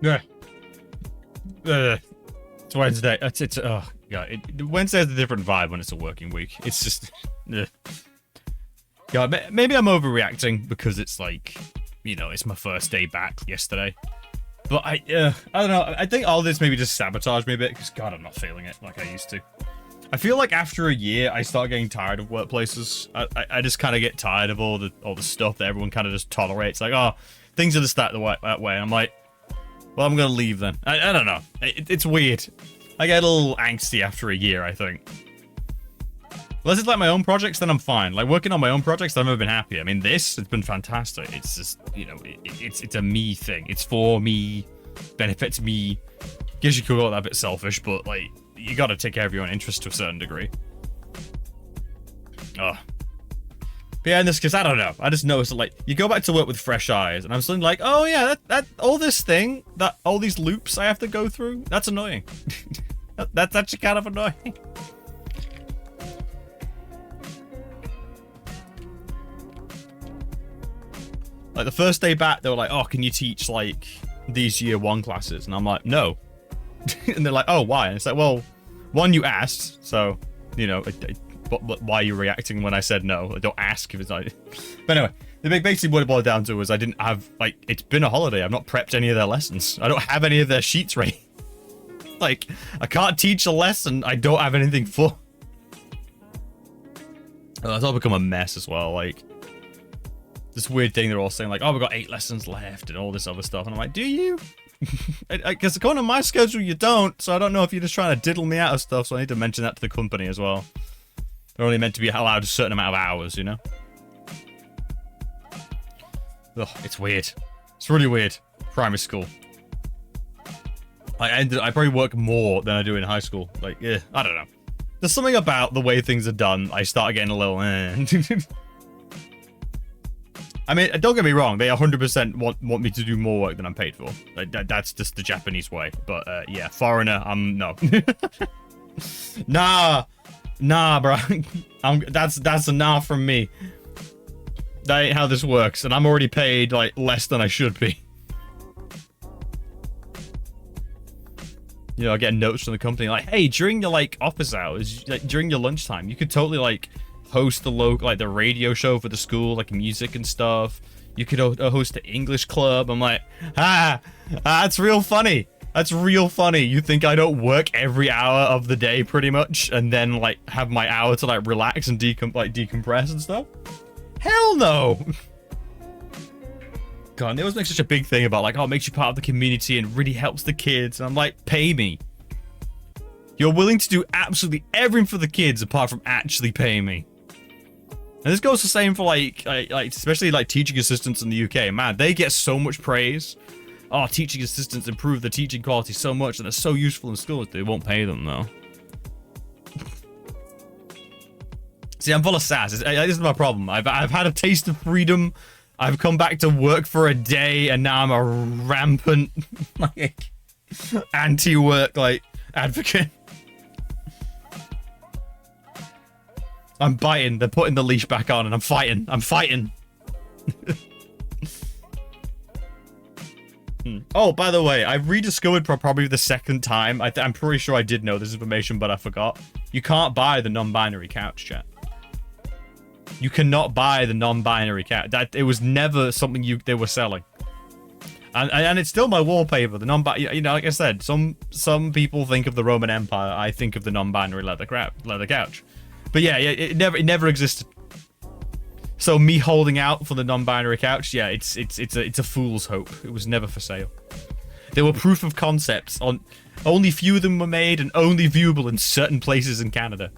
Yeah. It's Wednesday. Oh god. Wednesday has a different vibe when it's a working week. It's just, God, maybe I'm overreacting because it's like, you know, it's my first day back yesterday. But I don't know. I think all this maybe just sabotaged me a bit because God, I'm not feeling it like I used to. I feel like after a year, I start getting tired of workplaces. I just kind of get tired of all the stuff that everyone kind of just tolerates. Like, oh, things are just that way. And I'm like, well, I'm gonna leave then. I don't know. It's weird. I get a little angsty after a year, I think. Unless it's like my own projects, then I'm fine. Like working on my own projects, I've never been happy. I mean, it's been fantastic. It's just, you know, it's a me thing. It's for me, benefits me. Guess you could call that a bit selfish, but like, you gotta take care of your own interests to a certain degree. Oh. But yeah, in this case, I don't know. I just noticed that, like, you go back to work with fresh eyes, and I'm suddenly like, oh yeah, that all this thing, all these loops I have to go through, that's annoying. That's actually kind of annoying. Like, the first day back, they were like, oh, can you teach, like, these year 1 classes? And I'm like, no. And they're like, oh, why? And it's like, well, one, you asked, so, you know, but why are you reacting when I said no? I don't ask if it's like... But anyway, basically what it boiled down to was I didn't have, like, it's been a holiday. I've not prepped any of their lessons. I don't have any of their sheets ready. Like, I can't teach a lesson I don't have anything for. Oh, that's all become a mess as well, like... This weird thing they're all saying, like, oh, we've got 8 lessons left and all this other stuff. And I'm like, do you? Because according to my schedule, you don't. So I don't know if you're just trying to diddle me out of stuff. So I need to mention that to the company as well. They're only meant to be allowed a certain amount of hours, you know? Ugh, it's weird. It's really weird. Primary school. I probably work more than I do in high school. Like, yeah, I don't know. There's something about the way things are done. I start getting a little, I mean, don't get me wrong. They 100% want me to do more work than I'm paid for. Like, that's just the Japanese way. But yeah, foreigner, no. Nah, bro. That's a nah from me. That ain't how this works, and I'm already paid like less than I should be. You know, I get notes from the company like, hey, during your like office hours, like during your lunchtime, you could totally like host the the radio show for the school, like music and stuff. You could host the English club. I'm like, that's real funny. That's real funny. You think I don't work every hour of the day pretty much, and then like have my hour to like relax and decompress and stuff? Hell no. God, they always make such a big thing about like, oh, it makes you part of the community and really helps the kids. And I'm like, pay me. You're willing to do absolutely everything for the kids apart from actually paying me. And this goes the same for like especially like teaching assistants in the UK. Man, they get so much praise. Oh, teaching assistants improve the teaching quality so much and they're so useful in schools. They won't pay them though. See, I'm full of sass. This is my problem. I've had a taste of freedom. I've come back to work for a day and now I'm a rampant like anti-work like advocate. I'm biting. They're putting the leash back on and I'm fighting. I'm fighting. Oh, by the way, I've rediscovered for probably the second time. I'm pretty sure I did know this information, but I forgot. You can't buy the non-binary couch, chat. You cannot buy the non-binary couch. It was never something they were selling. And it's still my wallpaper. The non-binary, you know, like I said, some people think of the Roman Empire. I think of the non-binary leather couch. But yeah, it never existed. So me holding out for the non-binary couch, yeah, it's a fool's hope. It was never for sale. There were proof of concepts on only few of them were made and only viewable in certain places in Canada.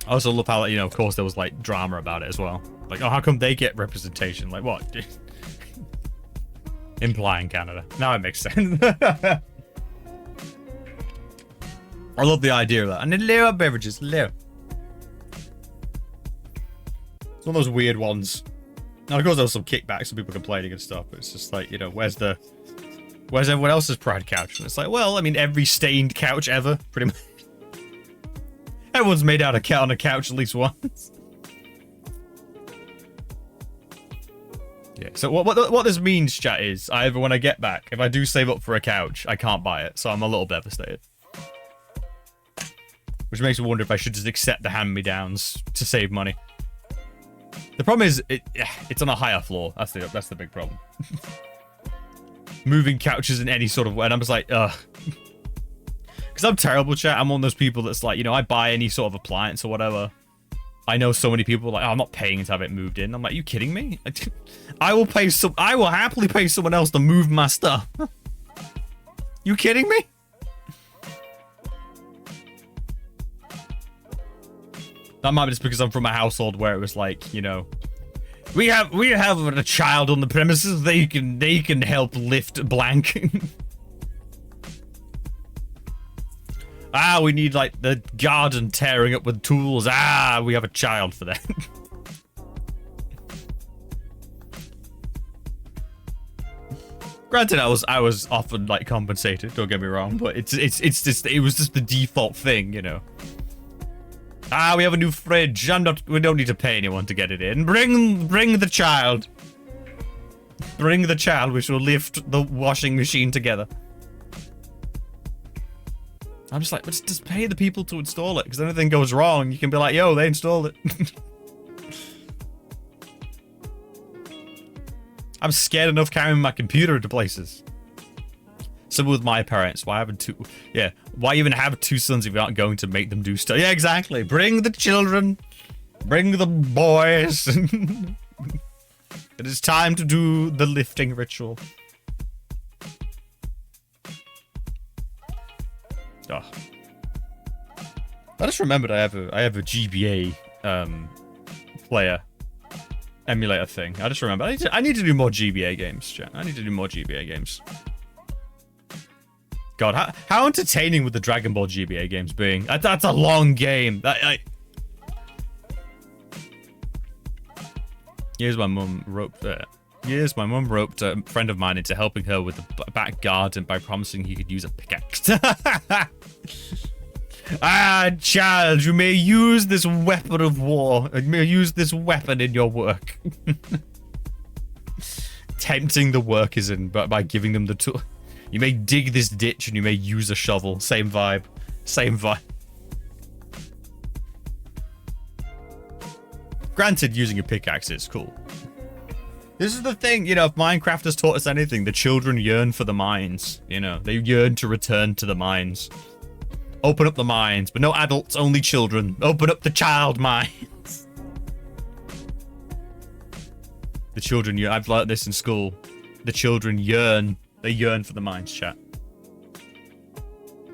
I also love how, you know, of course there was like drama about it as well. Like, oh, how come they get representation? Like what? Implying Canada. Now it makes sense. I love the idea of that. And then layer up beverages. Layer. It's one of those weird ones. Now, of course, there was some kickbacks, some people complaining and stuff. But it's just like, you know, where's everyone else's pride couch? And it's like, well, I mean, every stained couch ever, pretty much. Everyone's made out on a couch at least once. Yeah, so what this means, chat, is either when I get back, if I do save up for a couch, I can't buy it, so I'm a little devastated. Which makes me wonder if I should just accept the hand-me-downs to save money. The problem is, it's on a higher floor. That's the big problem. Moving couches in any sort of way, and I'm just like, ugh. Because I'm terrible, chat. I'm one of those people that's like, you know, I buy any sort of appliance or whatever. I know so many people like, oh, I'm not paying to have it moved in. I'm like, you kidding me? I will happily pay someone else to move my stuff. You kidding me? That might be just because I'm from a household where it was like, you know, we have a child on the premises. They can help lift blank. We need like the garden tearing up with tools. We have a child for that. Granted, I was often like compensated. Don't get me wrong, but it was just the default thing, you know. We have a new fridge. We don't need to pay anyone to get it in. Bring the child. Bring the child. We shall lift the washing machine together. I'm just like, just pay the people to install it, because if anything goes wrong, you can be like, yo, they installed it. I'm scared enough carrying my computer to places. Same with my parents. Why even have two sons if you aren't going to make them do stuff? Yeah, exactly. Bring the children. Bring the boys. It is time to do the lifting ritual. Oh. I just remembered I have a GBA player emulator thing. I just remember I need to do more GBA games, chat. I need to do more GBA games. God, how entertaining would the Dragon Ball GBA games being? That's a long game. Here's my mum roped a friend of mine into helping her with the back garden by promising he could use a pickaxe. Child, you may use this weapon of war. You may use this weapon in your work. Tempting the workers in by giving them the tool. You may dig this ditch and you may use a shovel. Same vibe. Same vibe. Granted, using a pickaxe is cool. This is the thing, you know, if Minecraft has taught us anything, the children yearn for the mines. You know, they yearn to return to the mines. Open up the mines, but no adults, only children. Open up the child mines. The children, I've learnt this in school. The children yearn. They yearn for the mines, chat.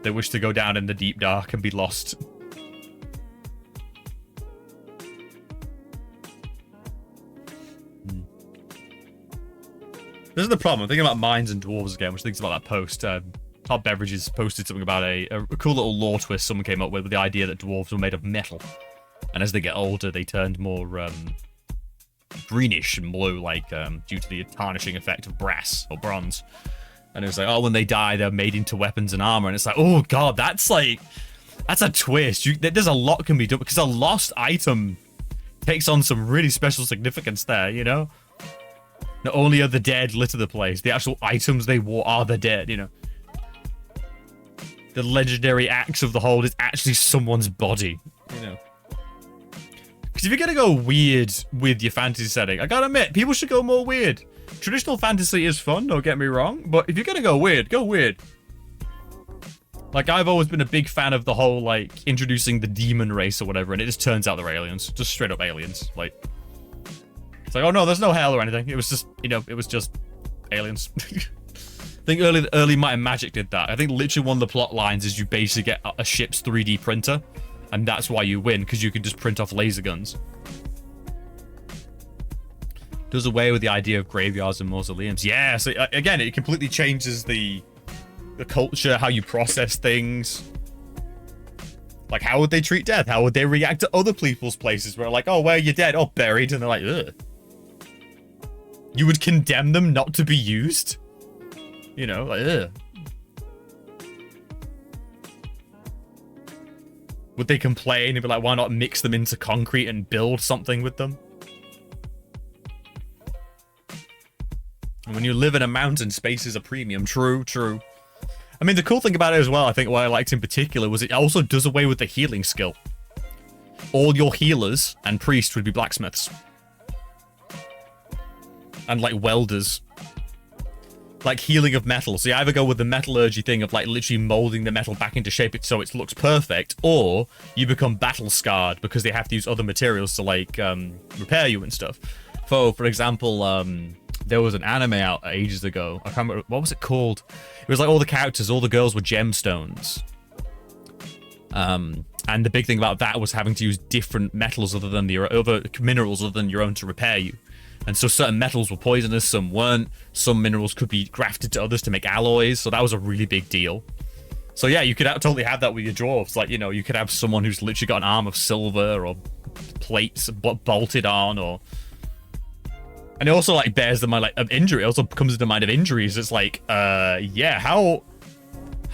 They wish to go down in the deep dark and be lost. This is the problem. I'm thinking about mines and dwarves again, which thinks about that post. Hot Beverages posted something about a cool little lore twist someone came up with the idea that dwarves were made of metal. And as they get older, they turned more greenish and blue, like due to the tarnishing effect of brass or bronze. And it was like, oh, when they die, they're made into weapons and armor. And it's like, oh god, that's a twist. There's a lot can be done because a lost item takes on some really special significance there, you know? Not only are the dead litter the place, the actual items they wore are the dead, you know? The legendary axe of the hold is actually someone's body, you know? Because if you're gonna go weird with your fantasy setting, I gotta admit, people should go more weird. Traditional fantasy is fun, don't get me wrong, but if you're gonna go weird, go weird. Like, I've always been a big fan of the whole, like, introducing the demon race or whatever, and it just turns out they're aliens. Just straight up aliens. Like, it's like, oh no, there's no hell or anything. It was just, you know, it was just aliens. I think early Might and Magic did that. I think literally one of the plot lines is you basically get a ship's 3D printer, and that's why you win, because you can just print off laser guns. Does away with the idea of graveyards and mausoleums. Yeah, so again, it completely changes the culture, how you process things. Like, how would they treat death? How would they react to other people's places where like, oh, where are you dead? Oh, buried. And they're like, ugh. You would condemn them not to be used? You know, like, ugh. Would they complain and be like, why not mix them into concrete and build something with them? And when you live in a mountain, space is a premium. True, true. I mean, the cool thing about it as well, I think what I liked in particular, was it also does away with the healing skill. All your healers and priests would be blacksmiths. And, like, welders. Like, healing of metal. So you either go with the metallurgy thing of, like, literally molding the metal back into shape so it looks perfect, or you become battle-scarred because they have to use other materials to, like, repair you and stuff. For example, there was an anime out ages ago. I can't remember, what was it called? It was like all the characters, all the girls were gemstones. And the big thing about that was having to use different metals other minerals other than your own to repair you. And so certain metals were poisonous, some weren't. Some minerals could be grafted to others to make alloys. So that was a really big deal. So yeah, you could totally have that with your dwarves. Like, you know, you could have someone who's literally got an arm of silver or plates bolted on, or... And it also, like, bears the mind, like, of injury. It also comes into mind of injuries. It's like, yeah, how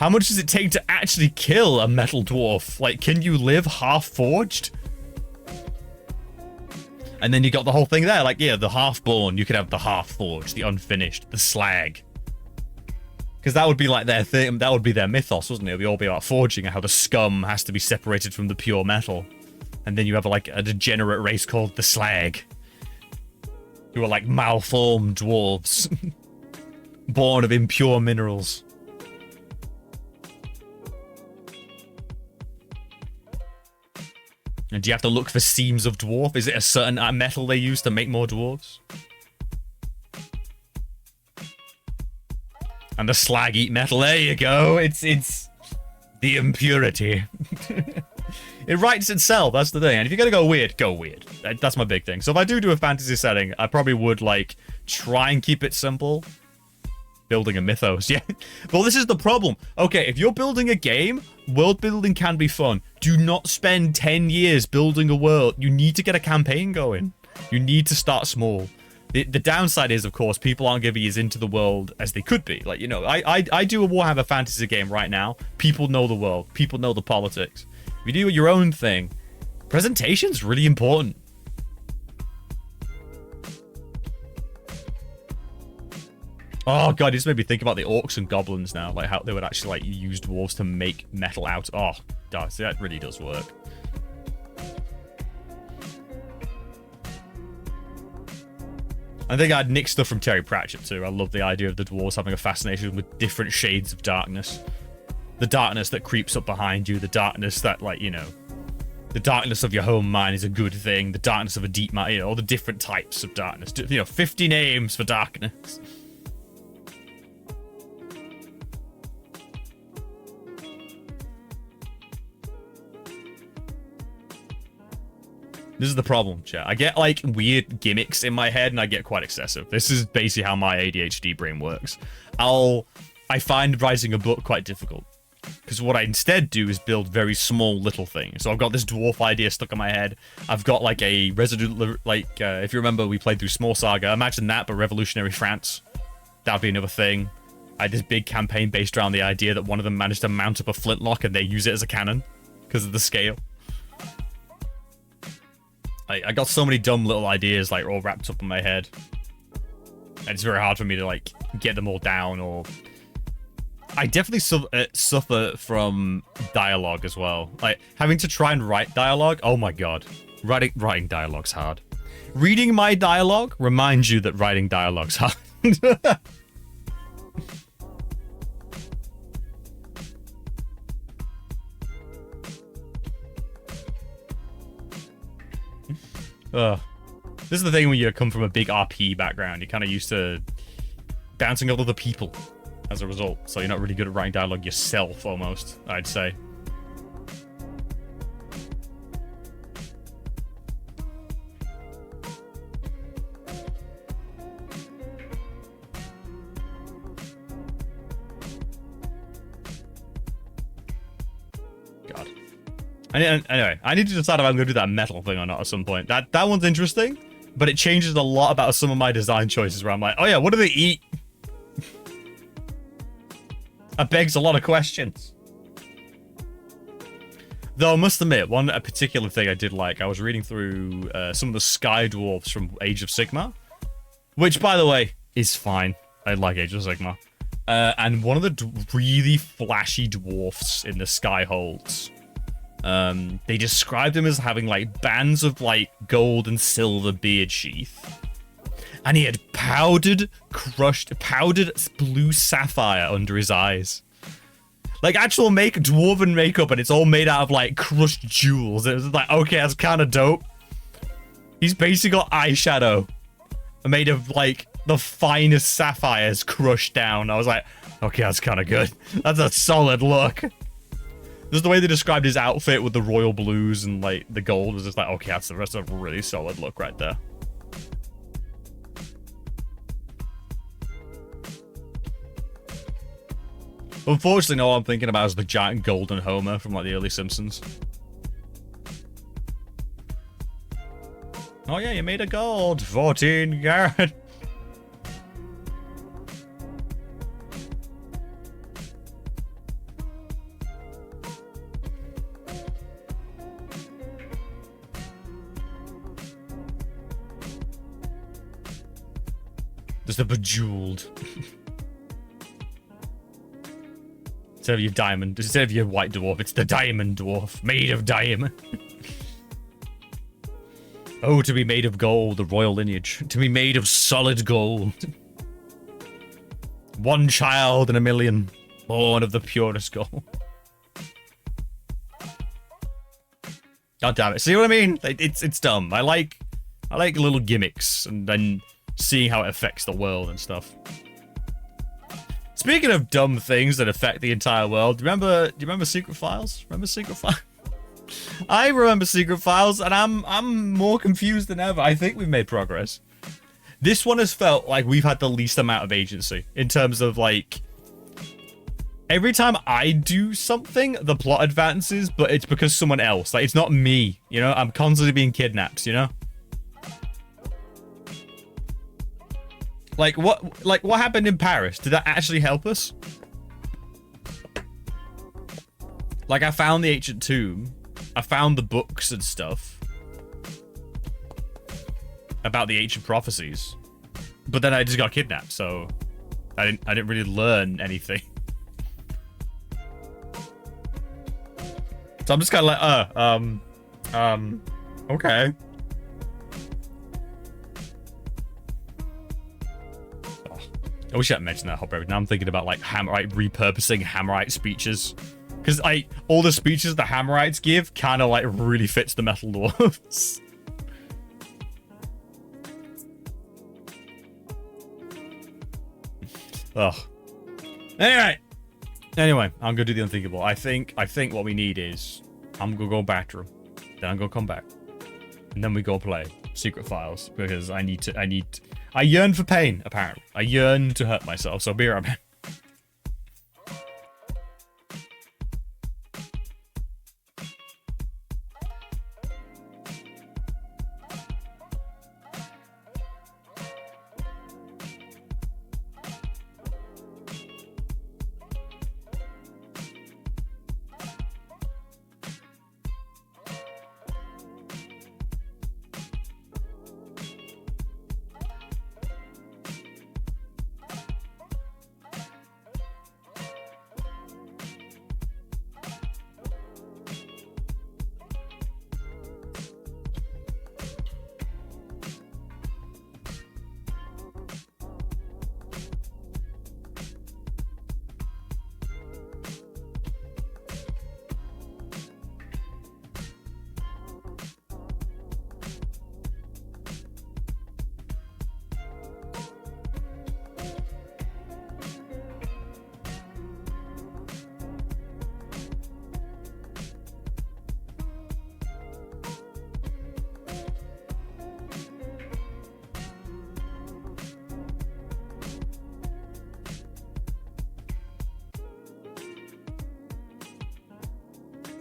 much does it take to actually kill a metal dwarf? Like, can you live half-forged? And then you got the whole thing there. Like, yeah, the half-born. You could have the half-forged, the unfinished, the slag. Because that would be, like, their thing. That would be their mythos, wasn't it? It would all be about forging and how the scum has to be separated from the pure metal. And then you have, like, a degenerate race called the slag. Who are like malformed dwarves. Born of impure minerals. And do you have to look for seams of dwarf? Is it a certain metal they use to make more dwarves? And the slag eat metal. There you go. It's the impurity. It writes itself, that's the thing. And if you're gonna go weird, go weird. That's my big thing. So if I do a fantasy setting, I probably would, like, try and keep it simple. Building a mythos, yeah. Well, this is the problem. Okay, if you're building a game, world building can be fun. Do not spend 10 years building a world. You need to get a campaign going. You need to start small. The downside is, of course, people aren't going to be as into the world as they could be. Like, you know, I do a Warhammer Fantasy game right now. People know the world. People know the politics. If you do your own thing, presentation's really important. Oh god, it just made me think about the orcs and goblins now, like how they would actually like use dwarves to make metal out. Oh, god, see, that really does work. I think I'd nick stuff from Terry Pratchett too. I love the idea of the dwarves having a fascination with different shades of darkness. The darkness that creeps up behind you, the darkness that, like, you know, the darkness of your home mind is a good thing, the darkness of a deep mind, you know, all the different types of darkness. You know, 50 names for darkness. This is the problem, chat. I get, like, weird gimmicks in my head, and I get quite excessive. This is basically how my ADHD brain works. I find writing a book quite difficult. Because what I instead do is build very small little things. So I've got this dwarf idea stuck in my head. I've got, like, a residue, like, if you remember, we played through Small Saga. Imagine that, but Revolutionary France. That'd be another thing. I had this big campaign based around the idea that one of them managed to mount up a flintlock and they use it as a cannon. Because of the scale. I got so many dumb little ideas, like, all wrapped up in my head. And it's very hard for me to, like, get them all down, or... I definitely suffer from dialogue as well. Like, having to try and write dialogue, oh my god. Writing dialogue's hard. Reading my dialogue reminds you that writing dialogue's hard. This is the thing when you come from a big RP background. You're kind of used to bouncing off other people as a result. So you're not really good at writing dialogue yourself, almost, I'd say. God. Anyway, I need to decide if I'm going to do that metal thing or not at some point. That one's interesting, but it changes a lot about some of my design choices where I'm like, oh yeah, what do they eat? That begs a lot of questions. Though I must admit, a particular thing I did like, I was reading through some of the Sky Dwarfs from Age of Sigmar, which, by the way, is fine. I like Age of Sigmar. And one of the really flashy dwarfs in the Sky Holds. They described him as having like bands of like gold and silver beard sheath. And he had powdered blue sapphire under his eyes. Like actual dwarven makeup, and it's all made out of like crushed jewels. It was like, okay, that's kind of dope. He's basically got eyeshadow made of like the finest sapphires crushed down. I was like, okay, that's kind of good. That's a solid look. Just the way they described his outfit with the royal blues and like the gold was just like, okay, that's a really solid look right there. Unfortunately, all I'm thinking about is the giant golden Homer from like the early Simpsons. Oh yeah, you made of gold. 14 carat. There's the bejeweled. Instead of your diamond, instead of your white dwarf, it's the diamond dwarf, made of diamond. Oh, to be made of gold, the royal lineage. To be made of solid gold. One child in a million, born of the purest gold. God damn it! See what I mean? It's dumb. I like little gimmicks and then seeing how it affects the world and stuff. Speaking of dumb things that affect the entire world, do you remember Secret Files? Remember Secret Files? I remember Secret Files, and I'm more confused than ever. I think we've made progress. This one has felt like we've had the least amount of agency in terms of like every time I do something, the plot advances, but it's because someone else. Like it's not me, you know? I'm constantly being kidnapped, you know? Like what happened in Paris? Did that actually help us? Like I found the ancient tomb. I found the books and stuff about the ancient prophecies. But then I just got kidnapped, so I didn't really learn anything. So I'm just kind of like, okay. I wish I hadn't mentioned that whole break. Now I'm thinking about like repurposing Hammerite speeches. Because like all the speeches the Hammerites give kind of like really fits the Metal Dwarfs. Ugh. Anyway, I'm gonna do the unthinkable. I think what we need is I'm gonna go bathroom, then I'm gonna come back, and then we go play Secret Files because I yearn for pain, apparently. I yearn to hurt myself, so be right back.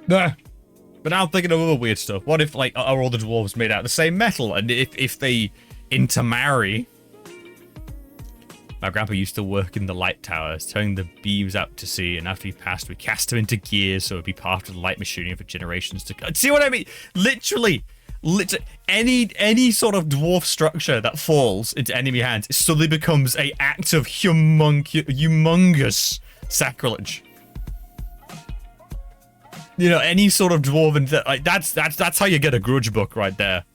But now I'm thinking of other weird stuff. What if, like, are all the dwarves made out of the same metal? And if they intermarry... My grandpa used to work in the light towers, turning the beams out to sea, and after he passed, we cast him into gears so it'd be part of the light machinery for generations to come. See what I mean? Literally, Literally, any sort of dwarf structure that falls into enemy hands suddenly becomes a act of humongous sacrilege. You know, any sort of dwarven like that's how you get a grudge book right there.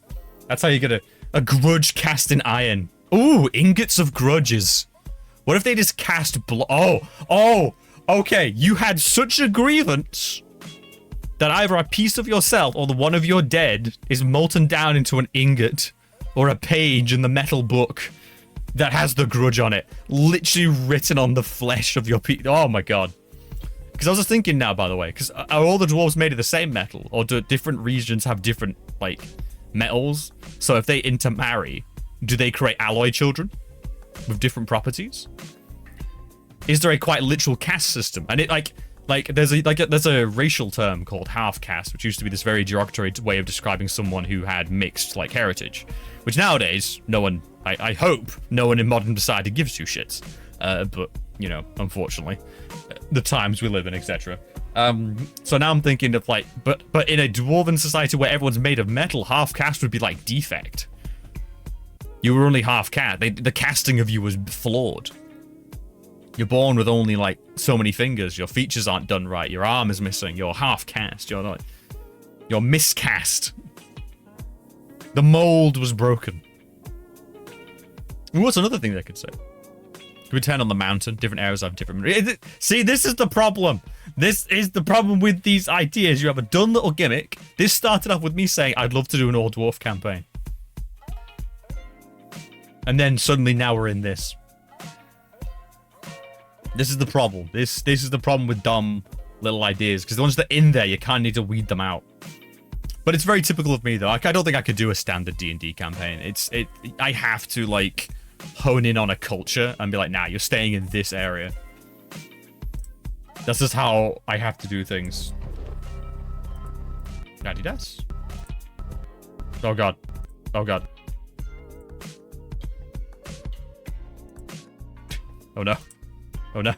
That's how you get a grudge cast in iron. Ooh, ingots of grudges. What if they just cast oh, okay. You had such a grievance that either a piece of yourself or the one of your dead is molten down into an ingot or a page in the metal book that has the grudge on it, literally written on the flesh of your oh my god. Because I was just thinking now, by the way, because are all the dwarves made of the same metal, or do different regions have different like metals? So if they intermarry, do they create alloy children with different properties? Is there a quite literal caste system? And it like there's a racial term called half caste, which used to be this very derogatory way of describing someone who had mixed like heritage, which nowadays no one, I hope no one in modern society gives two shits. But you know, unfortunately, the times we live in, etc. So now I'm thinking of like, but in a dwarven society where everyone's made of metal, half caste would be like defect. You were only half caste. The casting of you was flawed. You're born with only like so many fingers. Your features aren't done right. Your arm is missing. You're half caste. You're miscast. The mold was broken. And what's another thing they could say? Could we turn on the mountain? Different areas have different... See, this is the problem. This is the problem with these ideas. You have a done little gimmick. This started off with me saying I'd love to do an all dwarf campaign. And then suddenly now we're in this. This is the problem. This is the problem with dumb little ideas. Because the ones that are in there, you kind of need to weed them out. But it's very typical of me, though. I don't think I could do a standard D&D campaign. I have to, like, hone in on a culture and be like, nah, you're staying in this area. That's just how I have to do things. Adidas? Oh, God. Oh, God. Oh, no. Oh, no.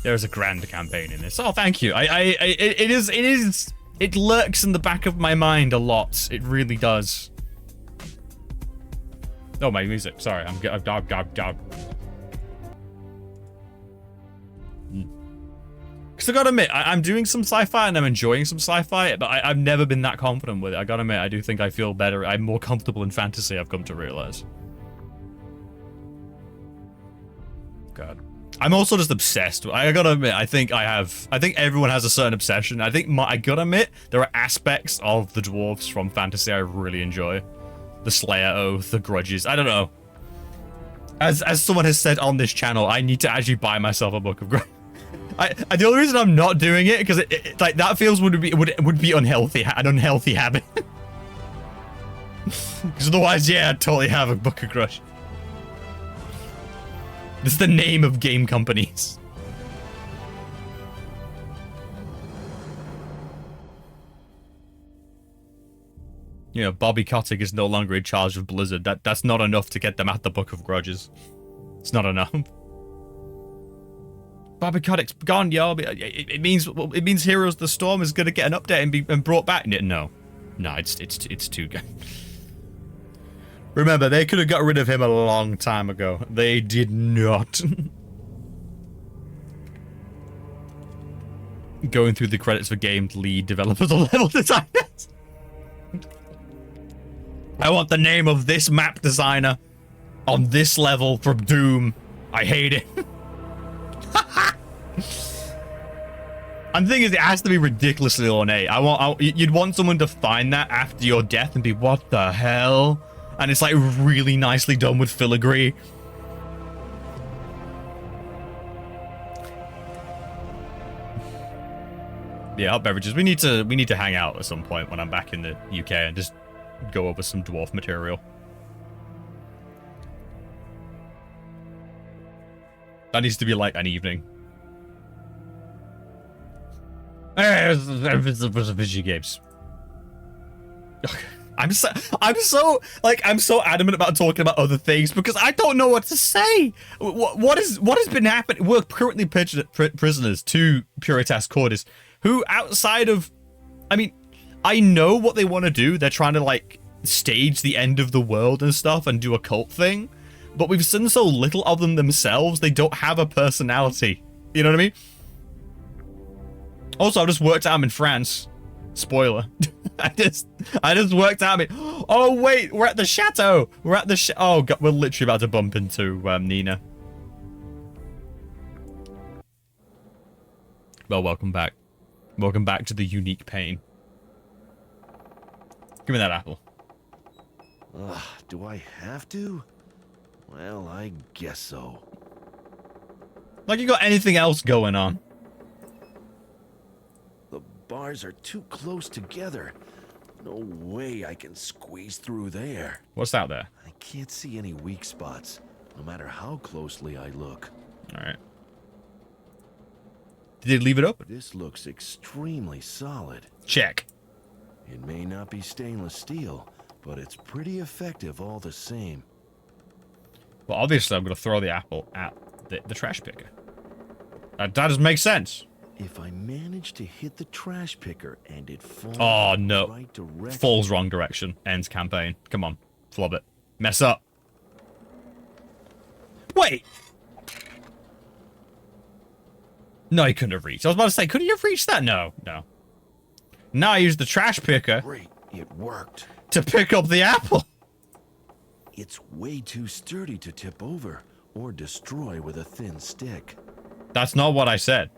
There's a grand campaign in this. Oh, thank you. It lurks in the back of my mind a lot. It really does. Oh, my music. Sorry, Because I gotta admit, I'm doing some sci-fi and I'm enjoying some sci-fi, but I've never been that confident with it. I gotta admit, I do think I feel better. I'm more comfortable in fantasy, I've come to realize. God. I'm also just obsessed. I gotta admit, I think everyone has a certain obsession. I gotta admit, there are aspects of the dwarves from fantasy I really enjoy. The Slayer Oath, the grudges, I don't know. As someone has said on this channel, I need to actually buy myself a book of grudges. The only reason I'm not doing it, because it like that feels would be unhealthy, an unhealthy habit. Because otherwise, yeah, I'd totally have a book of grudge. This is the name of game companies. You know, Bobby Kotick is no longer in charge of Blizzard. That's not enough to get them at the Book of Grudges. It's not enough. Bobby Kotick's gone, yo. It means Heroes of the Storm is gonna get an update and be brought back. No, it's too good. Remember, they could have got rid of him a long time ago. They did not. Going through the credits for game lead developers or level designers. I want the name of this map designer on this level from Doom. I hate it. And the thing is, it has to be ridiculously ornate. You'd want someone to find that after your death and be, what the hell? And it's like really nicely done with filigree. Yeah, hot beverages. We need to hang out at some point when I'm back in the UK and just go over some dwarf material. That needs to be like an evening. Video games. I'm so adamant about talking about other things because I don't know what to say. What has been happening? We're currently prisoners to Puritas Cordis, Who outside of... I mean, I know what they want to do. They're trying to, like, stage the end of the world and stuff and do a cult thing. But we've seen so little of them themselves, they don't have a personality. You know what I mean? Also, I've just worked out I'm in France. Spoiler. I just worked out oh wait, we're at the chateau. We're at the oh god, we're literally about to bump into Nina. Well, welcome back. Welcome back to the unique pain. Give me that apple. Do I have to? Well, I guess so. Like you got anything else going on? The bars are too close together. No way I can squeeze through there. What's out there? I can't see any weak spots, no matter how closely I look. Alright. Did they leave it open? This looks extremely solid. Check. It may not be stainless steel, but it's pretty effective all the same. Well, obviously I'm going to throw the apple at the trash picker. That does make sense. If I manage to hit the trash picker and it falls in the right direction, falls wrong direction. Ends campaign. Come on. Flob it. Mess up. Wait. No, he couldn't have reached. I was about to say, could he have reached that? No. Now I use the trash picker. Great, it worked. To pick up the apple. It's way too sturdy to tip over or destroy with a thin stick. That's not what I said.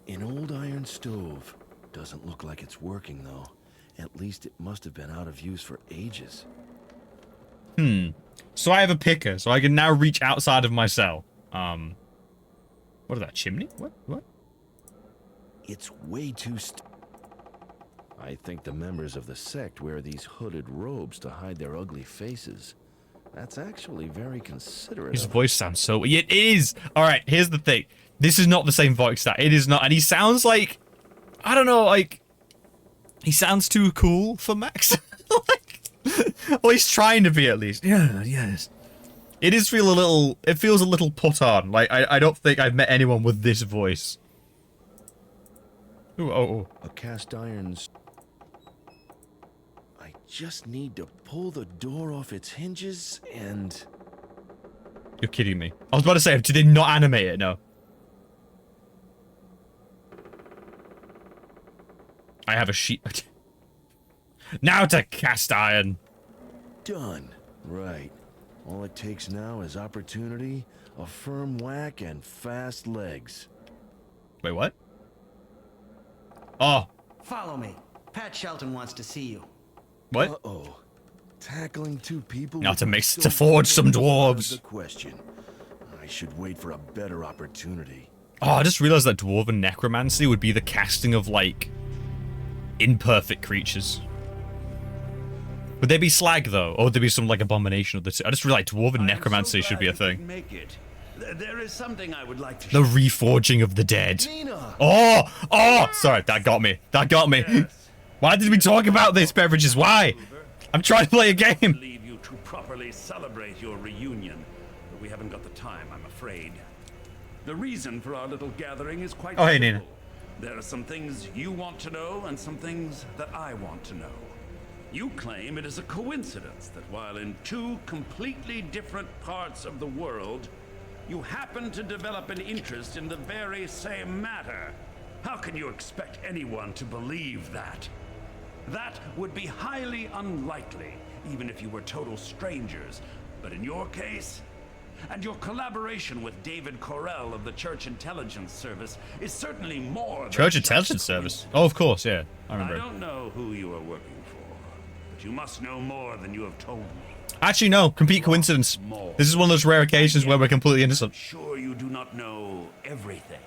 An old iron stove. Doesn't look like it's working, though. At least it must have been out of use for ages. So I have a picker, so I can now reach outside of my cell. What is that, chimney? What? It's way too I think the members of the sect wear these hooded robes to hide their ugly faces. That's actually very considerate. His voice sounds so... It is! Alright, here's the thing. This is not the same voice that... It is not. And he sounds like... I don't know, like... He sounds too cool for Max. Well, he's trying to be at least. Yeah, yes. It is feel a little... It feels a little put on. Like, I don't think I've met anyone with this voice. Ooh, oh. A cast iron... I just need to pull the door off its hinges and... You're kidding me. I was about to say, did they not animate it? No. I have a sheet. Now to cast iron. Done. Right. All it takes now is opportunity, a firm whack, and fast legs. Wait, what? Oh. Follow me. Pat Shelton wants to see you. What? Uh-oh. Tackling two people... Now to forge some dwarves. The question. I should wait for a better opportunity. Oh, I just realized that dwarven necromancy would be the casting of, like, imperfect creatures. Would they be slag, though? Or would there be some, like, abomination of the two? I just realized dwarven necromancy should be a thing. Make it. There is something I would like to The reforging of the dead. Nina! Oh! Sorry, that got me. That got me. Yes. Why did we talk about this, beverages? Why? I'm trying to play a game. leave you to properly celebrate your reunion, but we haven't got the time, I'm afraid. The reason for our little gathering is quite Oh, hey, simple. Nina. There are some things you want to know and some things that I want to know. You claim it is a coincidence that while in two completely different parts of the world, you happen to develop an interest in the very same matter. How can you expect anyone to believe that? That would be highly unlikely, even if you were total strangers. But in your case, and your collaboration with David Correll of the Church Intelligence Service is certainly more than Church just Intelligence Service? Oh, of course, yeah. I I remember. don't know who you are working for, but you must know more than you have told me. Actually, no. Complete coincidence. This is one of those rare occasions where we're completely innocent. Sure, you do not know everything.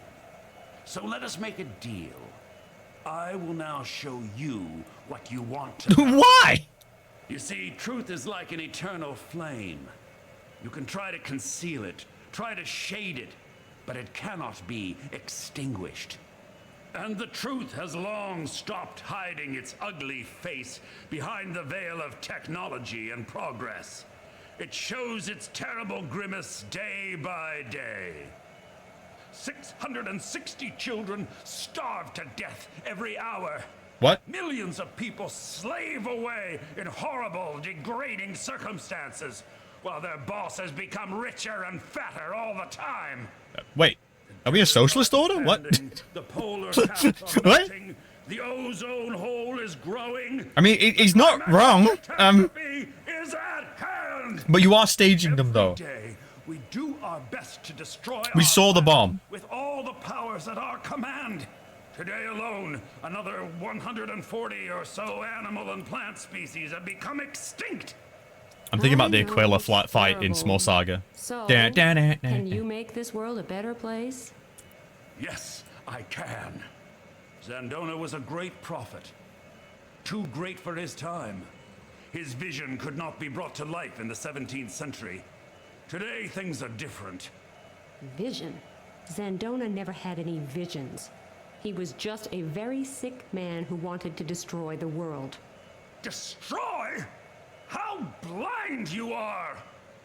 So let us make a deal. I will now show you what you want to know. Why? You see, truth is like an eternal flame. You can try to conceal it, try to shade it, but it cannot be extinguished. And the truth has long stopped hiding its ugly face behind the veil of technology and progress. It shows its terrible grimace day by day. 660 children starve to death every hour. What? Millions of people slave away in horrible, degrading circumstances, while their bosses become richer and fatter all the time. Wait, are we a socialist order? What? The polar caps are What? melting, the ozone hole is growing. I mean, he's not wrong. Catastrophe is at hand. But you are staging them, though. Every day, we do our best to destroy We our saw the planet bomb. with all the powers at our command. Today alone, another 140 or so animal and plant species have become extinct. I'm thinking about the I know, Aquila it's fight in Small Saga. So, Da, da, da, da, can da. you make this world a better place? Yes, I can. Zandona was a great prophet. Too great for his time. His vision could not be brought to life in the 17th century. Today, things are different. Vision? Zandona never had any visions. He was just a very sick man who wanted to destroy the world. Destroy? How blind you are!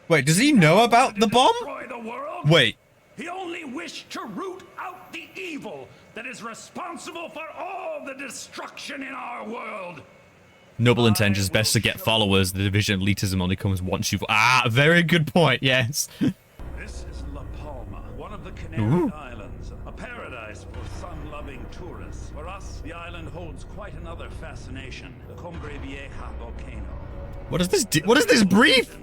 Wait, does he know about the bomb? Destroy the world? Wait. He only wished to root out the evil that is responsible for all the destruction in our world. Noble intentions, best to get followers. The division of elitism only comes once you've... Ah, very good point, yes. This is La Palma, one of the Canary Islands, a paradise for sun-loving tourists. For us, the island holds quite another fascination, the Cumbre Vieja volcano. What is this? What is this brief?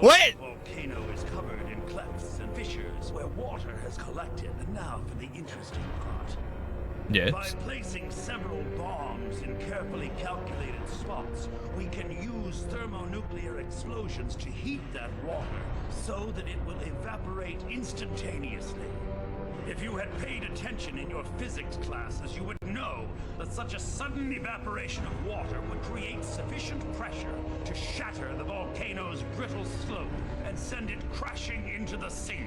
What? The volcano is covered in clefts and fissures where water has collected. And now for the interesting part. By Yes. placing several bombs in carefully calculated spots, we can use thermonuclear explosions to heat that water so that it will evaporate instantaneously. If you had paid attention in your physics classes, you would know that such a sudden evaporation of water would create sufficient pressure to shatter the volcano's brittle slope and send it crashing into the sea.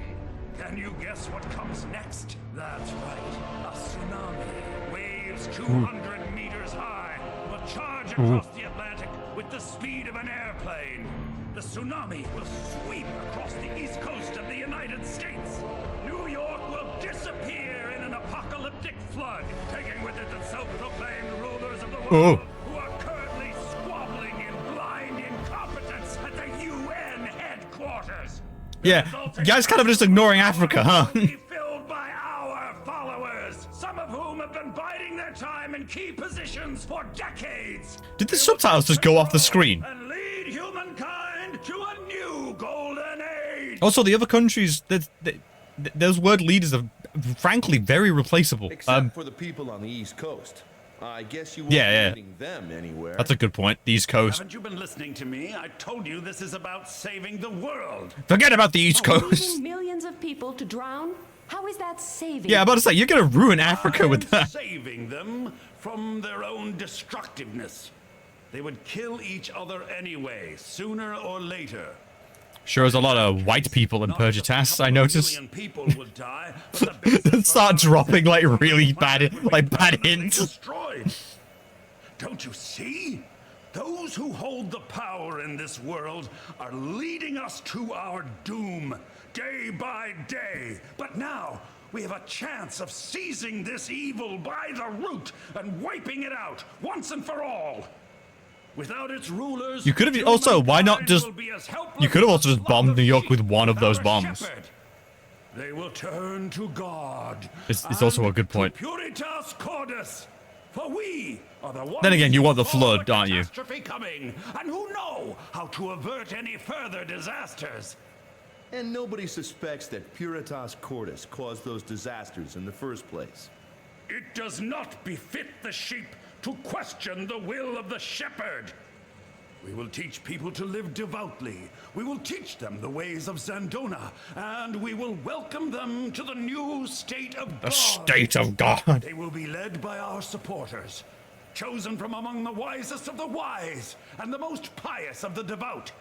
Can you guess what comes next? That's right, a tsunami. Waves 200 meters high will charge across the Atlantic with the speed of an airplane. The tsunami will sweep across the east coast of the United States. New York will disappear in an apocalyptic flood, taking with it the self-proclaimed rulers of the world who are currently squabbling in blind incompetence at the UN headquarters. Yeah, you guys kind of just ignoring Africa, huh? Will be filled by our followers, some of whom have been biding their time in key positions for decades. Did the subtitles just go off the screen? And lead humankind to a new golden age. Also, the other countries, those world leaders are frankly very replaceable. Except for the people on the East Coast. I guess you won't Yeah. be meeting them anywhere. That's a good point. The East Coast. Haven't you been listening to me? I told you this is about saving the world. Forget about the East Coast. Leaving millions of people to drown? How is that saving? Yeah, I'm about to say, you're gonna ruin Africa with I'm that. saving them from their own destructiveness. They would kill each other anyway, sooner or later. Sure is a lot of white people in Not just a Purgitas, couple I of noticed. million people will die, but the basis Start for dropping like our really planet bad, would be like bad permanently hints. destroyed. Don't you see? Those who hold the power in this world are leading us to our doom, day by day. But now, we have a chance of seizing this evil by the root and wiping it out, once and for all. Without its rulers, You could have also, why not humankind just- will be as helpless you could have also as a just flock bombed of New York sheep with one of those without a bombs. shepherd. They will turn to God. It's also a good point. To Puritas Cordis. For we are the ones Then again, you who want the saw flood, aren't you? catastrophe coming, and who know how to avert any further disasters. And nobody suspects that Puritas Cordis caused those disasters in the first place. It does not befit the sheep to question the will of the shepherd. We will teach people to live devoutly. We will teach them the ways of Zandona, and we will welcome them to the new state of God. The state of God. They will be led by our supporters, chosen from among the wisest of the wise and the most pious of the devout.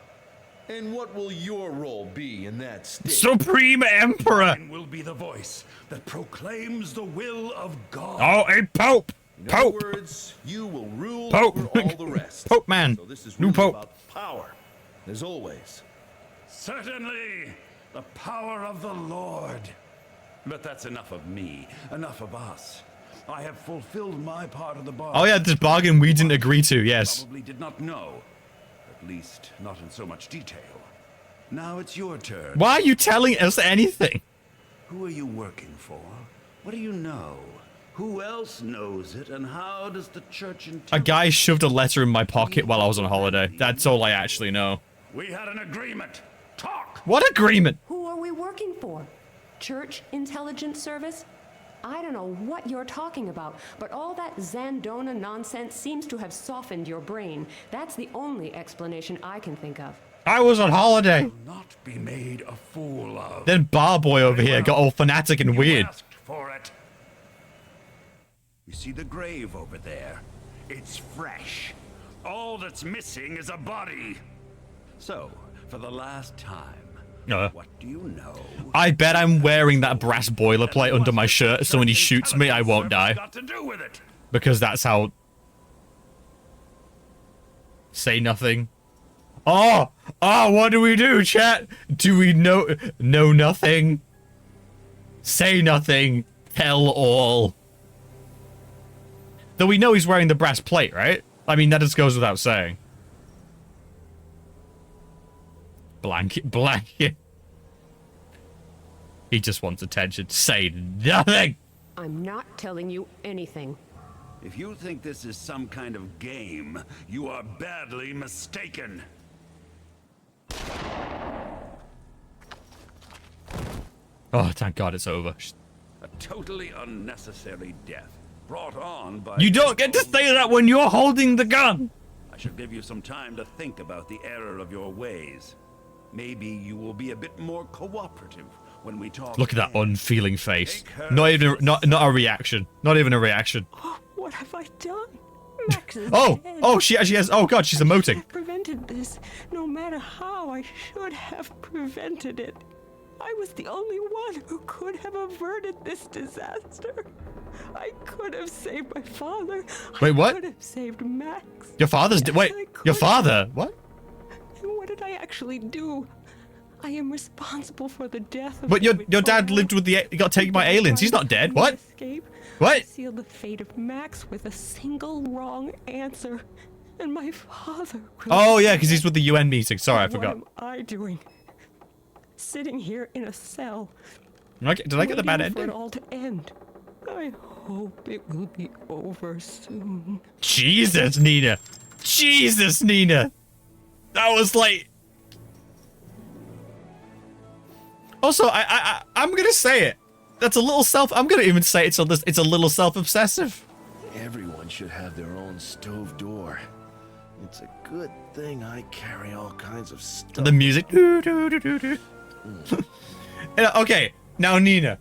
And what will your role be in that state? Supreme Emperor. And will be the voice that proclaims the will of God. Oh, a Pope. In other Pope. words, you will rule Pope. over all the rest. Pope man. So this is New really Pope. about power, as always. Certainly, the power of the Lord. But that's enough of me, enough of us. I have fulfilled my part of the bargain. Oh yeah, this bargain we didn't agree to, yes. Probably did not know. At least, not in so much detail. Now it's your turn. Why are you telling us anything? Who are you working for? What do you know? Who else knows it, and how does the church A guy shoved a letter in my pocket while I was on holiday. That's all I actually know. We had an agreement. Talk! What agreement? Who are we working for? Church Intelligence Service? I don't know what you're talking about, but all that Zandona nonsense seems to have softened your brain. That's the only explanation I can think of. I was on holiday. Will not be made a fool of. Then Bar Boy over here got all fanatic and weird. You asked for it. You see the grave over there? It's fresh. All that's missing is a body. So, for the last time, what do you know? I bet I'm wearing that brass boilerplate under my shirt, so when he shoots me, I won't die. Got to do with it. Because that's how... Say nothing. Oh, what do we do, chat? Do we know nothing? Say nothing. Tell all. Though we know he's wearing the brass plate, right? I mean, that just goes without saying. Blanket. He just wants attention. Say nothing. I'm not telling you anything. If you think this is some kind of game, you are badly mistaken. Oh, thank God it's over. A totally unnecessary death brought on by... You don't get to say that when you're holding the gun. I should give you some time to think about the error of your ways. Maybe you will be a bit more cooperative when we talk. Look at that unfeeling face. Not even a reaction. Not even a reaction. Oh, what have I done? Max is Oh, dead. oh, she actually has. Oh God, she's emoting. I prevented this. No matter how, I should have prevented it. I was the only one who could have averted this disaster. I could have saved my father. Wait, what? I could have saved Max. Your father's wait. Your father? What? And what did I actually do? I am responsible for the death of But your my dad father. lived with the. He got taken by aliens. He's not dead. What? Escape. What? I sealed the fate of Max with a single wrong answer, and my father. Oh yeah, because he's with the UN meeting. Sorry, I forgot. What am I doing? Sitting here in a cell. Okay, did I get the bad waiting for ending? it all to end. I hope it will be over soon. Jesus, Nina. Jesus, Nina. That was like. Also, I'm gonna say it. That's a little I'm gonna even say it's a little self-obsessive. Everyone should have their own stove door. It's a good thing I carry all kinds of stuff. The music. Doo, doo, doo, doo, doo. Okay, now Nina.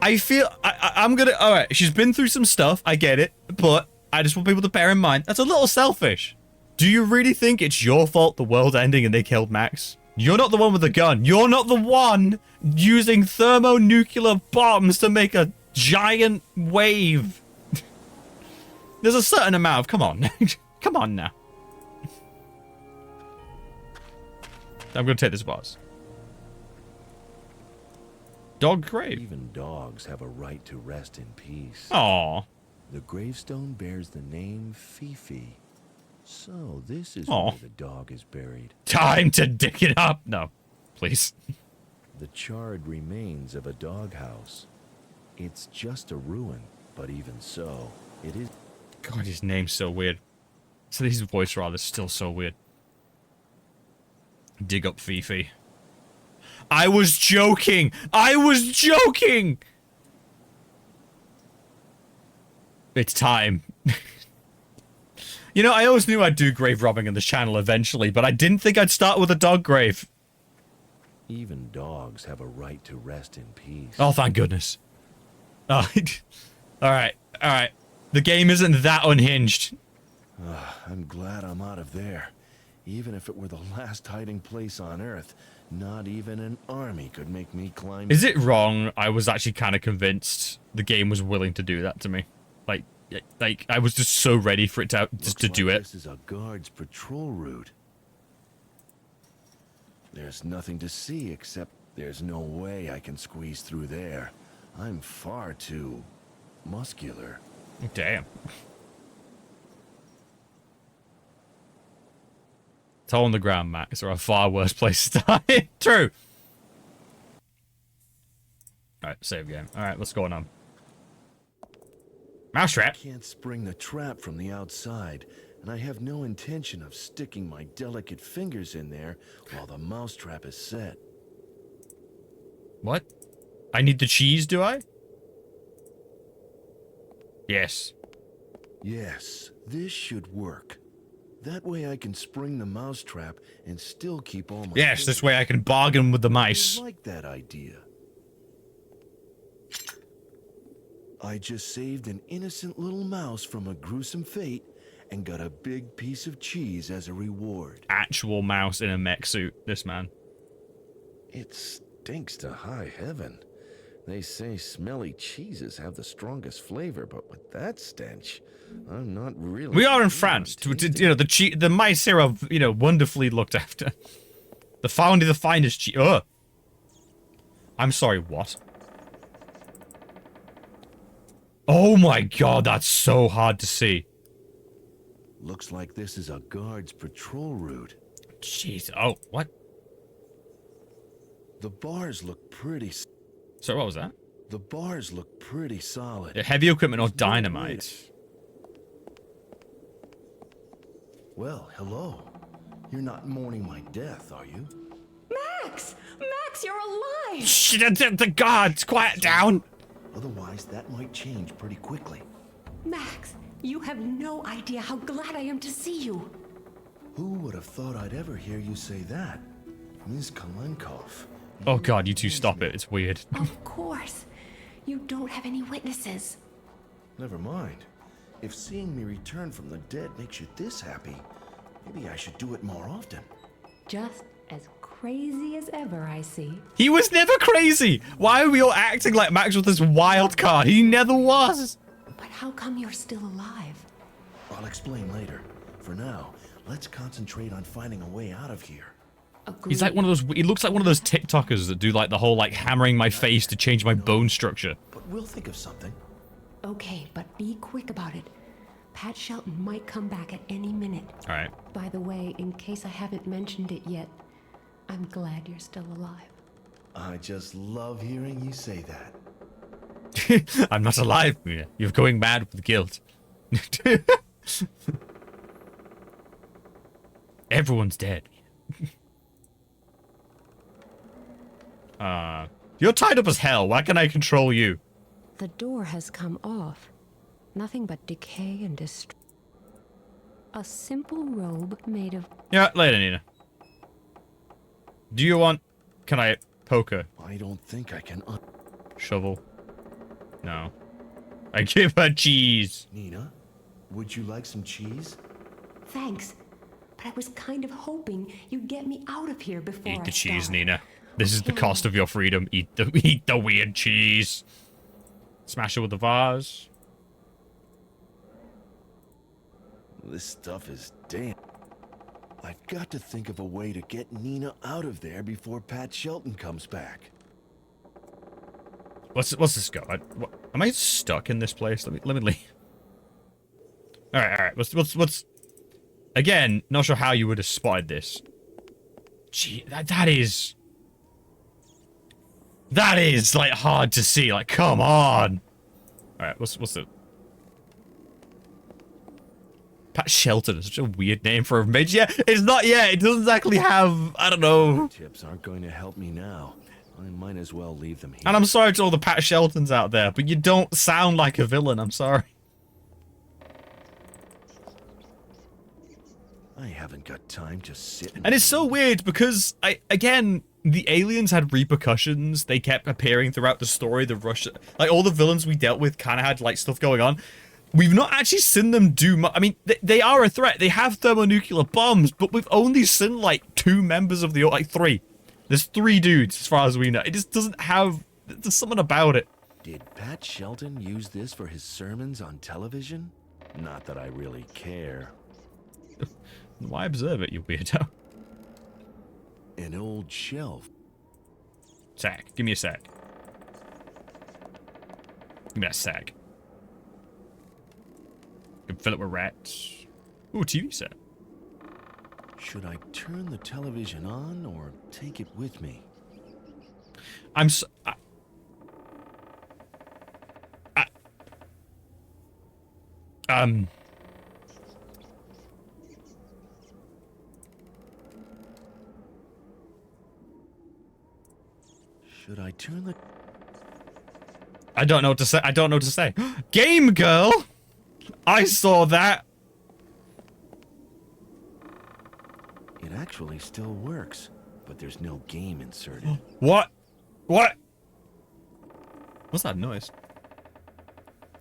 I feel I'm gonna. All right, she's been through some stuff. I get it, but I just want people to bear in mind that's a little selfish. Do you really think it's your fault the world ending and they killed Max? You're not the one with the gun. You're not the one using thermonuclear bombs to make a giant wave. There's a certain amount of... Come on. Come on now. I'm going to take this boss. Dog grave. Even dogs have a right to rest in peace. Aw. The gravestone bears the name Fifi. So this is Aw. where the dog is buried. Time to dig it up. No, please. The charred remains of a doghouse. It's just a ruin, but even so, it is... God, his name's so weird. So his voice rather is still so weird. Dig up Fifi. I was joking. I was joking. It's time. You know, I always knew I'd do grave robbing on this channel eventually, but I didn't think I'd start with a dog grave. Even dogs have a right to rest in peace. Oh, thank goodness. Oh, alright, alright. The game isn't that unhinged. I'm glad I'm out of there. Even if it were the last hiding place on Earth, not even an army could make me climb... Is it wrong? I was actually kind of convinced the game was willing to do that to me. Like I was just so ready for it to just to do it. This is a guard's patrol route. There's nothing to see except There's no way I can squeeze through there. I'm far too muscular. Damn. It's hole in the ground, Max. There are far worse places to die. True. Alright, save game. Alright, what's going on? Mousetrap. Can't spring the trap from the outside, and I have no intention of sticking my delicate fingers in there while the mousetrap is set. What? I need the cheese, do I? Yes. Yes, this should work. That way I can spring the mousetrap and still keep all my... Yes, this way I can bargain with the I mice. like that idea. I just saved an innocent little mouse from a gruesome fate and got a big piece of cheese as a reward. Actual mouse in a mech suit, this man. It stinks to high heaven. They say smelly cheeses have the strongest flavor, but with that stench, I'm not really... We are in France. You know, the mice here are, you know, wonderfully looked after. The found the finest cheese. Ugh. I'm sorry, what? Oh my god, that's so hard to see. Looks like this is a guard's patrol route. Jeez. Oh, what? The bars look pretty... So what was that? The bars look pretty solid. Heavy equipment or dynamite? Well, hello. You're not mourning my death, are you? Max! Max, you're alive! Shh, the guards, quiet down! Otherwise, that might change pretty quickly. Max, you have no idea how glad I am to see you. Who would have thought I'd ever hear you say that? Ms. Kalenkov. Oh god, you two stop it, it's weird. Of course. You don't have any witnesses. Never mind. If seeing me return from the dead makes you this happy, maybe I should do it more often. Just as crazy as ever, I see. He was never crazy! Why are we all acting like Max was this wild card? He never was! But how come you're still alive? I'll explain later. For now, let's concentrate on finding a way out of here. Agreed. He's like one of those, he looks like one of those TikTokers that do like the whole like hammering my face to change my bone structure. But we'll think of something. Okay, but be quick about it. Pat Shelton might come back at any minute. Alright. By the way, in case I haven't mentioned it yet, I'm glad you're still alive. I just love hearing you say that. I'm not alive. You're going mad with guilt. Everyone's dead. You're tied up as hell. Why can I control you? The door has come off. Nothing but decay and destruction. A simple robe made of... Yeah, later, Nina. Do you want... Can I poke her? I don't think I can... Shovel. No. I give her cheese. Nina, would you like some cheese? Thanks. But I was kind of hoping you'd get me out of here before Eat I the cheese, starve. Nina. This is the cost of your freedom. Eat the weird cheese. Smash it with the vase. This stuff is damn. I've got to think of a way to get Nina out of there before Pat Shelton comes back. What's this go? Am I stuck in this place? Let me leave. All right. What's? Again, not sure how you would have spotted this. Gee, that is like hard to see. Like, come on. All right, what's the? Pat Shelton is such a weird name for a mage. Yeah, it's not. Yeah, it doesn't exactly have. I don't know. Tips aren't going to help me now. I might as well leave them here. And I'm sorry to all the Pat Sheltons out there, but you don't sound like a villain. I'm sorry. I haven't got time to sit And it's so weird because again, the aliens had repercussions. They kept appearing throughout the story. The Russia, like all the villains we dealt with, kind of had like stuff going on. We've not actually seen them do much. I mean, they are a threat. They have thermonuclear bombs, but we've only seen like 2 members of the, like 3. There's 3 dudes as far as we know. It just doesn't have. There's something about it. Did Pat Shelton use this for his sermons on television? Not that I really care. Why observe it, you weirdo? An old shelf. Sack. Give me a sack. Give me that sack. Can fill it with rats. Ooh, TV set. Should I turn the television on or take it with me? I'm so... Should I turn the... I don't know what to say. I don't know what to say. Game girl! I saw that! It actually still works, but there's no game inserted. What? What? What's that noise?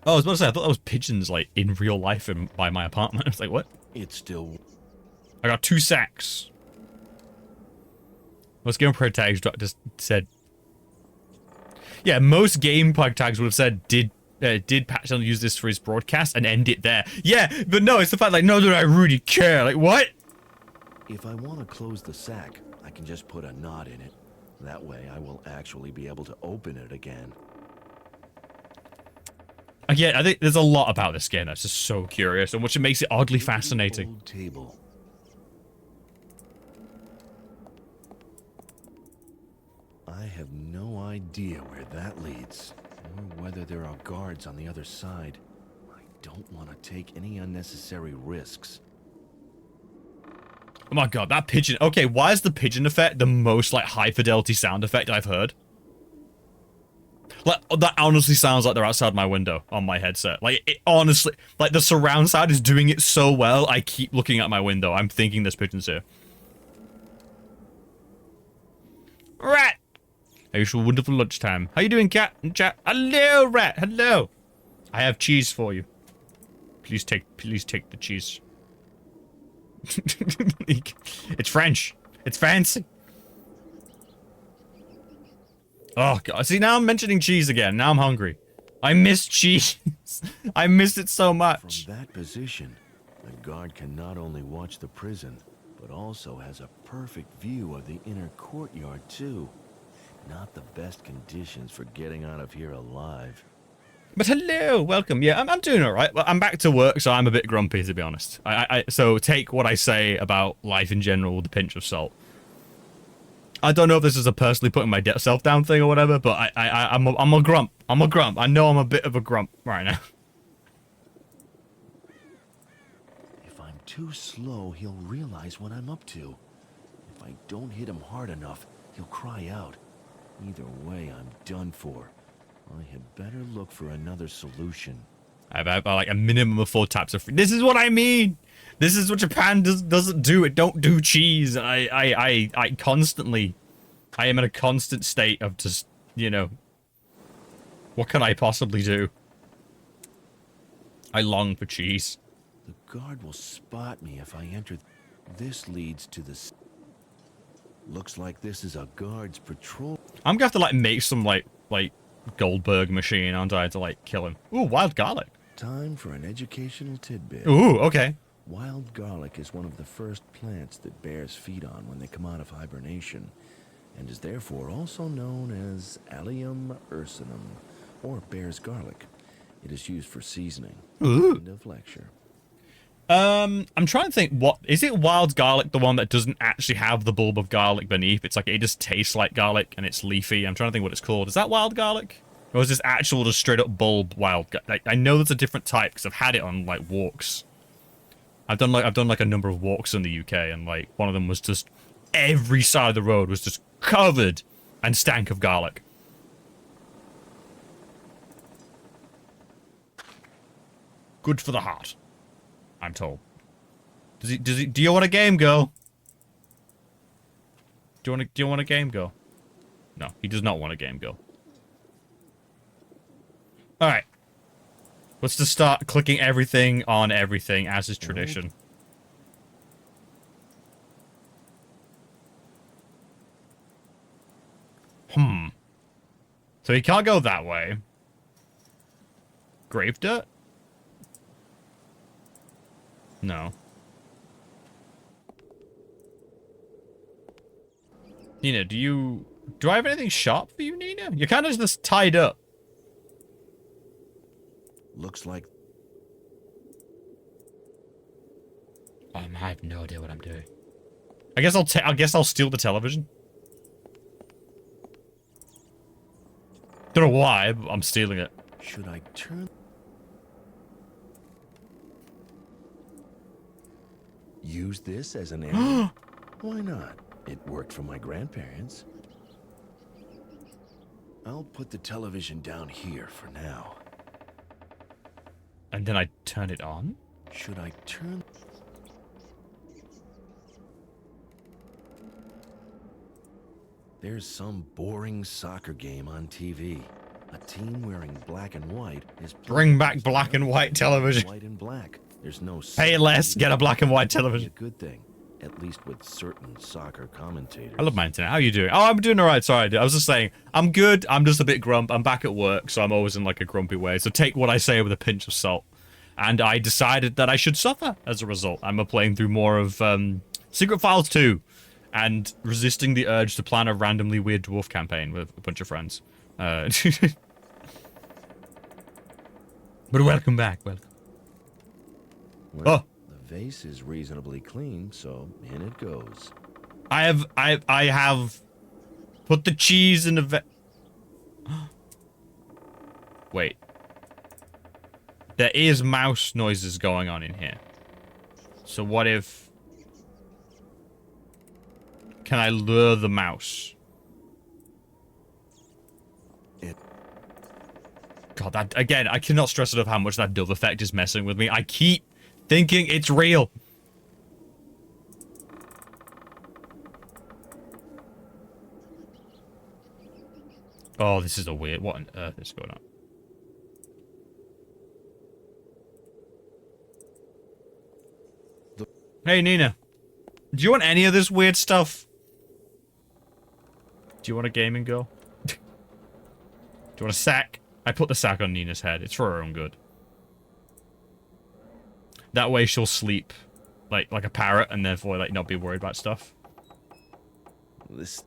Oh, I was about to say, I thought that was pigeons, like, in real life by my apartment. I was like, what? It still... I got 2 sacks. Most gameplay tags just said... Yeah, most gameplay tags would have said, did Pat Sheldon use this for his broadcast and end it there? Yeah, but no, it's the fact, like, no, that I really care. Like, what? If I want to close the sack, I can just put a knot in it. That way, I will actually be able to open it again. Again, I think there's a lot about this game that's just so curious, and which makes it oddly fascinating. Old table. I have no idea where that leads, or whether there are guards on the other side. I don't want to take any unnecessary risks. Oh my god, that pigeon. Okay, why is the pigeon effect the most, like, high-fidelity sound effect I've heard? Like, that honestly sounds like they're outside my window on my headset. Like, it honestly, like, the surround sound is doing it so well, I keep looking at my window. I'm thinking there's pigeons here. Rat! I wish you a wonderful lunchtime. How you doing, cat? Chat. Hello, rat. Hello. I have cheese for you. Please take the cheese. It's French. It's fancy. Oh, God. See, now I'm mentioning cheese again. Now I'm hungry. I miss cheese. I miss it so much. From that position, the guard can not only watch the prison, but also has a perfect view of the inner courtyard, too. Not the best conditions for getting out of here alive. But hello, welcome. Yeah, I'm doing all right. Well, I'm back to work, so I'm a bit grumpy, to be honest. So take what I say about life in general with a pinch of salt. I don't know if this is a personally putting my self down thing or whatever, but I'm a grump. I'm a grump. I know I'm a bit of a grump right now. If I'm too slow, he'll realize what I'm up to. If I don't hit him hard enough, he'll cry out. Either way, I'm done for. I had better look for another solution. I have like a minimum of 4 taps of... This is what I mean! This is what Japan doesn't do. It don't do cheese. I constantly... I am in a constant state of just, you know... What can I possibly do? I long for cheese. The guard will spot me if I enter. This leads to the... Looks like this is a guard's patrol. I'm gonna have to, like, make some, like Goldberg machine, aren't I, to, like, kill him. Ooh, wild garlic. Time for an educational tidbit. Ooh, okay. Wild garlic is one of the first plants that bears feed on when they come out of hibernation, and is therefore also known as Allium ursinum, or bear's garlic. It is used for seasoning. Ooh. End of lecture. I'm trying to think, what is it? Wild garlic, the one that doesn't actually have the bulb of garlic beneath? It's like it just tastes like garlic and it's leafy. I'm trying to think what it's called. Is that wild garlic, or is this actual just straight up bulb wild? I know there's a different type because I've had it on like walks. I've done like a number of walks in the UK, and like one of them was just every side of the road was just covered and stank of garlic. Good for the heart, I'm told. Do you want a game, girl? Do you want a game, girl? No, he does not want a game, girl. Alright. Let's just start clicking everything on everything, as is tradition. So he can't go that way. Grave dirt? No. Nina, do you Do I have anything sharp for you, Nina? You're kind of just tied up. Looks like I have no idea what I'm doing. I guess I'll steal the television. Don't know why, but I'm stealing it. should I turn? Use this as an arrow? Why not? It worked for my grandparents. I'll put the television down here for now. And then I turn it on? Should I turn? There's some boring soccer game on TV. A team wearing black and white is Bring back black and white television. White and black. There's no Pay less, get a black and white television. A good thing, at least with certain soccer commentators. I love my internet. How you doing? Oh, I'm doing all right. Sorry, I was just saying, I'm good. I'm just a bit grump. I'm back at work, so I'm always in like a grumpy way. So take what I say with a pinch of salt. And I decided that I should suffer as a result. I'm playing through more of Secret Files 2 and resisting the urge to plan a randomly weird dwarf campaign with a bunch of friends. But welcome back. Welcome. Well, the vase is reasonably clean, so in it goes. I have put the cheese in the Wait. There is mouse noises going on in here. So what if... Can I lure the mouse? God, that... Again, I cannot stress enough how much that dove effect is messing with me. I keep thinking it's real. Oh, this is a weird... What on earth is going on? Hey, Nina. Do you want any of this weird stuff? Do you want a gaming girl? Do you want a sack? I put the sack on Nina's head. It's for her own good. That way she'll sleep like a parrot and therefore like not be worried about stuff. This...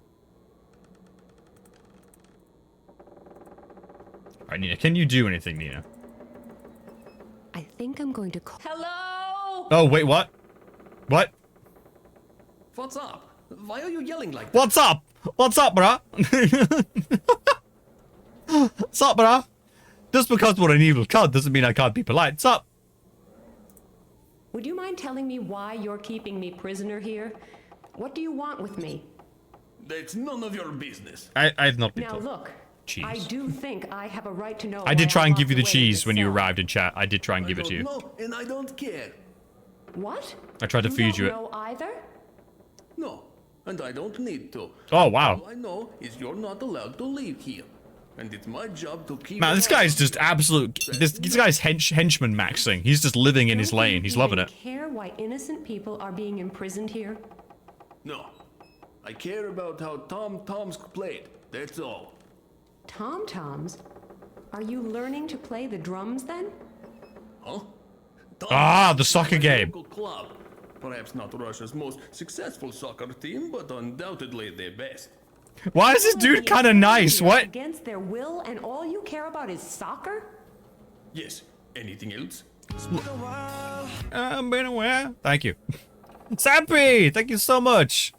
Alright, Nina. Can you do anything, Nina? I think I'm going to call. Hello? Oh, wait, what? What? What's up? Why are you yelling like that? What's up? What's up, bruh? What's up, bruh? Just because we're an evil cod doesn't mean I can't be polite. What's up? Would you mind telling me why you're keeping me prisoner here? What do you want with me? That's none of your business. I've not been Now told. look, Cheese. I do think I have a right to know. I did why try and locked give you the away in cheese this when you cell. arrived in chat. I did try and give it to you. No, and I don't care. What? I tried to feed you it. Don't know either? No, and I don't need to. Oh, wow. All I know is you're not allowed to leave here. And it's my job to keep... Man, this guy's just absolute... This guy's henchman maxing. He's just living in his Don't you lane. He's loving even it. Care why innocent people are being imprisoned here? No. I care about how Tom-Toms played. That's all. Tom-toms? Are you learning to play the drums then? Huh? Ah, the soccer My game. local club. Perhaps not Russia's most successful soccer team, but undoubtedly their best. Why is this dude kind of nice? What? Against their will, and all you care about is soccer? Yes. Anything else? Been aware. Thank you. Sampy, thank you so much.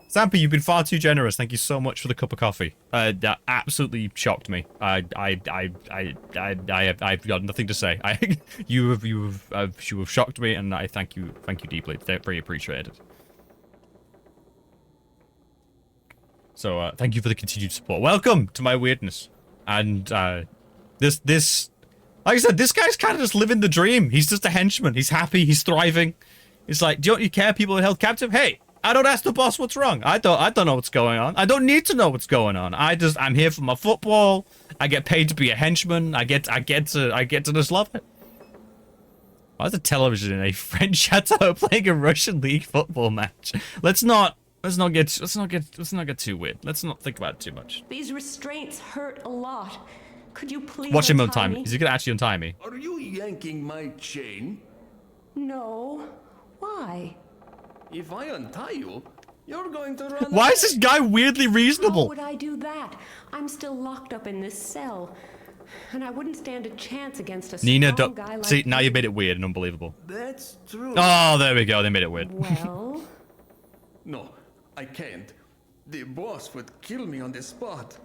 Sampy, you've been far too generous. Thank you so much for the cup of coffee. That absolutely shocked me. I've got nothing to say. You have shocked me, and I thank you deeply. Very appreciated. So thank you for the continued support. Welcome to my weirdness. And this, like I said, this guy's kind of just living the dream. He's just a henchman. He's happy. He's thriving. It's like, don't you care? People are held captive. Hey. I don't ask the boss what's wrong. I don't know what's going on. I don't need to know what's going on. I'm here for my football. I get paid to be a henchman. I get to just love it. Why is a television in a French chateau playing a Russian league football match? Let's not get too weird. Let's not think about it too much. These restraints hurt a lot. Could you please Watch him untie untie me. Is he gonna actually untie me? Are you yanking my chain? No. Why? If I untie you, You're going to run Why is this guy weirdly How reasonable? would I do that? I'm still locked up in this cell. And I wouldn't stand a chance against a Nina, strong don't... guy like See, now you you. made it weird and unbelievable. That's true. Oh, there we go. They made it weird. Well, No, I can't. The boss would kill me on the spot.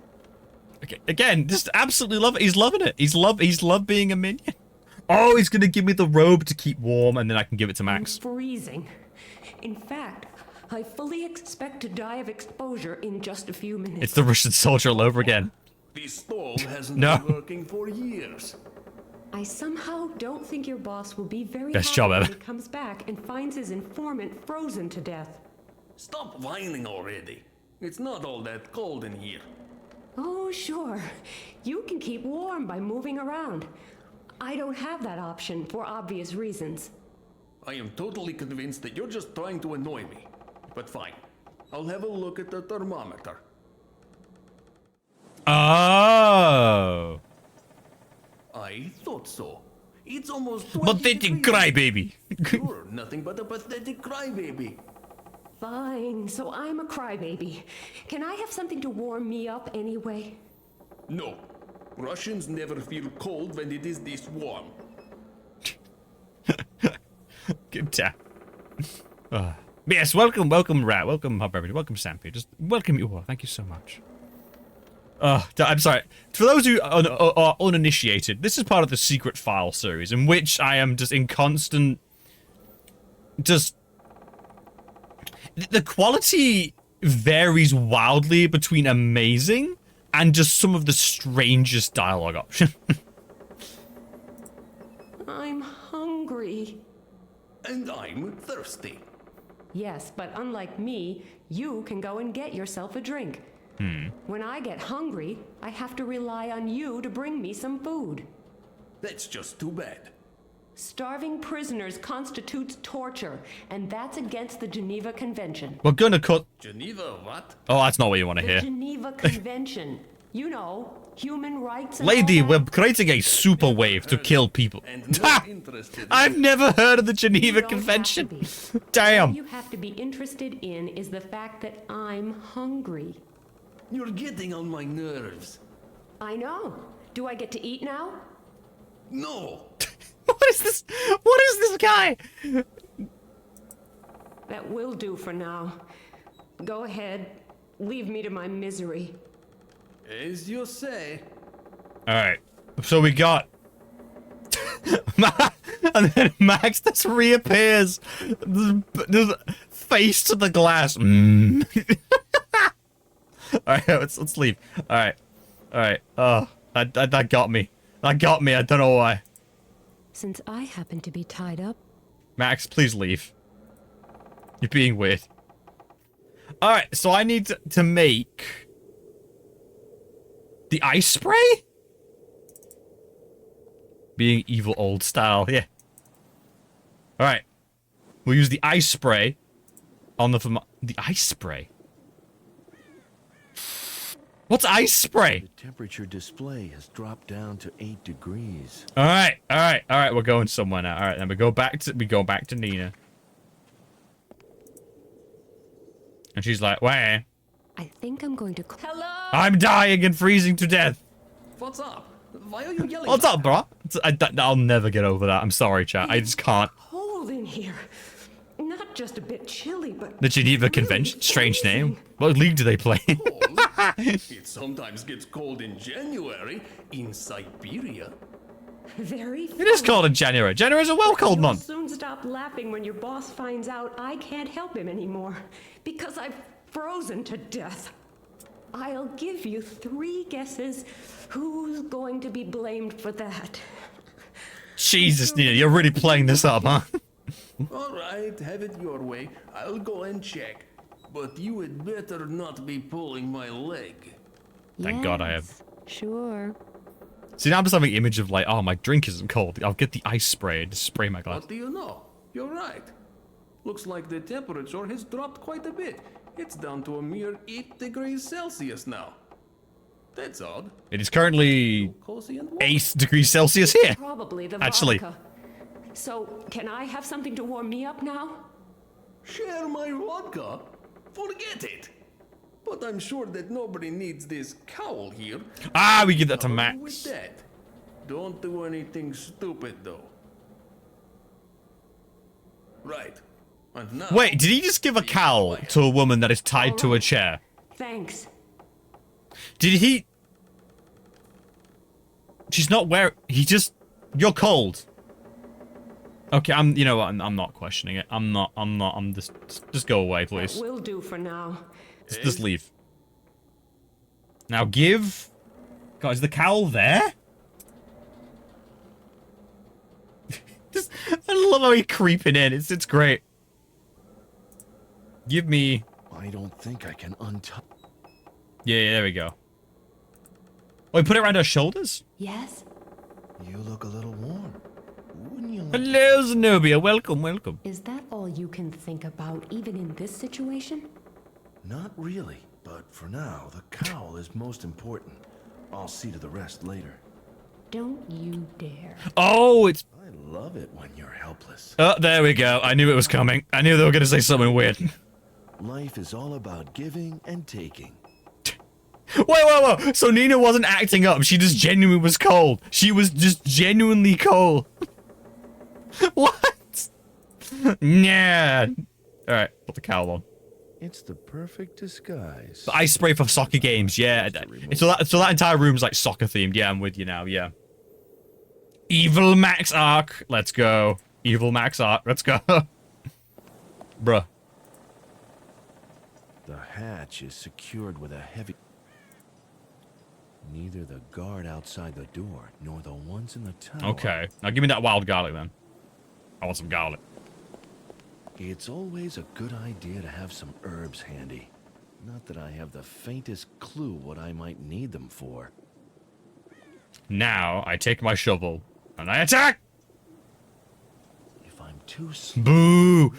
Okay, again, just absolutely love it. He's loving it. He's loved being a minion. Oh, he's gonna give me the robe to keep warm, and then I can give it to I'm Max. freezing. In fact, I fully expect to die of exposure in just a few minutes. It's the Russian soldier all over again. This stall hasn't No. been working for years. I somehow don't think your boss will be very Best happy job when ever. he comes back and finds his informant frozen to death. Stop whining already. It's not all that cold in here. Oh, sure. You can keep warm by moving around. I don't have that option for obvious reasons. I am totally convinced that you're just trying to annoy me. But fine. I'll have a look at the thermometer. Oh. I thought so. It's almost 20 Pathetic degrees. crybaby. You're nothing but a pathetic crybaby. Fine, so I'm a crybaby. Can I have something to warm me up anyway? No. Russians never feel cold when it is this warm. Good tap. Yes, welcome, Rat. Welcome, Hubberby. Welcome, Stampy. Just welcome you all. Thank you so much. I'm sorry. For those who are uninitiated, this is part of the Secret File series, in which I am just in constant... Just... The quality varies wildly between amazing and just some of the strangest dialogue option. I'm hungry. And I'm thirsty. Yes, but unlike me, you can go and get yourself a drink. When I get hungry, I have to rely on you to bring me some food. That's just too bad. Starving prisoners constitutes torture, and that's against the Geneva Convention. We're gonna cut... Geneva, what? Oh, that's not what you want to The hear. Geneva Convention. You know, human rights and Lady, all we're that. creating a super wave to kill people. And Ha! not interested. I've never heard of the You Geneva don't have to Convention. be. All Damn. you have to be interested in is the fact that I'm hungry. You're getting on my nerves. I know. Do I get to eat now? No. What is this? What is this guy? That will do for now. Go ahead. Leave me to my misery. As you say. Alright. So we got... and then Max just reappears. There's face to the glass. Alright, let's leave. Alright. Alright. Oh, that got me. That got me. I don't know why. Since I happen to be tied up, Max, please leave. You're being weird. Alright, so I need to make... the ice spray? Being evil old style, yeah. Alright. We'll use the ice spray on the ice spray? What's ice spray? The temperature display has dropped down to 8 degrees. Alright, we're going somewhere now. Alright, then we go back to Nina. And she's like, where? I think I'm going to... Hello? I'm dying and freezing to death. What's up? Why are you yelling? What's like up, bro? I'll never get over that. I'm sorry, chat. I just can't. Cold in here. Not just a bit chilly, but... The Geneva really Convention? Strange name. freezing. What league do they play? that? It sometimes gets cold in January in Siberia. Very It is cold in January. January's a well cold You'll month. soon stop laughing when your boss finds out I can't help him anymore. Because I've frozen to death. I'll give you 3 guesses who's going to be blamed for that. Jesus, Nina, you're really playing this up, huh? All right, have it your way. I'll go and check. But you had better not be pulling my leg. Thank God I have. Yes, sure. See, now I'm just having an image of like, oh, my drink isn't cold. I'll get the ice spray and just spray my glass. What do you know? You're right. Looks like the temperature has dropped quite a bit. It's down to a mere 8 degrees Celsius now. That's odd. It is currently Cozy and warm. 8 degrees Celsius here. Probably the Actually. vodka. So, can I have something to warm me up now? Share my vodka? Forget it. But I'm sure that nobody needs this cowl here. Ah, we give that to With Max. that. Don't do anything stupid, though. Right. And now... Wait, did he just give a cowl to a woman that is tied to a chair? Thanks. Did he... She's not wearing... He just... You're cold. Okay, you know what, I'm not questioning it. I'm just go away, please. Will do for now. Just leave. Now give... God, is the cowl there? I love how he's creeping in. It's great. Give me... I don't think I can untie. Yeah, there we go. Oh, we put it around our shoulders? Yes? You look a little warm. Wouldn't you like... Hello, Zenobia. Welcome, welcome. Is that all you can think about, even in this situation? Not really, but for now, the cowl is most important. I'll see to the rest later. Don't you dare. Oh, it's... I love it when you're helpless. Oh, there we go. I knew it was coming. I knew they were going to say something weird. Life is all about giving and taking. Whoa. So Nina wasn't acting up. She just genuinely was cold. She was just genuinely cold. What? Nah. Alright, put the cowl on. It's the perfect disguise. The ice spray for soccer games, yeah. So that entire room's like soccer themed. Yeah, I'm with you now, yeah. Evil Max Arc. Let's go. Evil Max Arc. Let's go. Bruh. The hatch is secured with a heavy... Neither the guard outside the door, nor the ones in the tower. Okay. Now give me that wild garlic then. I want some garlic. It's always a good idea to have some herbs handy. Not that I have the faintest clue what I might need them for. Now, I take my shovel, and I attack! If I'm too slow, Boo!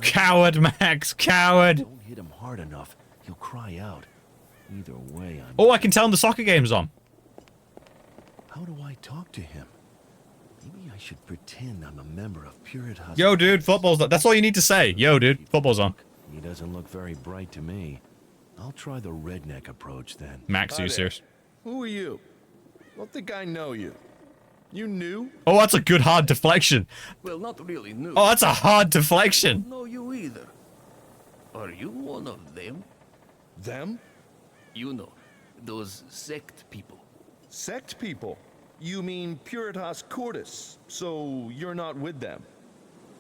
Coward, Max, coward! don't hit him hard enough, he'll cry out. Either way, I'm... Oh, I can tell him the soccer game's on. How do I talk to him? Maybe I should pretend I'm a member of Puritas. Yo, dude, football's on. That's all you need to say. Yo, dude, football's on. He doesn't look very bright to me. I'll try the redneck approach then. Max, are you serious? Who are you? Don't think I know you. You new? Oh, that's a good hard deflection. Well, not really new. Oh, that's a hard deflection. No, you either. Are you one of them? Them? You know, those sect people. Sect people? You mean Puritas Cordis, so you're not with them?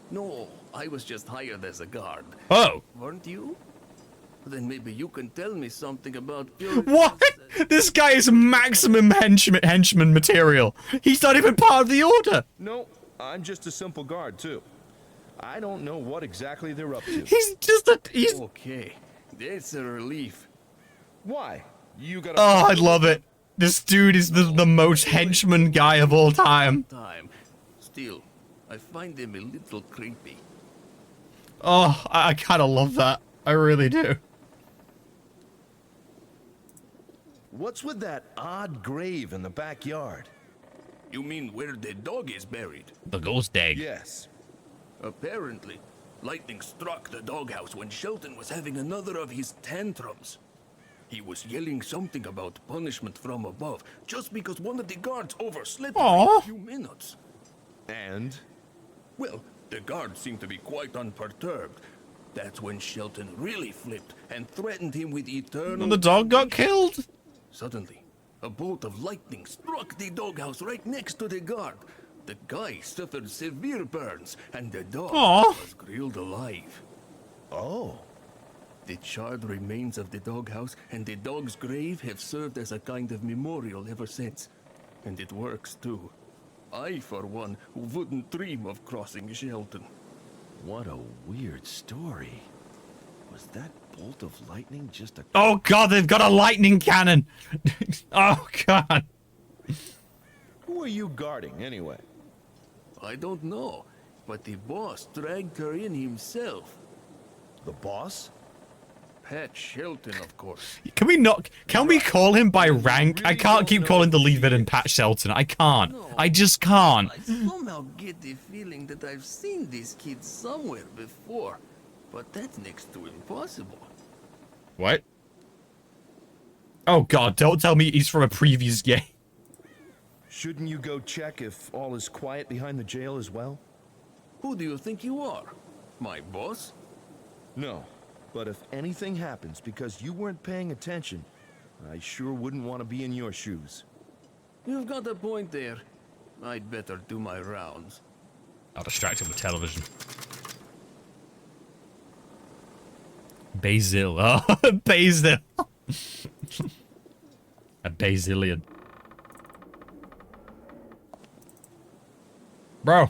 No, I was just hired as a guard. Oh. Weren't you? Then maybe you can tell me something about Puritas. What? This guy is maximum henchman material. He's not even part of the order. No, I'm just a simple guard, too. I don't know what exactly they're up to. He's just a... He's... Okay, that's a relief. Why? You got Oh, I love it. This dude is the most henchman guy of all time. Still, I find them a little creepy. Oh, I kind of love that. I really do. What's with that odd grave in the backyard? You mean where the dog is buried? The ghost egg. Yes. Apparently, lightning struck the doghouse when Shelton was having another of his tantrums. He was yelling something about punishment from above, just because one of the guards overslept for a few minutes. And? Well, the guards seemed to be quite unperturbed. That's when Shelton really flipped and threatened him with eternal... And the dog got killed? Suddenly, a bolt of lightning struck the doghouse right next to the guard. The guy suffered severe burns, and the dog was grilled alive. Oh. The charred remains of the doghouse and the dog's grave have served as a kind of memorial ever since. And it works too. I, for one, wouldn't dream of crossing Shelton. What a weird story. Was that bolt of lightning just a... Oh god, they've got a lightning cannon! Oh god. Who are you guarding, anyway? I don't know, but the boss dragged her in himself. The boss? Pat Shelton, of course. Can we call him by rank? I can't keep calling the lead villain Pat Shelton. I can't. I just can't. I somehow get the feeling that I've seen this kid somewhere before, but that's next to impossible. What? Oh god, don't tell me he's from a previous game. Shouldn't you go check if all is quiet behind the jail as well? Who do you think you are? My boss? No, but if anything happens because you weren't paying attention, I sure wouldn't want to be in your shoes. You've got a point there. I'd better do my rounds. I'll distract him with television. Basil. Oh, Basil. A Basilian. Bro.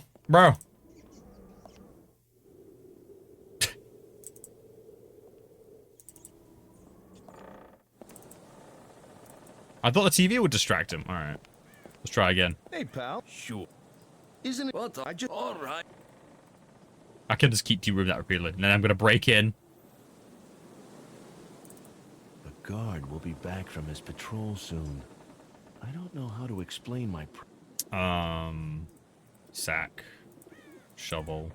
I thought the TV would distract him. Alright. Let's try again. Hey, pal. Sure. Isn't it? But I just... Alright. I can just keep deroom that repeatedly. And then I'm gonna break in. The guard will be back from his patrol soon. I don't know how to explain my... Sack. Shovel.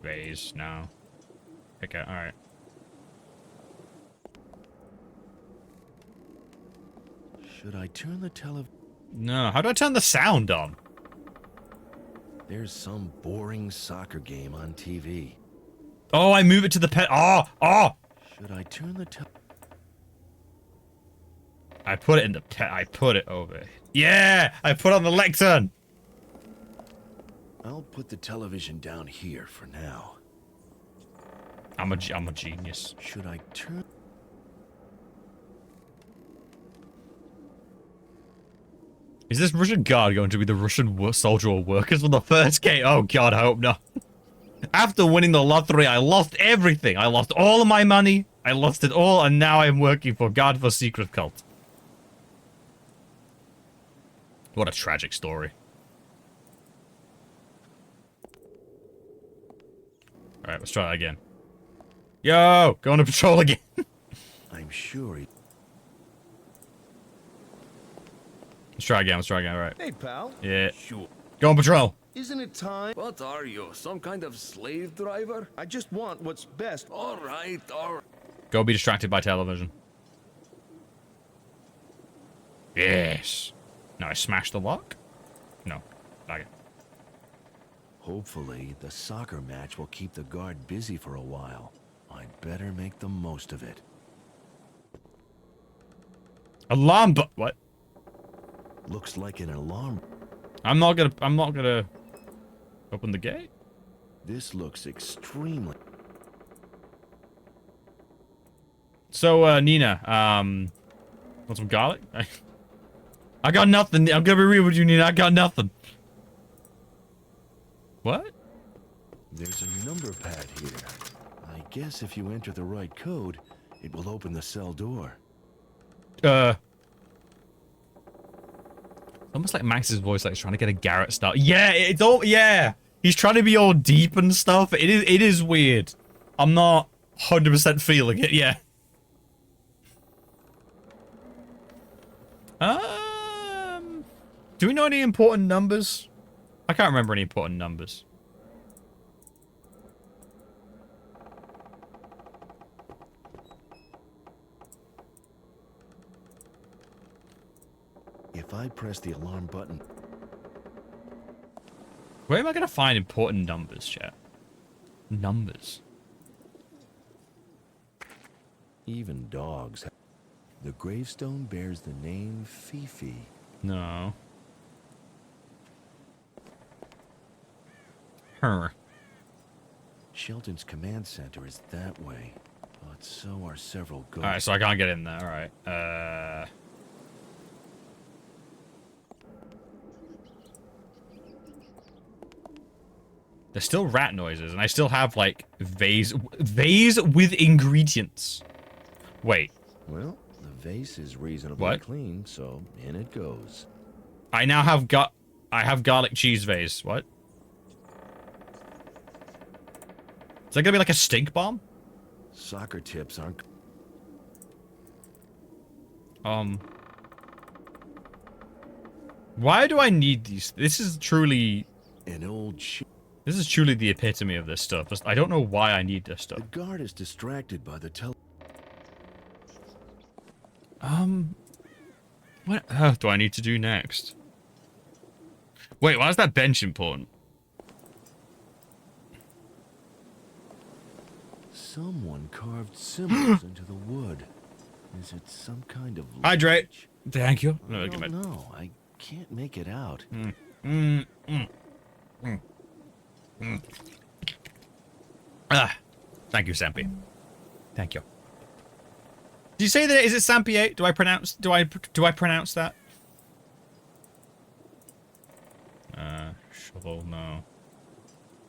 Vase. No. Okay, alright. Should I turn the No, how do I turn the sound on? There's some boring soccer game on TV. Oh, I move it to the pet. Oh! Should I turn the I put it in the pet. I put it over. Yeah! I put on the lectern! I'll put the television down here for now. I'm a genius. Should I turn... Is this Russian guard going to be the Russian soldier or workers for the first game? Oh god, I hope not. After winning the lottery, I lost everything. I lost all of my money. I lost it all, and now I'm working for God for Secret Cult. What a tragic story. Alright, let's try that again. Yo! Go on a patrol again. I'm sure he... Let's try again, alright. Hey, pal. Yeah. Sure. Go on patrol. Isn't it time? What are you, some kind of slave driver? I just want what's best. Alright. Go be distracted by television. Yes. Now I smash the lock? No. Okay. Hopefully, the soccer match will keep the guard busy for a while. I'd better make the most of it. Alarm but what? Looks like an alarm. I'm not gonna open the gate. This looks extremely... So, Nina, want some garlic? I got nothing. I'm gonna be real with you, Nina. I got nothing. What? There's a number pad here. I guess if you enter the right code, it will open the cell door. Almost like Max's voice, like he's trying to get a Garrett style. Yeah, it's all, yeah. He's trying to be all deep and stuff. It is weird. I'm not 100% feeling it, yeah. Do we know any important numbers? I can't remember any important numbers. If I press the alarm button... Where am I going to find important numbers, chat? Numbers. Even dogs... The gravestone bears the name Fifi. No. Her. Shelton's command center is that way, but so are several ghosts. Alright, so I can't get in there. Alright. There's still rat noises, and I still have, like, vase with ingredients. Wait. Well, the vase is reasonably clean, so in it goes. I now have I have garlic cheese vase. What? Is that gonna be like a stink bomb? Soccer tips aren't... Why do I need these? This is truly... An old This is truly the epitome of this stuff. I don't know why I need this stuff. The guard is distracted by the What earth do I need to do next? Wait, why is that bench important? Someone carved symbols into the wood. Is it some kind of Hydrate. language? Thank you. I don't know. I can't make it out. Ah, thank you, Sampi. Thank you. Did you say that? Is it Sampi? Do I pronounce that? Shovel, no.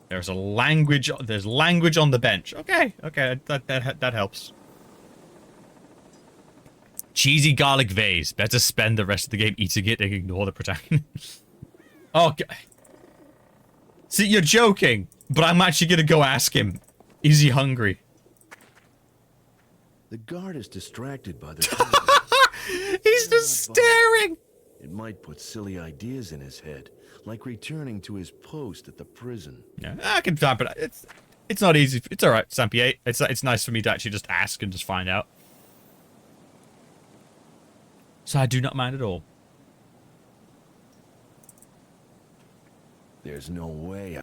There's a language. There's language on the bench. Okay, that helps. Cheesy garlic vase. Better spend the rest of the game eating it and ignore the protagonist. Okay. See, you're joking, but I'm actually gonna go ask him. Is he hungry? The guard is distracted by the. He's just staring. It might put silly ideas in his head, like returning to his post at the prison. Yeah, I can type it. It's not easy. It's all right, Sampi. It's nice for me to actually just ask and just find out. So I do not mind at all. There's no way.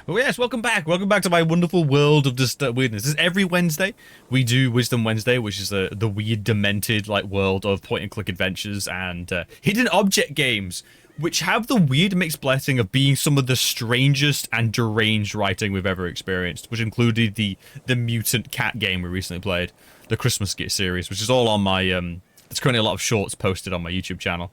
But yes, welcome back. Welcome back to my wonderful world of just weirdness. This is every Wednesday. We do Wisdom Wednesday, which is the weird, demented like world of point-and-click adventures and hidden object games, which have the weird mixed blessing of being some of the strangest and deranged writing we've ever experienced, which included the mutant cat game we recently played, the Christmas Skit series, which is all on my there's currently a lot of shorts posted on my YouTube channel.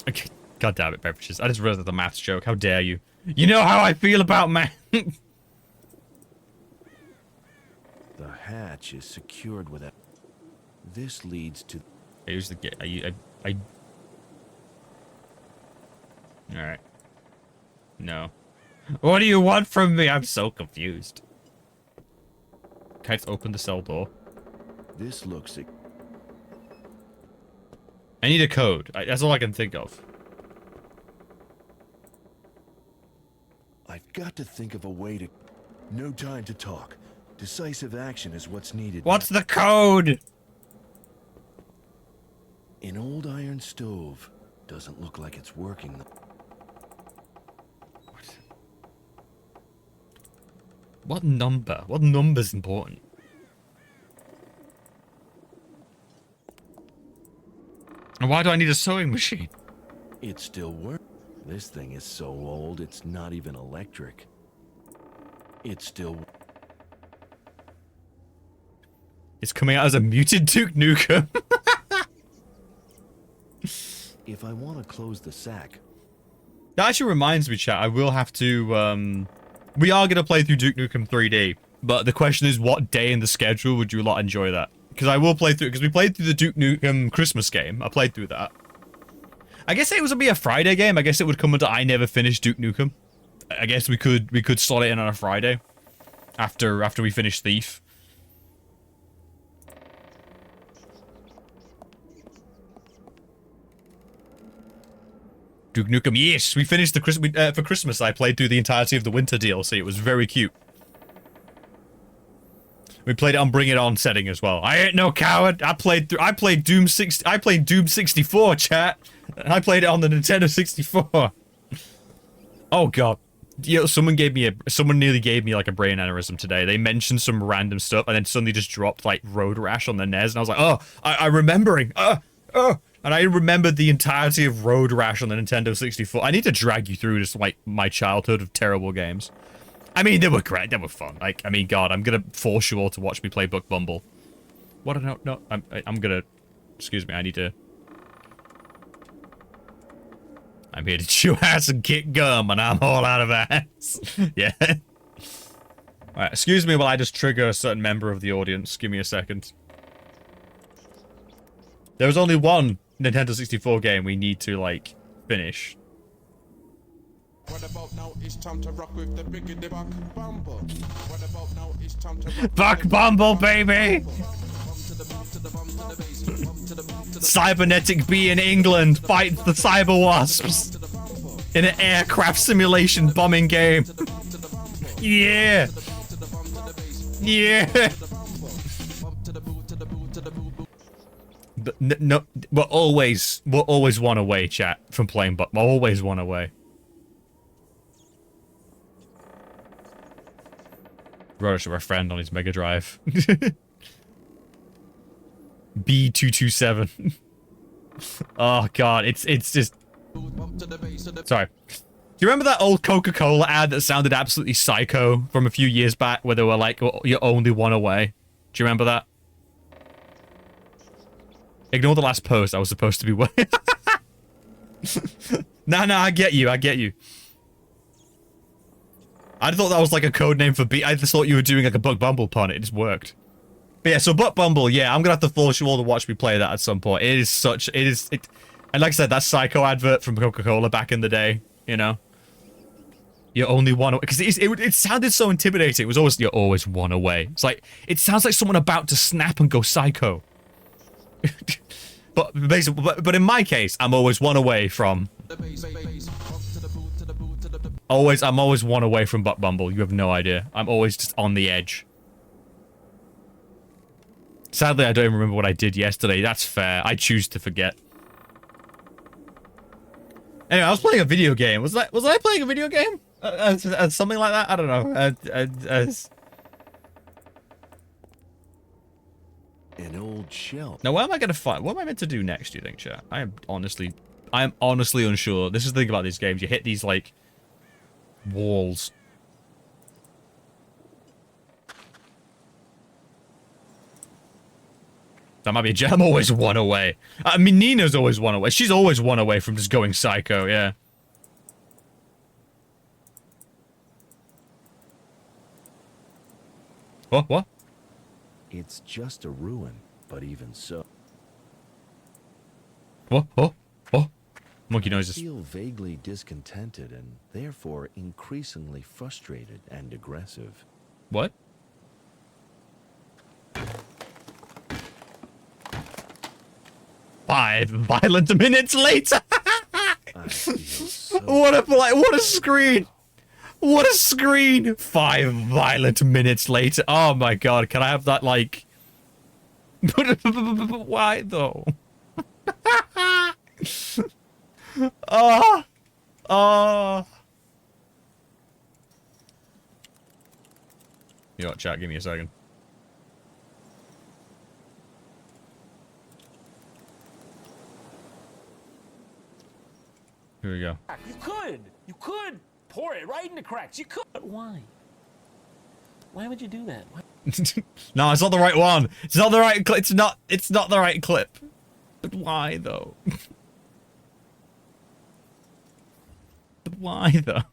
Okay. God damn it, beverages. I just realized the maths joke. How dare you? You know how I feel about math. The hatch is secured with a. This leads to. I use the gate. Alright. No. What do you want from me? I'm so confused. Okay, let's open the cell door. This looks. I need a code. That's all I can think of. I've got to think of a way to. No time to talk. Decisive action is what's needed. What's the code? An old iron stove. Doesn't look like it's working. What number? What number's important? And why do I need a sewing machine? It still works. This thing is so old, it's not even electric. It still. It's coming out as a muted Duke Nukem. If I want to close the sack. That actually reminds me, chat. I will have to. We are gonna play through Duke Nukem 3D, but the question is, what day in the schedule would you lot enjoy that? Because I will play through, because we played through the Duke Nukem Christmas game. I played through that. I guess it would be a Friday game. I guess it would come into I never finished Duke Nukem. I guess we could slot it in on a Friday after we finish Thief. Duke Nukem, yes, we finished the Christmas for Christmas. I played through the entirety of the Winter DLC. It was very cute. We played it on Bring It On setting as well. I ain't no coward. I played Doom 64, chat. I played it on the Nintendo 64. Oh god. You know, someone nearly gave me like a brain aneurysm today. They mentioned some random stuff and then suddenly just dropped like Road Rash on the NES and I was like, oh, I'm remembering. And I remembered the entirety of Road Rash on the Nintendo 64. I need to drag you through just like my childhood of terrible games. I mean, they were great. They were fun. Like, I mean, God, I'm gonna force you all to watch me play Buck Bumble. What? No. I'm gonna. Excuse me. I need to. I'm here to chew ass and kick gum, and I'm all out of ass. Yeah. Alright, excuse me while I just trigger a certain member of the audience. Give me a second. There was only one Nintendo 64 game we need to, like, finish. What about now? It's time to rock with the biggity Buck Bumble. What about now? It's time to rock Buck Bumble, baby! Cybernetic bee in England fights the cyber wasps. in an aircraft simulation bombing game. Yeah. Yeah. No, we're always one away, chat, from playing, but we're always one away. Wrote us to our friend on his Mega Drive. B227. Oh god, it's just. Sorry. Do you remember that old Coca-Cola ad that sounded absolutely psycho from a few years back, where they were like, oh, "You're only one away"? Do you remember that? Ignore the last post. I was supposed to be. No, I get you. I get you. I thought that was like a code name for B. I just thought you were doing like a Buck Bumble pun. It just worked. But yeah, so Buck Bumble. Yeah, I'm gonna have to force you all to watch me play that at some point. It is such. It is. It. And like I said, that psycho advert from Coca-Cola back in the day. You know. You're only one away. Because it sounded so intimidating. It was always, you're always one away. It's like, it sounds like someone about to snap and go psycho. But basically, but in my case, I'm always one away from... I'm always one away from Buck Bumble. You have no idea. I'm always just on the edge. Sadly, I don't even remember what I did yesterday. That's fair. I choose to forget. Anyway, I was playing a video game. Was I playing a video game? Something like that? I don't know. An old shell. Now, where am I going to find? What am I meant to do next, do you think, chat? I am honestly unsure. This is the thing about these games. You hit these, like, walls. That might be a gem. I'm always one away. I mean, Nina's always one away. She's always one away from just going psycho, yeah. What? It's just a ruin, but even so. What? Monkey noises. I feel vaguely discontented and therefore increasingly frustrated and aggressive. What? Five violent minutes later. I feel so what a screen. What a screen! 5 violent minutes later. Oh my god, can I have that, like... Why, though? Oh! You know what, chat? Give me a second. Here we go. You could pour it right in the cracks. You could. But why? Why would you do that? No, it's not the right one. It's not the right clip. It's not the right clip. But why, though? But why, though?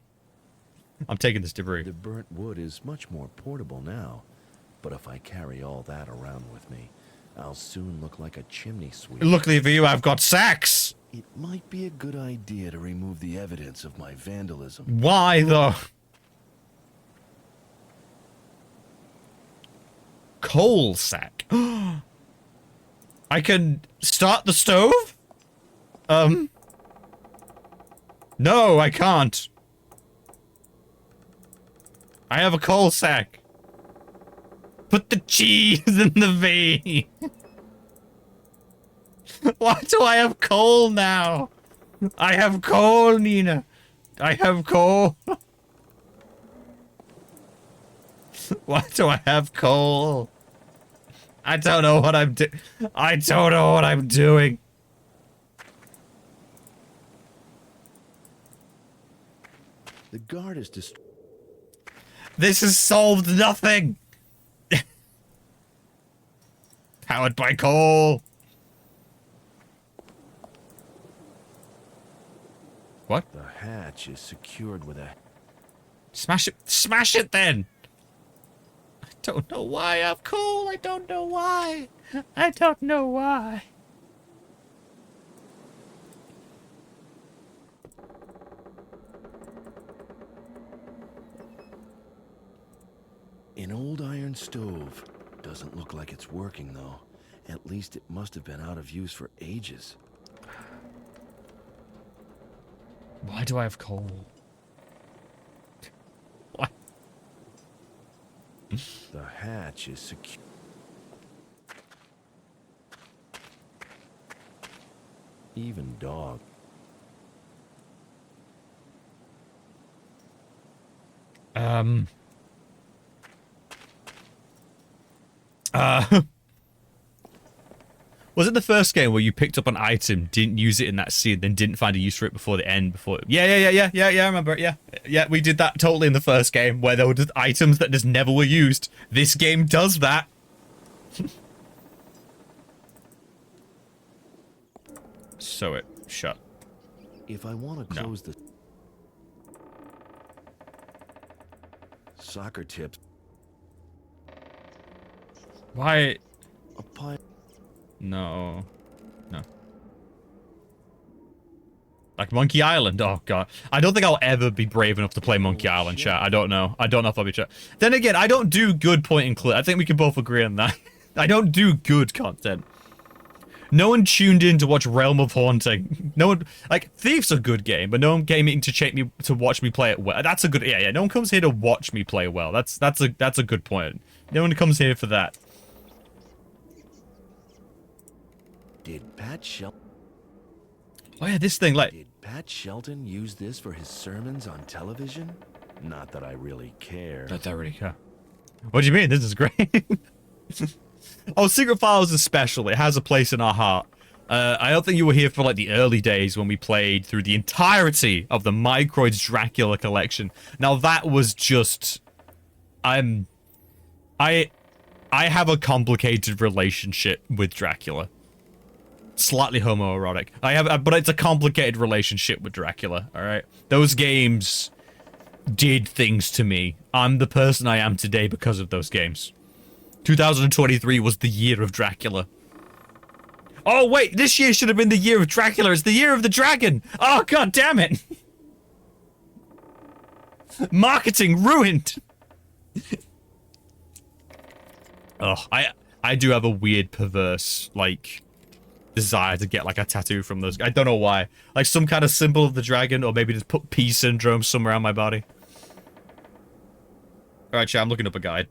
I'm taking this debris. The burnt wood is much more portable now, but if I carry all that around with me, I'll soon look like a chimney sweep. Luckily for you, I've got sacks. It might be a good idea to remove the evidence of my vandalism. Why, though? Coal sack. I can start the stove? No, I can't. I have a coal sack. Put the cheese in the V. Why do I have coal now? I have coal, Nina. I have coal. Why do I have coal? I don't know what I'm doing. I don't know what I'm doing. The guard is destroyed. This has solved nothing. Powered by coal. What? The hatch is secured with a... Smash it. Smash it then. I don't know why I have coal. I don't know why. I don't know why. An old iron stove. Doesn't look like it's working, though. At least it must have been out of use for ages. Why do I have coal? Why? The hatch is secure. Even dog. Was it the first game where you picked up an item, didn't use it in that scene, then didn't find a use for it before the end? Yeah, I remember it, yeah, we did that totally in the first game, where there were just items that just never were used. This game does that. So it shut. If I want to close the soccer tips. Why? A pie. No. Like Monkey Island? Oh, God. I don't think I'll ever be brave enough to play Monkey Island, chat. I don't know. I don't know if I'll be chat. Then again, I don't do good point and click. I think we can both agree on that. I don't do good content. No one tuned in to watch Realm of Haunting. No one... Like, Thief's a good game, but no one came in to watch me play it well. That's a good... Yeah. No one comes here to watch me play well. That's a good point. No one comes here for that. Did Pat Shelton... Oh yeah, this thing, like... Did Pat Shelton use this for his sermons on television? Not that I really care. I don't really care. What do you mean? This is great. Oh, Secret Files is special. It has a place in our heart. I don't think you were here for, like, the early days when we played through the entirety of the Microids Dracula collection. Now, that was just... I have a complicated relationship with Dracula. Slightly homoerotic. But it's a complicated relationship with Dracula, alright? Those games did things to me. I'm the person I am today because of those games. 2023 was the year of Dracula. Oh, wait, this year should have been the year of Dracula. It's the year of the dragon. Oh, God damn it. Marketing ruined. Oh, I do have a weird, perverse, like... desire to get like a tattoo from those. I don't know why. Like some kind of symbol of the dragon, or maybe just put P syndrome somewhere on my body. Alright, chat, I'm looking up a guide.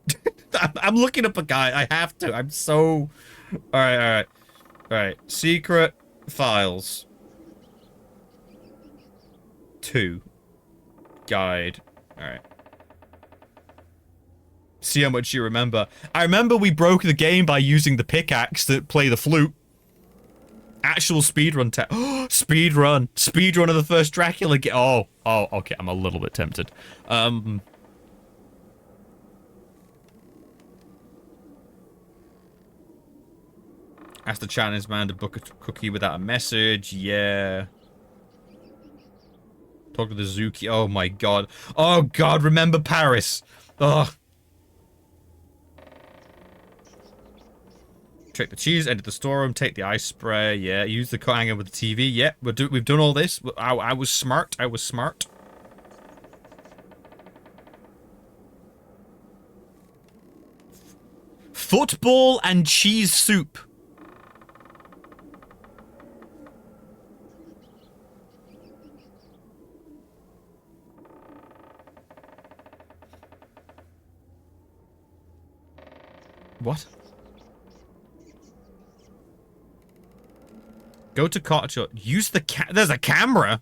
I'm looking up a guide. I have to. I'm so... Alright. Secret Files 2 Guide. Alright. See how much you remember. I remember we broke the game by using the pickaxe to play the flute. Actual speedrun Speedrun of the first Dracula game. Oh, okay. I'm a little bit tempted. Ask the Chinese man to book a cookie without a message. Yeah. Talk to the Zuki. Oh my god. Oh god, remember Paris. Ugh. Check the cheese, enter the storeroom, take the ice spray, yeah, use the coat hanger with the TV, yeah, we've done all this. I was smart, Football and cheese soup. What? Go to cart shot. Use the there's a camera.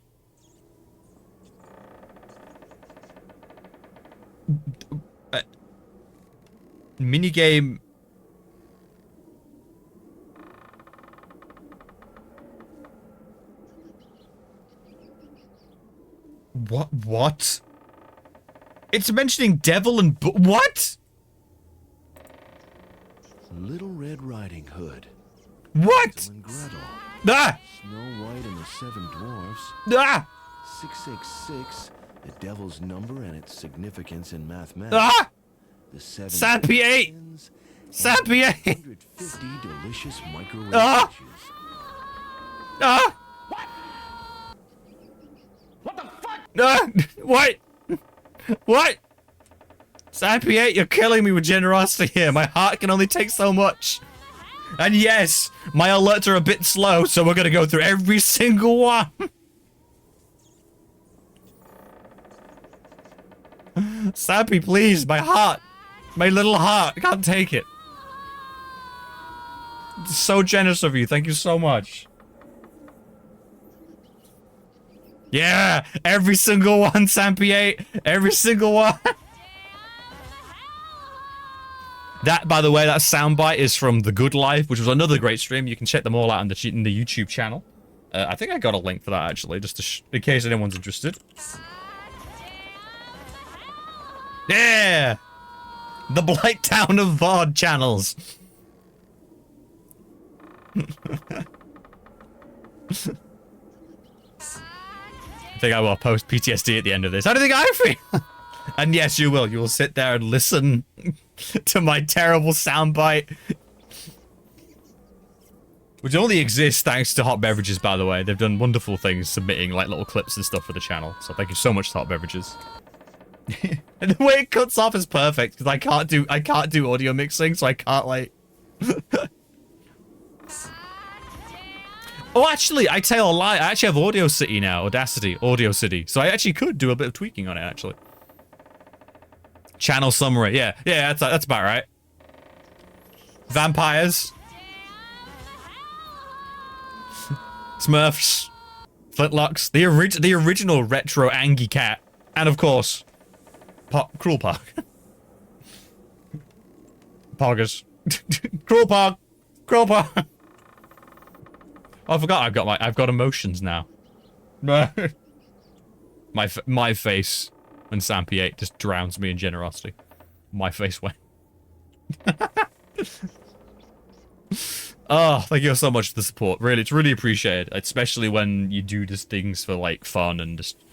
Minigame. What? It's mentioning devil and what? Little Red Riding Hood. What? Hansel and Gretel. Ah! Snow White and the Seven Dwarfs. Ah! 666, the devil's number and its significance in mathematics. Ah! The 7 Sappy 8! Sappy 8! 150 delicious microwave Ah! dishes. Ah! What the fuck? Ah! What? What? Sappy 8, you're killing me with generosity here. My heart can only take so much. And yes, my alerts are a bit slow, so we're gonna go through every single one. Sappy, please, my heart. My little heart. I can't take it. It's so generous of you. Thank you so much. Yeah, every single one, Sampy 8. Every single one. That, by the way, that soundbite is from The Good Life, which was another great stream. You can check them all out in the YouTube channel. I think I got a link for that, actually, just to in case anyone's interested. Yeah! The Blight Town of Vard channels. I think I will post PTSD at the end of this. How do you think I feel? And yes, you will. You will sit there and listen to my terrible soundbite. Which only exists thanks to Hot Beverages, by the way. They've done wonderful things submitting like little clips and stuff for the channel. So thank you so much to Hot Beverages. And the way it cuts off is perfect because I can't do audio mixing, so I can't like Oh, actually, I tell a lie. I actually have Audio City now. Audio City. So I actually could do a bit of tweaking on it, actually. Channel summary. Yeah, that's about right. Vampires. Smurfs. Flintlocks. The original retro Angie cat. And of course, Cruel Park. Poggers. Cruel Park. Cruel Park. Oh, I forgot I've got emotions now. my face when Sampy 8 just drowns me in generosity. My face went. Oh, thank you so much for the support. Really, it's really appreciated. Especially when you do these things for like fun and just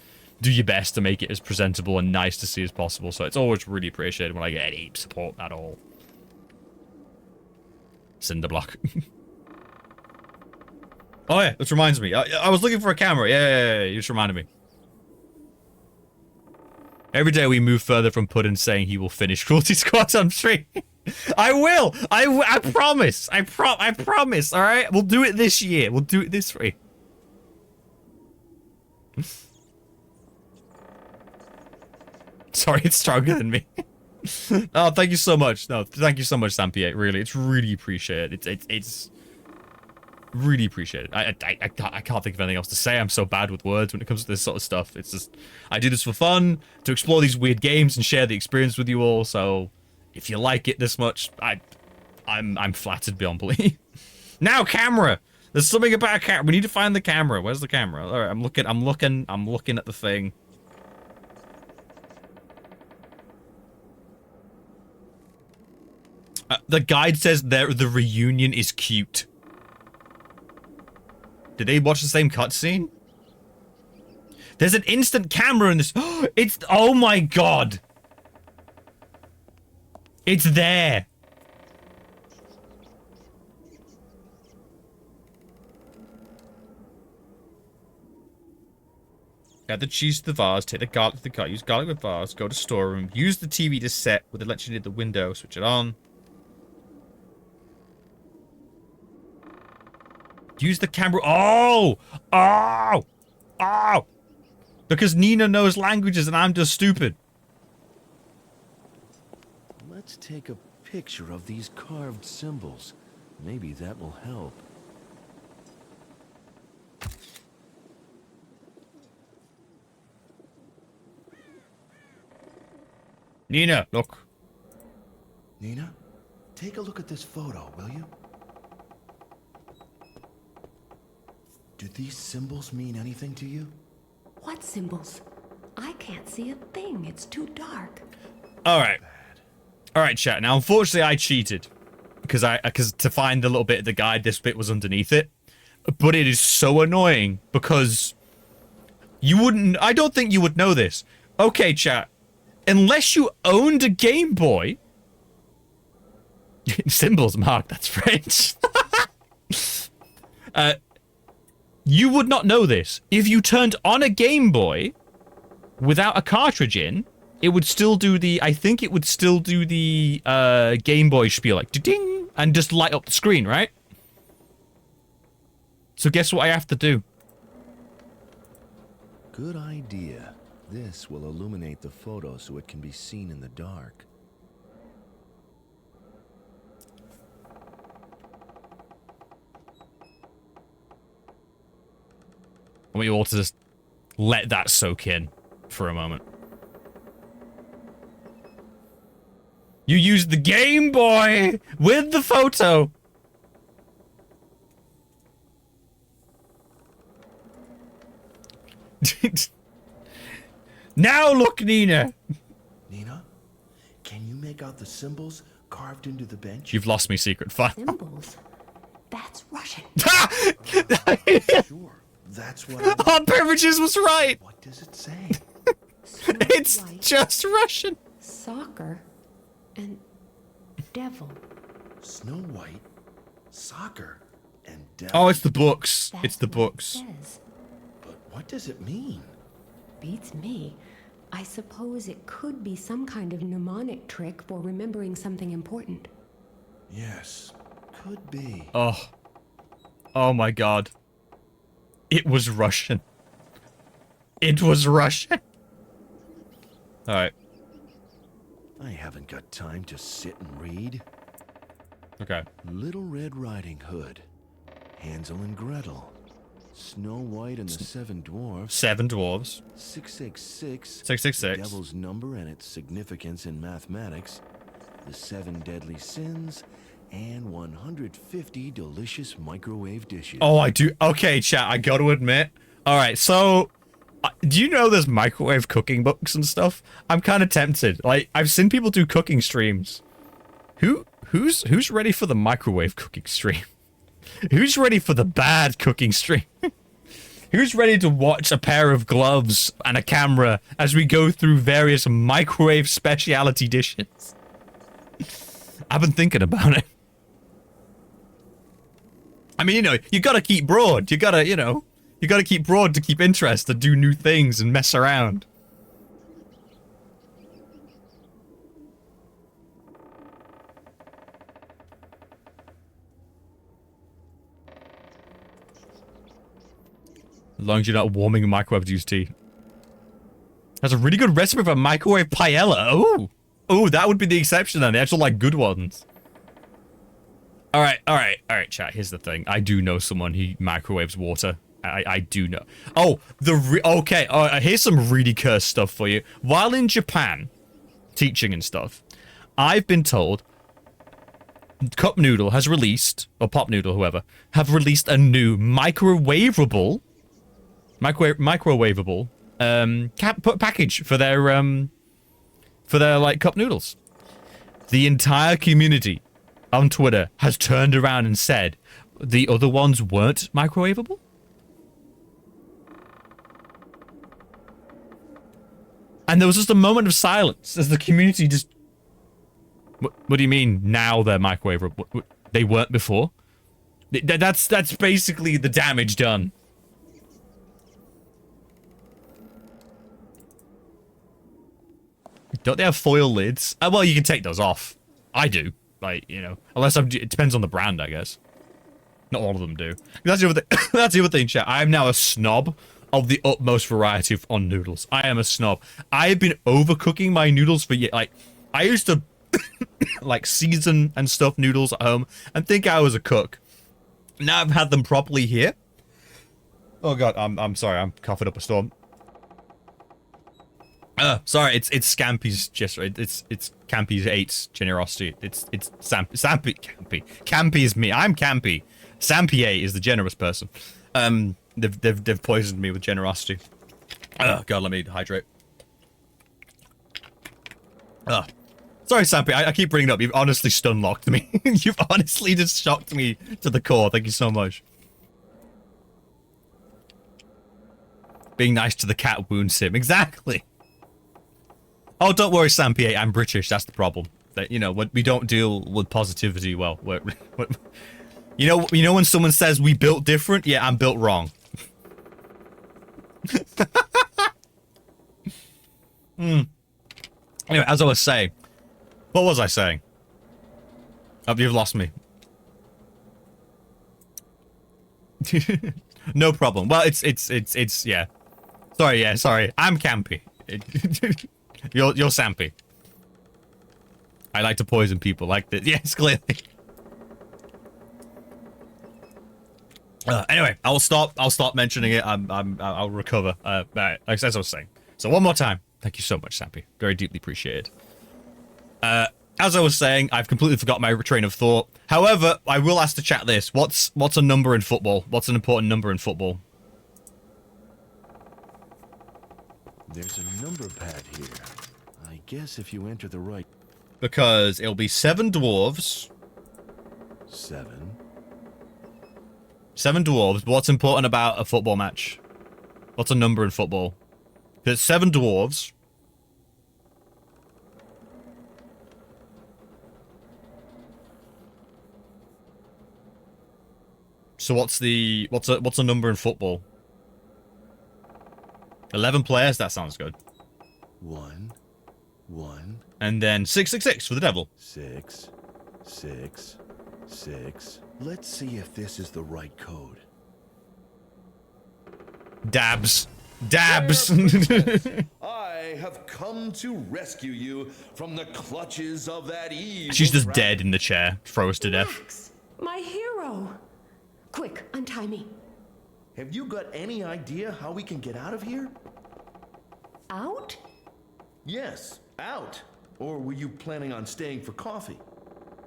do your best to make it as presentable and nice to see as possible. So it's always really appreciated when I get any support at all. Cinderblock. Oh yeah, this reminds me. I was looking for a camera. Yeah, you just reminded me. Every day we move further from Puddin saying he will finish Cruelty Squad on stream. I will. I promise. I promise. All right, we'll do it this year. We'll do it this way. Sorry, it's stronger than me. Oh, thank you so much. No, thank you so much, Sampy 8. Really, it's really appreciated. It's really appreciated. I can't think of anything else to say. I'm so bad with words when it comes to this sort of stuff. It's just, I do this for fun, to explore these weird games and share the experience with you all. So, if you like it this much, I'm flattered beyond belief. Now, camera. There's something about a camera. We need to find the camera. Where's the camera? All right, I'm looking at the thing. The guide says the reunion is cute. Did they watch the same cutscene? There's an instant camera in this. It's, oh my god. It's there. Add the cheese to the vase, take the garlic to the cut, use garlic with vase, go to storeroom, use the TV to set with the electricity at the window, switch it on. Use the camera. Oh! Oh! Oh! Because Nina knows languages and I'm just stupid. Let's take a picture of these carved symbols. Maybe that will help. Nina, look. Nina, take a look at this photo, will you? Do these symbols mean anything to you? What symbols? I can't see a thing. It's too dark. Alright. Alright, chat. Now, unfortunately, I cheated. Because to find the little bit of the guide, this bit was underneath it. But it is so annoying because you wouldn't... I don't think you would know this. Okay, chat. Unless you owned a Game Boy... Symbols, Mark. That's French. You would not know this. If you turned on a Game Boy without a cartridge in, it would still do the... I think it would still do the Game Boy spiel, like ding, and just light up the screen, right? So guess what I have to do? Good idea. This will illuminate the photo so it can be seen in the dark. I want you all to just let that soak in for a moment. You used the Game Boy with the photo. Now look, Nina. Nina, can you make out the symbols carved into the bench? You've lost me, secret file. Symbols? That's Russian. Sure, that's what Our beverages was right. What does it say? It's just Russian. Soccer and devil. Snow White, soccer, and devil. Oh, it's the books. That's It's the what it books. says. But what does it mean? Beats me. I suppose it could be some kind of mnemonic trick for remembering something important. Yes, could be. Oh. Oh my god. It was Russian. It was Russian. Alright. I haven't got time to sit and read. Okay. Little Red Riding Hood, Hansel and Gretel, Snow White and the Seven Dwarfs, 7 dwarves. 666, 666. the Devil's Number and its significance in mathematics, the 7 Deadly Sins, and 150 delicious microwave dishes. Oh, I do. Okay, chat, I gotta admit. Alright, so... do you know there's microwave cooking books and stuff? I'm kind of tempted. Like, I've seen people do cooking streams. Who's ready for the microwave cooking stream? Who's ready for the bad cooking stream? Who's ready to watch a pair of gloves and a camera as we go through various microwave specialty dishes? I've been thinking about it. I mean, you know, you gotta keep broad. You gotta, you know, you gotta keep broad to keep interest, to do new things and mess around. As long as you're not warming microwave-juiced tea. That's a really good recipe for microwave paella. Oh, oh, that would be the exception then. The actual, like, good ones. All right, chat. Here's the thing. I do know someone who microwaves water. I do know. Oh, okay. Here's some really cursed stuff for you. While in Japan, teaching and stuff, I've been told Cup Noodle has released, or Pop Noodle, whoever, have released a new microwavable package for their like cup noodles. The entire community on Twitter has turned around and said the other ones weren't microwavable. And there was just a moment of silence as the community just... What do you mean now they're microwavable? They weren't before? That's basically the damage done. Don't they have foil lids? Well, you can take those off. I do. Like, you know, unless it depends on the brand, I guess. Not all of them do. That's the other thing. That's the other thing, chat. I am now a snob of the utmost variety on noodles. I am a snob. I have been overcooking my noodles for years. Like, I used to like season and stuff noodles at home and think I was a cook. Now I've had them properly here. Oh god, I'm sorry. I'm coughing up a storm. Sorry, it's Scampy's gesture. It's Campy's 8's generosity. It's Campy is me. I'm Campy. Sampy 8 is the generous person. They've poisoned me with generosity. Oh god, let me hydrate. Sorry, Sampy. I keep bringing it up. You've honestly stun-locked me. You've honestly just shocked me to the core. Thank you so much. Being nice to the cat wounds him. Exactly. Oh, don't worry, Sampy. I'm British. That's the problem. That, you know, we don't deal with positivity well. You know when someone says we built different? Yeah, I'm built wrong. Anyway, as I was saying, what was I saying? Oh, you've lost me. No problem. Well, it's yeah. Sorry. I'm Campy. You're Sampy. I like to poison people like this. Yes, clearly. Anyway, I'll stop mentioning it. I'll recover. As I was saying. So one more time. Thank you so much, Sampy. Very deeply appreciated. As I was saying, I've completely forgot my train of thought. However, I will ask the chat this. What's a number in football? What's an important number in football? There's a number pad here. I guess if you enter the right... Because it'll be 7 dwarves. 7. 7 dwarves. But what's important about a football match? What's a number in football? There's 7 dwarves. So what's a number in football? 11 players. That sounds good. 1, 1. And then 666 for the devil. 6, 6, 6. Let's see if this is the right code. Dabs. Dabs. I have come to rescue you from the clutches of that evil. She's just dead in the chair. Throw us to death. Max, my hero. Quick, untie me. Have you got any idea how we can get out of here? Out? Yes, out. Or were you planning on staying for coffee?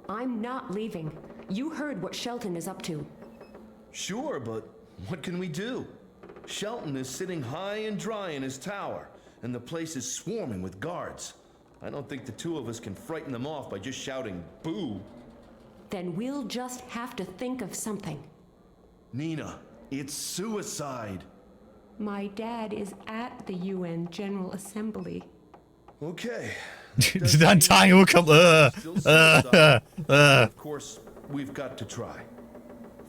I'm not leaving. You heard what Shelton is up to. Sure, but what can we do? Shelton is sitting high and dry in his tower, and the place is swarming with guards. I don't think the two of us can frighten them off by just shouting, boo. Then we'll just have to think of something. Nina, it's suicide. My dad is at the UN General Assembly. Okay. Untying will come. Of course, we've got to try.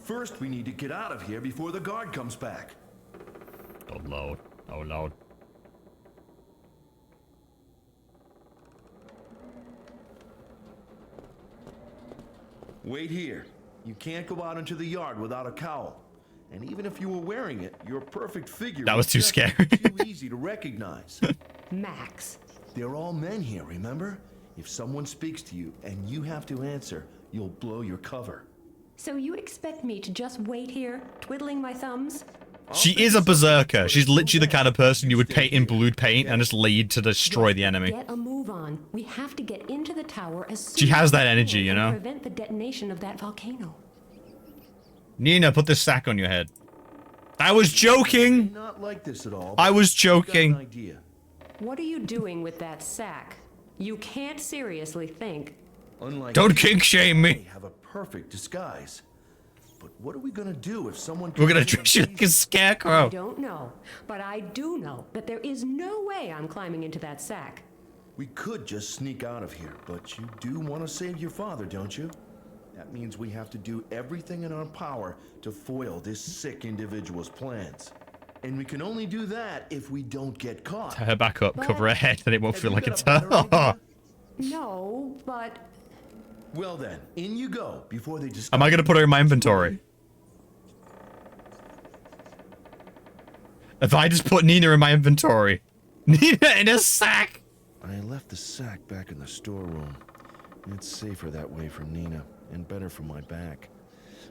First, we need to get out of here before the guard comes back. Oh lord. Oh lord. Wait here. You can't go out into the yard without a cowl. And even if you were wearing it, your perfect figure That was too scary. too easy to recognize. Max. They're all men here, remember? If someone speaks to you and you have to answer, you'll blow your cover. So you expect me to just wait here, twiddling my thumbs? She is a berserker. She's literally the kind of person you would paint in blue paint and just lead to destroy the enemy. Get a move on. We have to get into the tower as soon She has as that we energy, can you and know? prevent the detonation of that volcano. Nina, put this sack on your head. I was joking. Not like this at all. I was I've got an joking. idea. What are you doing with that sack? You can't seriously think. Unlike Don't you, kink shame they me. have a perfect disguise. But what are we gonna do if someone? We're gonna comes in treat you and like a I scarecrow. don't know, but I do know that there is no way I'm climbing into that sack. We could just sneak out of here, but you do want to save your father, don't you? That means we have to do everything in our power to foil this sick individual's plans. And we can only do that if we don't get caught. Tie her back up, cover her head, and it won't Have feel you like got it's a better her. idea? No, but Well then, in you go before they just. Am I gonna put her in my inventory? If I just put Nina in my inventory. Nina in a sack! I left the sack back in the storeroom. It's safer that way for Nina, and better for my back.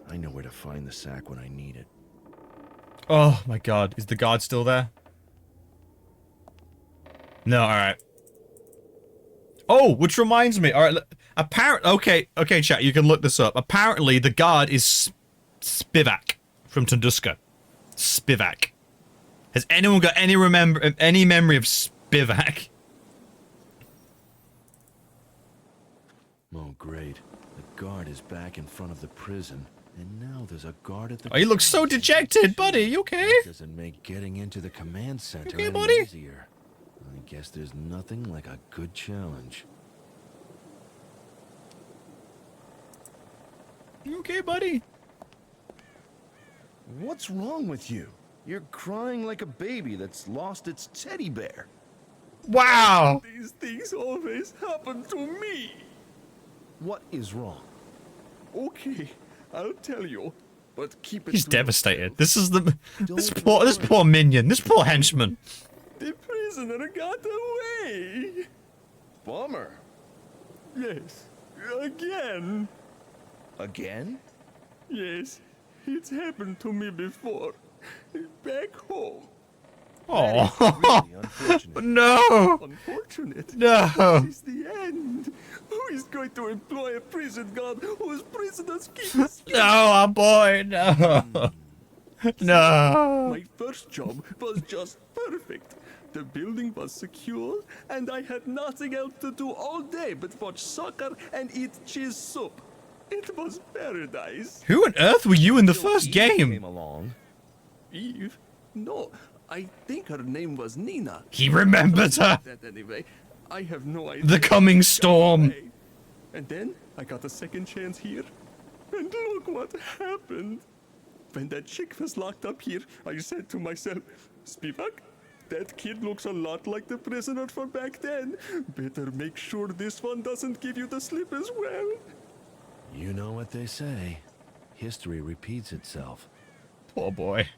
I know where to find the sack when I need it. Oh my god, is the guard still there? No, alright. Oh, which reminds me, alright, okay, chat, you can look this up. Apparently, the guard is Spivak from Tunduska. Spivak. Has anyone got any memory of Spivak? Oh, great. The guard is back in front of the prison, and now there's a guard at the... Oh, you look so dejected, buddy. You okay? That doesn't make getting into the command center Okay, any buddy? easier. I guess there's nothing like a good challenge. You okay, buddy? What's wrong with you? You're crying like a baby that's lost its teddy bear. Wow. These things always happen to me. What is wrong? Okay, I'll tell you, but keep it He's to devastated. yourself. This is this poor minion, this poor henchman. The prisoner got away. Bummer. Yes, again. Again? Yes, it's happened to me before. Back home. Oh, Really unfortunate. no, Unfortunate. no. This is the end. Who is going to employ a prison guard whose prisoners keep escaping? No, our boy, no. No. My first job was just perfect. The building was secure, and I had nothing else to do all day but watch soccer and eat cheese soup. It was paradise. Who on earth were you in the Till first Eve game? Came along. Eve? No, I think her name was Nina. He remembers her. That anyway. I have no idea. The coming storm. And then I got a second chance here. And look what happened. When that chick was locked up here, I said to myself, Spivak, that kid looks a lot like the prisoner from back then. Better make sure this one doesn't give you the slip as well. You know what they say. History repeats itself. Poor boy.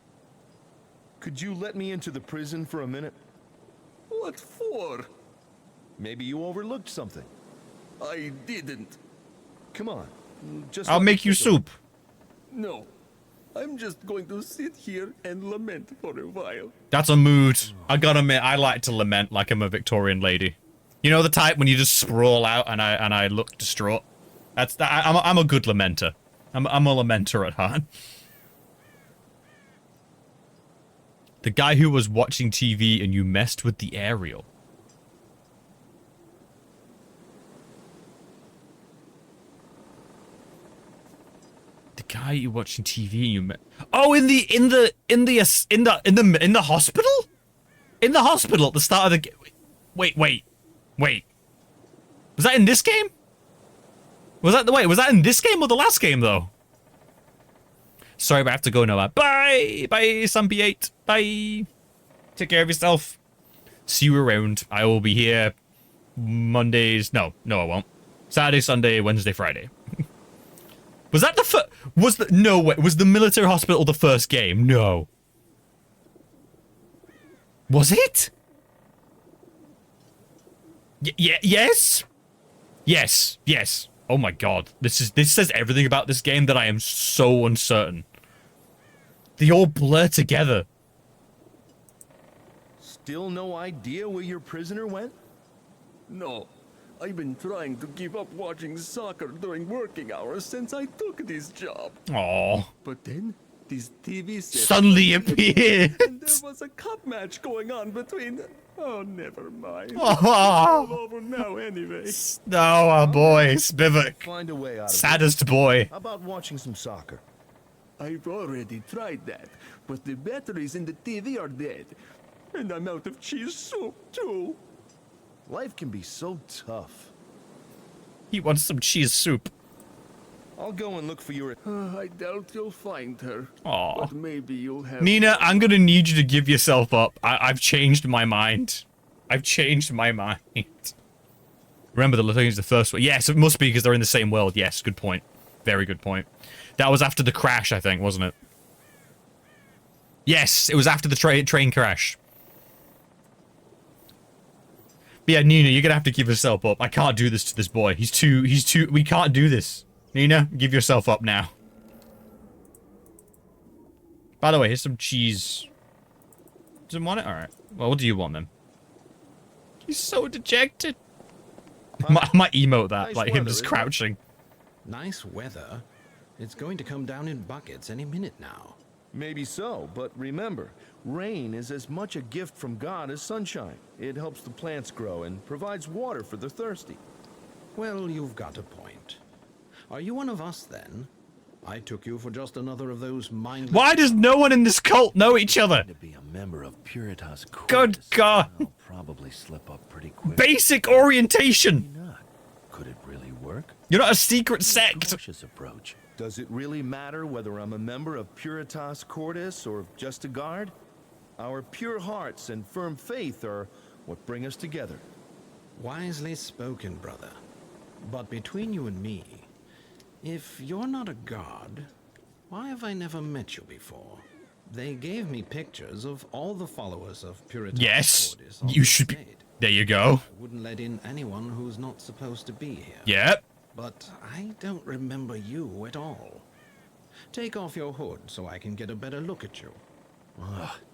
Could you let me into the prison for a minute? What for? Maybe you overlooked something. I didn't. Come on. Just I'll let me make you take a- soup. No. I'm just going to sit here and lament for a while. That's a mood. I gotta admit, I like to lament like I'm a Victorian lady. You know the type when you just sprawl out and I look distraught. I'm a good lamenter. I'm a lamenter at heart. The guy who was watching TV and you messed with the aerial. The guy you watching TV and you met. Oh, in the hospital? In the hospital at the start of the game. Wait. Was that in this game? Was that in this game or the last game though? Sorry, but I have to go now. Bye, Sunby8. Bye. Take care of yourself. See you around. I will be here Mondays. No, I won't. Saturday, Sunday, Wednesday, Friday. Was that the was the military hospital the first game? No. Was it? Yes. Oh my god. This says everything about this game that I am so uncertain. They all blur together. Still no idea where your prisoner went? No. I've been trying to give up watching soccer during working hours since I took this job. Aww. But then, this TV set Suddenly appeared. and there was a cup match going on between... Oh, never mind. Oh. It's all over now anyway. No, our boy, Spivak. Find a way out of it. Saddest boy. How about watching some soccer? I've already tried that, but the batteries in the TV are dead. And I'm out of cheese soup, too. Life can be so tough. He wants some cheese soup. I'll go and look for your... I doubt you'll find her. Aw. But maybe you'll have... Nina, I'm gonna need you to give yourself up. I've changed my mind. Remember, the thing is the first one. Yes, it must be because they're in the same world. Yes, good point. Very good point. That was after the crash, I think, wasn't it? Yes, it was after the train crash. But yeah, Nina, you're gonna have to give yourself up. I can't do this to this boy. He's too, we can't do this. Nina, give yourself up now. By the way, here's some cheese. Doesn't want it? Alright. Well, what do you want then? He's so dejected. I might emote that, Nice like him weather, just isn't it? crouching. Nice weather. It's going to come down in buckets any minute now. Maybe so, but remember, rain is as much a gift from God as sunshine. It helps the plants grow and provides water for the thirsty. Well, you've got a point. Are you one of us then? I took you for just another of those mindless... Why does no one in this cult know each other? To be a member of Puritas Cordis. Good God. I'll probably slip up pretty quick. Basic orientation. Maybe not. Could it really work? You're not a secret sect. Cautious approach. Does it really matter whether I'm a member of Puritas Cordis or just a guard? Our pure hearts and firm faith are what bring us together. Wisely spoken, brother. But between you and me, if you're not a god, why have I never met you before? They gave me pictures of all the followers of Puritas Yes, Cordis on you this should be. raid. There you go. I wouldn't let in anyone who's not supposed to be here. Yep. But I don't remember you at all. Take off your hood so I can get a better look at you.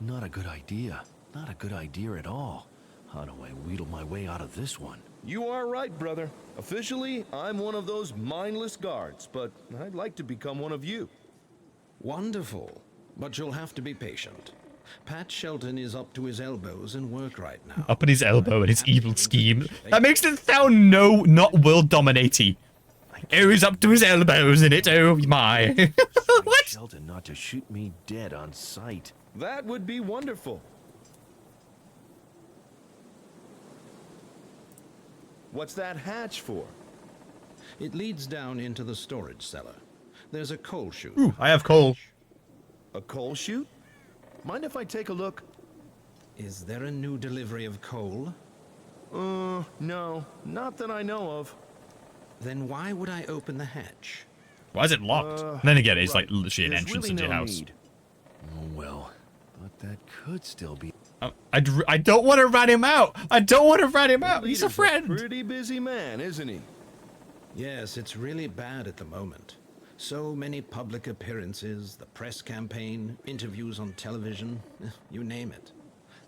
Not a good idea. Not a good idea at all. How do I wheedle my way out of this one? You are right, brother. Officially, I'm one of those mindless guards, but I'd like to become one of you. Wonderful. But you'll have to be patient. Pat Shelton is up to his elbows in work right now. Up at his elbow in his evil scheme. That makes it sound not world dominating. Oh, he's up to his elbows in it. Oh my. What? Shelton not to shoot me dead on sight. That would be wonderful. What's that hatch for? It leads down into the storage cellar. There's a coal chute. Ooh, I have coal. A coal chute? Mind if I take a look? Is there a new delivery of coal? No. Not that I know of. Then why would I open the hatch? Why is it locked? Then again, it's like literally an There's entrance really into your no house. need. Oh well, but that could still be. I don't want to rat him out. I don't want to rat him out. He's a Leader's friend. Pretty busy man, isn't he? Yes, it's really bad at the moment. So many public appearances, the press campaign, interviews on television, you name it.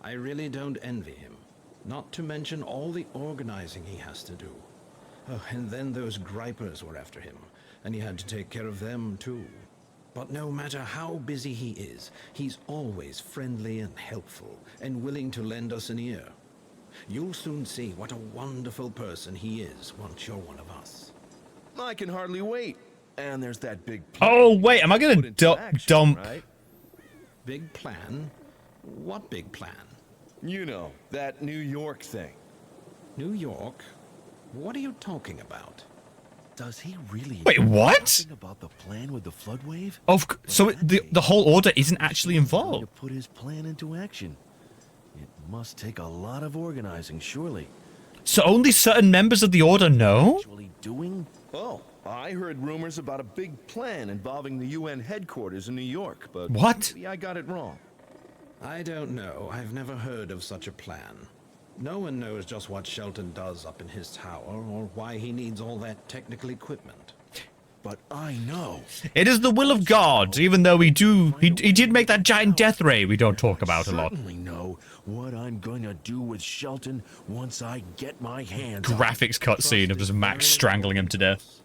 I really don't envy him. Not to mention all the organizing he has to do. Oh, and then those gripers were after him, and he had to take care of them too. But no matter how busy he is, he's always friendly and helpful, and willing to lend us an ear. You'll soon see what a wonderful person he is once you're one of us. I can hardly wait. And there's that big Oh wait, am I gonna dump? Right? Big plan? What big plan? You know, that New York thing. New York? What are you talking about? Does he really? Wait, know what? something about the plan with the flood wave? So the whole order isn't actually Going involved. to put his plan into action. It must take a lot of organizing, surely. So only certain members of the order know? Actually doing? Oh, I heard rumors about a big plan involving the UN headquarters in New York, but What? maybe I got it wrong. I don't know. I've never heard of such a plan. No one knows just what Shelton does up in his tower or why he needs all that technical equipment. But I know. It is the will of God, even though he did make that giant death ray we don't talk about a lot. Certainly know what I'm going to do with Shelton once I get my hands on Graphics cutscene of just Max strangling him to death.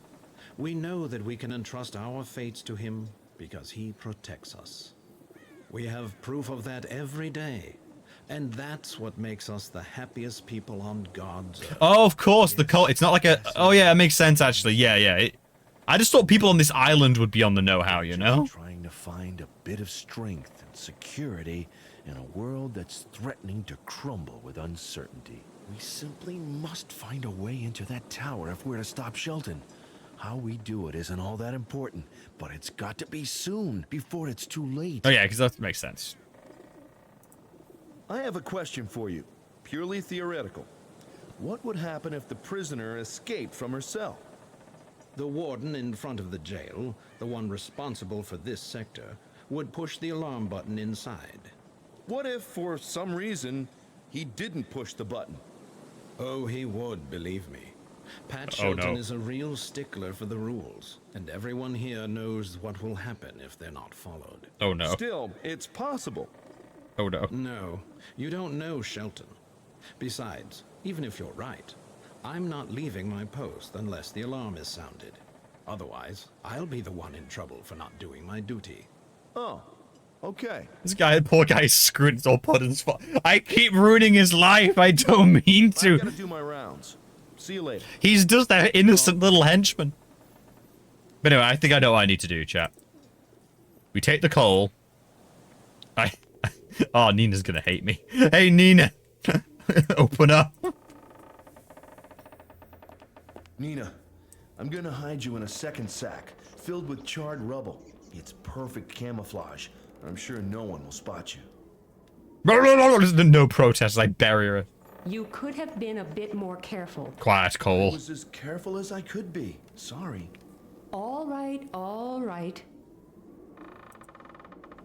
We know that we can entrust our fates to him because he protects us. We have proof of that every day. And that's what makes us the happiest people on God's earth. Oh, of course, the cult. It's not like a. Oh yeah, it makes sense actually. Yeah. I just thought people on this island would be on the know-how, you know? Trying to find a bit of strength and security in a world that's threatening to crumble with uncertainty. We simply must find a way into that tower if we're to stop Shelton. How we do it isn't all that important, but it's got to be soon, before it's too late. Oh yeah, because that makes sense. I have a question for you, purely theoretical. What would happen if the prisoner escaped from her cell? The warden in front of the jail, the one responsible for this sector, would push the alarm button inside. What if, for some reason, he didn't push the button? Oh, he would, believe me. Pat Oh, Shelton no. is a real stickler for the rules, and everyone here knows what will happen if they're not followed. Oh no. Still, it's possible. Oh no. No, you don't know Shelton. Besides, even if you're right, I'm not leaving my post unless the alarm is sounded. Otherwise, I'll be the one in trouble for not doing my duty. Oh, okay. This guy, poor guy, screwed his old Puddin's fault. I keep ruining his life. I don't mean I to. gotta do my rounds. See you later. He's just that innocent little henchman. But anyway, I think I know what I need to do, chat. We take the coal. Oh, Nina's gonna hate me. Hey, Nina. Open up. Nina, I'm gonna hide you in a second sack, filled with charred rubble. It's perfect camouflage. I'm sure no one will spot you. No protest. I bury her. You could have been a bit more careful. Quiet, I Cole. was as careful as I could be. Sorry. All right, all right.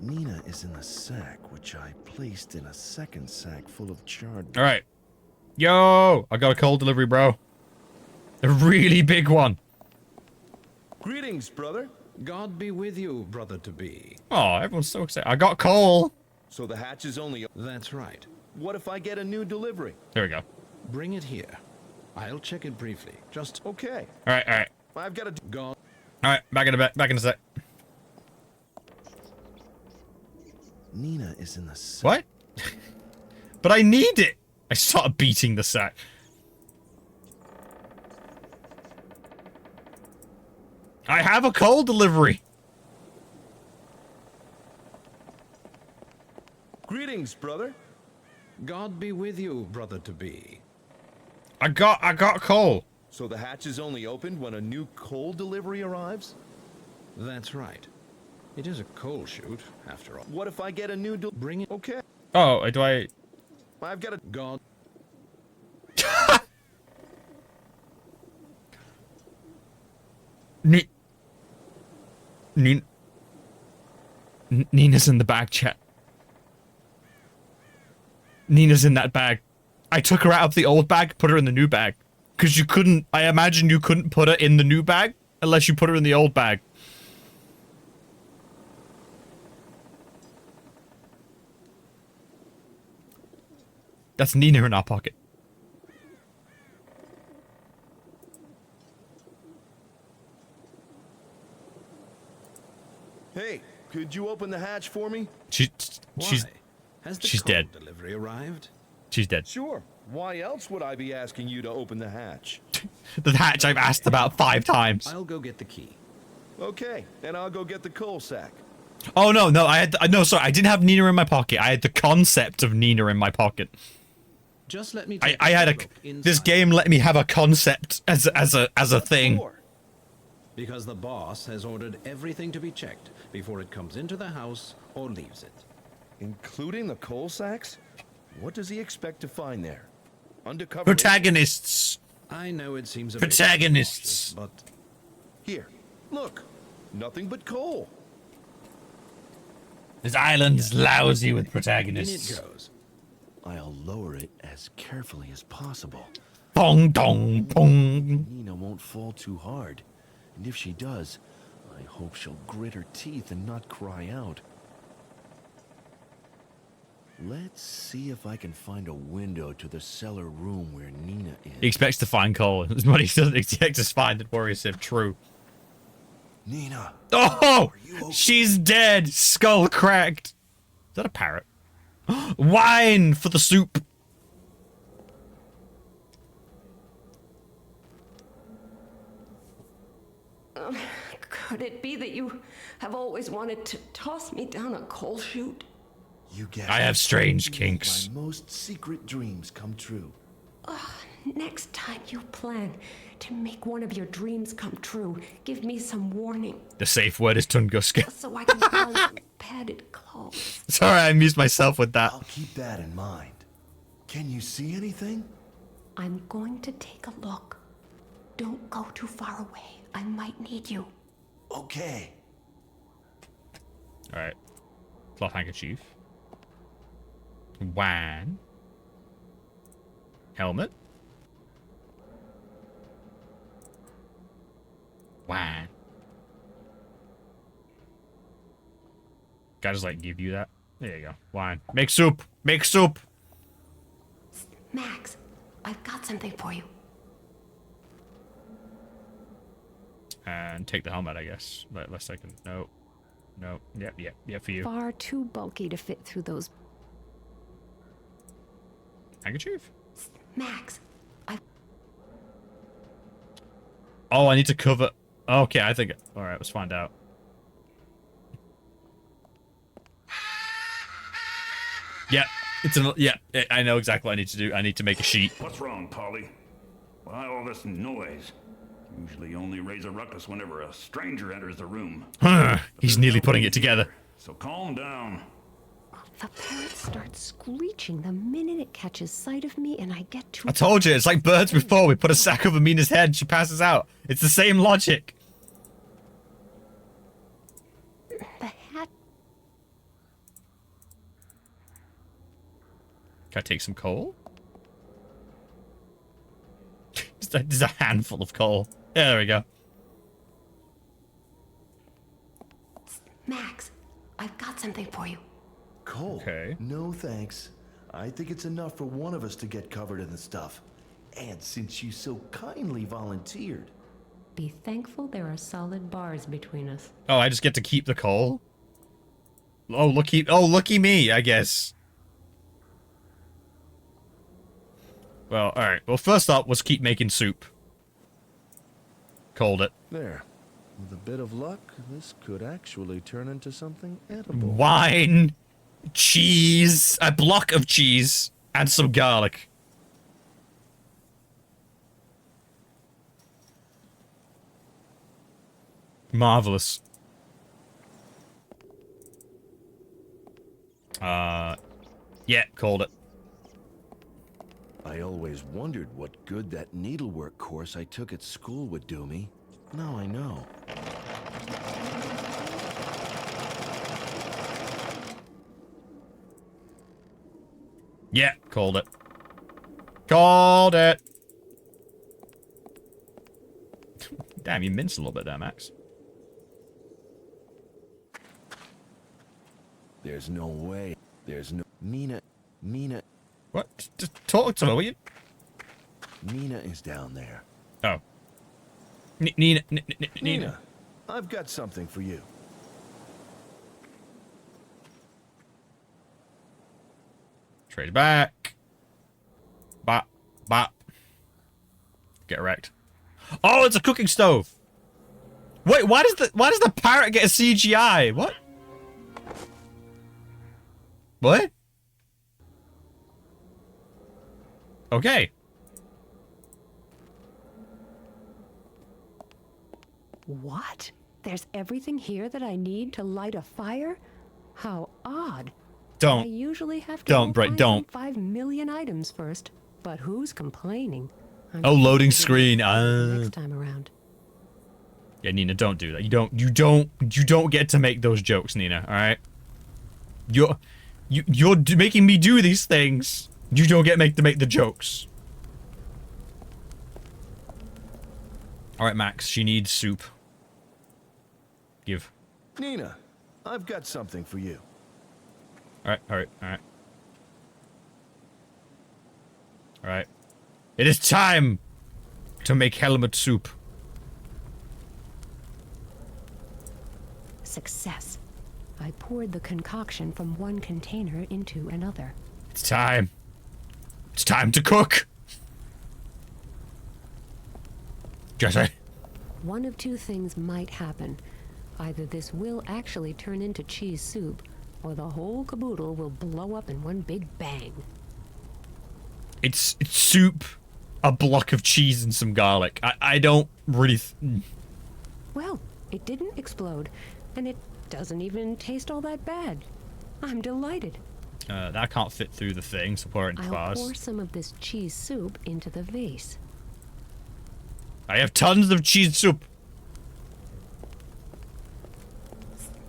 Nina is in the sack, which I placed in a second sack full of charred... All right. Yo! I got a coal delivery, bro. A really big one. Greetings, brother. God be with you, brother-to-be. Oh, everyone's so excited. I got coal. So the hatch is only... That's right. What if I get a new delivery? There we go. Bring it here. I'll check it briefly. Just... Okay. All right, all right. I've got a... God... All right, back in a sec. Nina is in the sack. What? But I need it. I started beating the sack. I have a coal delivery. Greetings, brother. God be with you, brother-to-be. I got coal. So the hatch is only opened when a new coal delivery arrives? That's right. It is a coal chute, after all. What if I get a new Bring it... Okay. Oh, do I... I've got a... God... Nina's in the bag, chat. Nina's in that bag. I took her out of the old bag, put her in the new bag. Because you couldn't... I imagine you couldn't put her in the new bag unless you put her in the old bag. That's Nina in our pocket. Hey, could you open the hatch for me? She's Has the she's coal dead. delivery arrived? She's dead. Sure. Why else would I be asking you to open the hatch? The hatch I've asked about 5 times. I'll go get the key. Okay, and I'll go get the coal sack. Oh no, I had no, sorry, I didn't have Nina in my pocket. I had the concept of Nina in my pocket. Just let me I had this game let me have a concept as a thing. Because the boss has ordered everything to be checked before it comes into the house or leaves it. Including the coal sacks? What does he expect to find there? Undercover... Protagonists. I know it seems a Protagonists. bit cautious, but... Here, look. Nothing but coal. This island's lousy with protagonists. In it goes. I'll lower it as carefully as possible. Bong dong bong. Nina won't fall too hard. And if she does, I hope she'll grit her teeth and not cry out. Let's see if I can find a window to the cellar room where Nina is. He expects to find coal. As much as he doesn't expect to find it worries him. True. Nina! Oh! She's dead! Skull cracked! Is that a parrot? Wine for the soup! Could it be that you have always wanted to toss me down a coal chute? You get I have strange you make kinks. My most secret dreams come true. Next time you plan to make one of your dreams come true, give me some warning. The safe word is Tunguska. So I can put on some padded clothes. Sorry, I amused myself with that. I'll keep that in mind. Can you see anything? I'm going to take a look. Don't go too far away. I might need you. Okay. Alright. Cloth handkerchief. Wine. Helmet. Wine. Can I just like give you that? There you go. Wine. Make soup. Make soup. Max, I've got something for you. And take the helmet, I guess. But unless I can. No. No. Yep, for you. Far too bulky to fit through those. Handkerchief? Max, Oh, I need to cover. Okay, I think. Alright, let's find out. Yeah, it's an. Yeah, I know exactly what I need to do. I need to make a sheet. What's wrong, Polly? Why all this noise? Usually only raise a ruckus whenever a stranger enters the room. He's nearly putting it together. So calm down. the parrot starts screeching the minute it catches sight of me, and I get too... I told you, it's like birds before. We put a sack over Mina's head and she passes out. It's the same logic. The hat... Can I take some coal? There's a handful of coal. Yeah, there we go. Max, I've got something for you. Coal? Okay. No thanks. I think it's enough for one of us to get covered in the stuff. And since you so kindly volunteered. Be thankful there are solid bars between us. Oh, I just get to keep the coal? Oh, looky me, I guess. Well, alright. Well, first up, let's keep making soup. Called it. There. With a bit of luck, this could actually turn into something edible. Wine, cheese, a block of cheese, and some garlic. Marvelous. Yeah, called it. I always wondered what good that needlework course I took at school would do me. Now I know. Yeah, called it. Called it. Damn, you minced a little bit there, Max. There's no way. There's no... Nina... What? Just talk to her, will you? Nina is down there. Oh. Nina. I've got something for you. Trade back. Bop. Bop. Get wrecked. Oh, it's a cooking stove. Wait, why does the parrot get a CGI? What? What? Okay. What? There's everything here that I need to light a fire? How odd. Don't. I usually have to Don't, Brett, don't. 5 million items first. But who's complaining? Oh, loading screen. Next time around. Yeah, Nina, don't do that. You don't get to make those jokes, Nina, all right? You're making me do these things. You don't get to make the jokes. All right, Max, she needs soup. Give. Nina, I've got something for you. All right. All right. It is time to make helmet soup. Success. I poured the concoction from one container into another. It's time. It's time to cook. Jesse. One of two things might happen. Either this will actually turn into cheese soup, or the whole caboodle will blow up in one big bang. It's soup, a block of cheese, and some garlic. I don't really... Well, it didn't explode, and it doesn't even taste all that bad. I'm delighted. That can't fit through the thing, so pour it into I'll bars. pour some of this cheese soup into the vase. I have tons of cheese soup.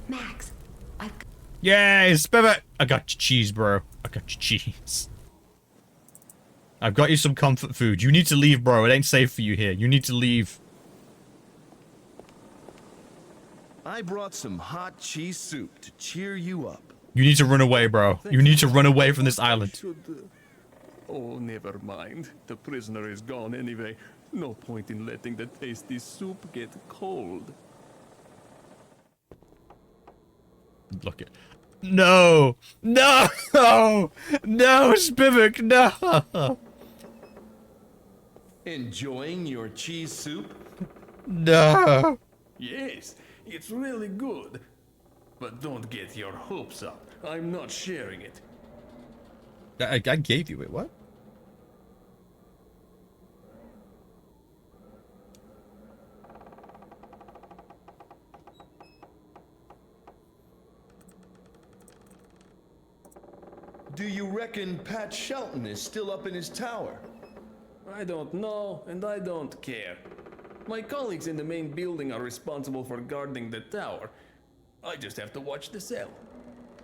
Max, I've... Yay, Spivet! I got your cheese, bro. I got your cheese. I've got you some comfort food. You need to leave, bro. It ain't safe for you here. You need to leave. I brought some hot cheese soup to cheer you up. You need to run away, bro. You need to run away from this island. Oh, never mind. The prisoner is gone anyway. No point in letting the tasty soup get cold. Look at... No! No! No, Spivak, no! Enjoying your cheese soup? No! Yes, it's really good. But don't get your hopes up. I'm not sharing it. I gave you it, what? Do you reckon Pat Shelton is still up in his tower? I don't know, and I don't care. My colleagues in the main building are responsible for guarding the tower. I just have to watch the cell.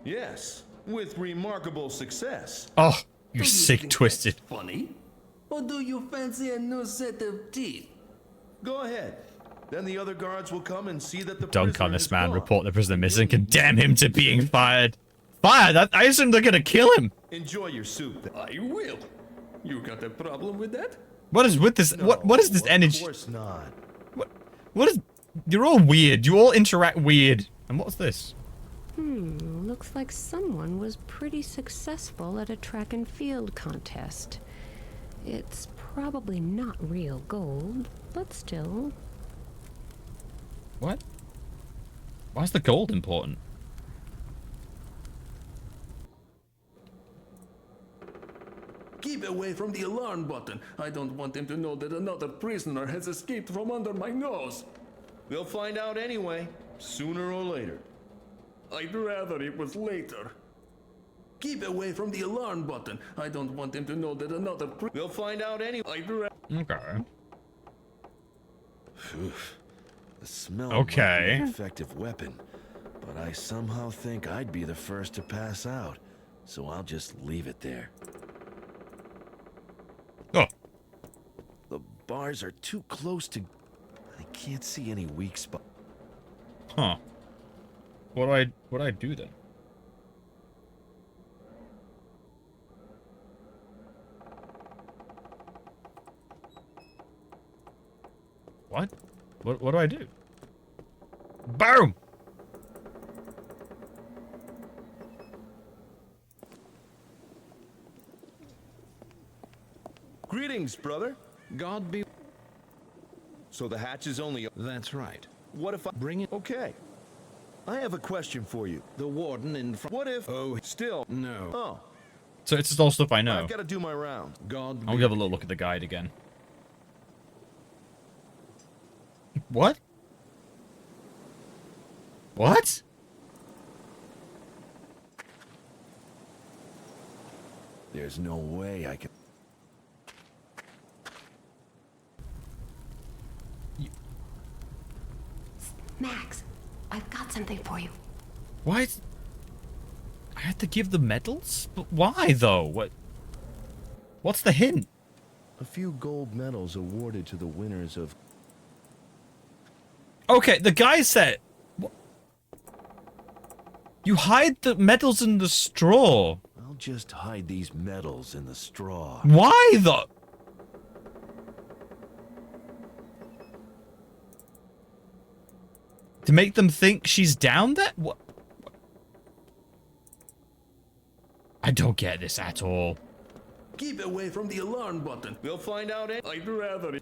Yes, with remarkable success. Oh, You Do sick, think twisted. that's funny? Or do you fancy a new set of teeth? Go ahead. Then the other guards will come and see that the Dunk prisoner on this is man. gone. Report the prisoner missing. Condemn him to being fired. Fired? I assume they're gonna kill him. Enjoy your soup. I will. You got a problem with that? What is with this? What is this energy? Of course not. What is? You're all weird. You all interact weird. And what's this? Looks like someone was pretty successful at a track and field contest. It's probably not real gold, but still. What? Why is the gold important? Keep away from the alarm button. I don't want him to know that another prisoner has escaped from under my nose. They'll find out anyway, sooner or later. I'd rather it was later. Keep away from the alarm button. I don't want him to know that another They'll find out anyway. I'd rather... Okay. The smell Okay. might be an effective weapon, but I somehow think I'd be the first to pass out, so I'll just leave it there. Oh. The bars are too close to... I can't see any weak spot. Huh. What do I do then? What? What do I do? Boom! Greetings, brother. God be... So the hatch is only... That's right. What if I... Bring it... Okay. I have a question for you. The warden in front... What if... Oh, Still... no. Oh. So it's just all stuff I know. I've got to do my round. God I'll be... give a little look at the guide again. What? What? There's no way I can... Max, I've got something for you. Why? I had to give the medals? But why though? What's the hint? A few gold medals awarded to the winners of... Okay, the guy said... You hide the medals in the straw. I'll just hide these medals in the straw. Why though? To make them think she's down there? What? I don't get this at all. Keep away from the alarm button. We'll find out... I'd rather...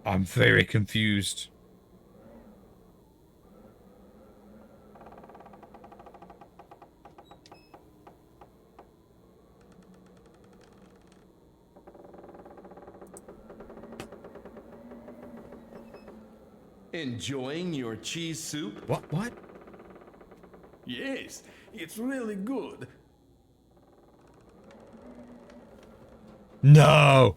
I'm very confused. Enjoying your cheese soup? What? Yes, it's really good. No!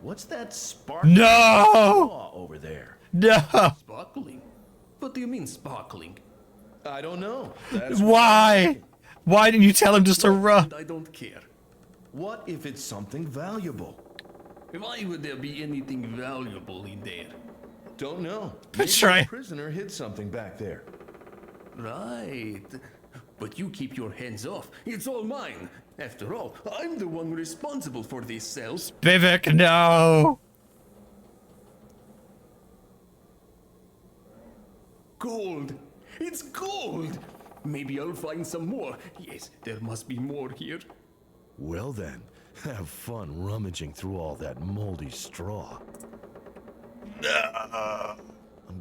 What's that sparkling No! straw over there? No! Sparkling? What do you mean sparkling? I don't know. That's Why? Why didn't you tell him just to run? I don't care. What if it's something valuable? Why would there be anything valuable in there? Don't know. That's Maybe right. the prisoner hid something back there. Right. But you keep your hands off. It's all mine. After all, I'm the one responsible for these cells. Vivek, no! Gold. It's gold. Maybe I'll find some more. Yes, there must be more here. Well then, have fun rummaging through all that moldy straw. I'm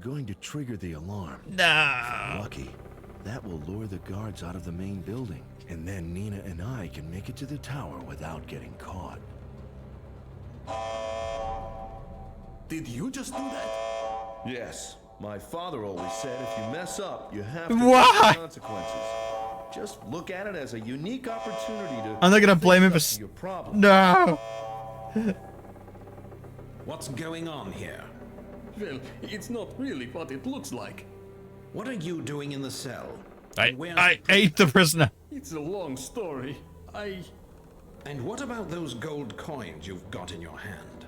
going to trigger the alarm. No! Lucky. That will lure the guards out of the main building, and then Nina and I can make it to the tower without getting caught. Did you just do that? Yes. My father always said if you mess up, you have to Why? face the consequences. Just look at it as a unique opportunity to... I'm not gonna blame him fix for... up to your problem. No! What's going on here? Well, it's not really what it looks like. What are you doing in the cell? I Where's ate the prisoner. It's a long story. And what about those gold coins you've got in your hand?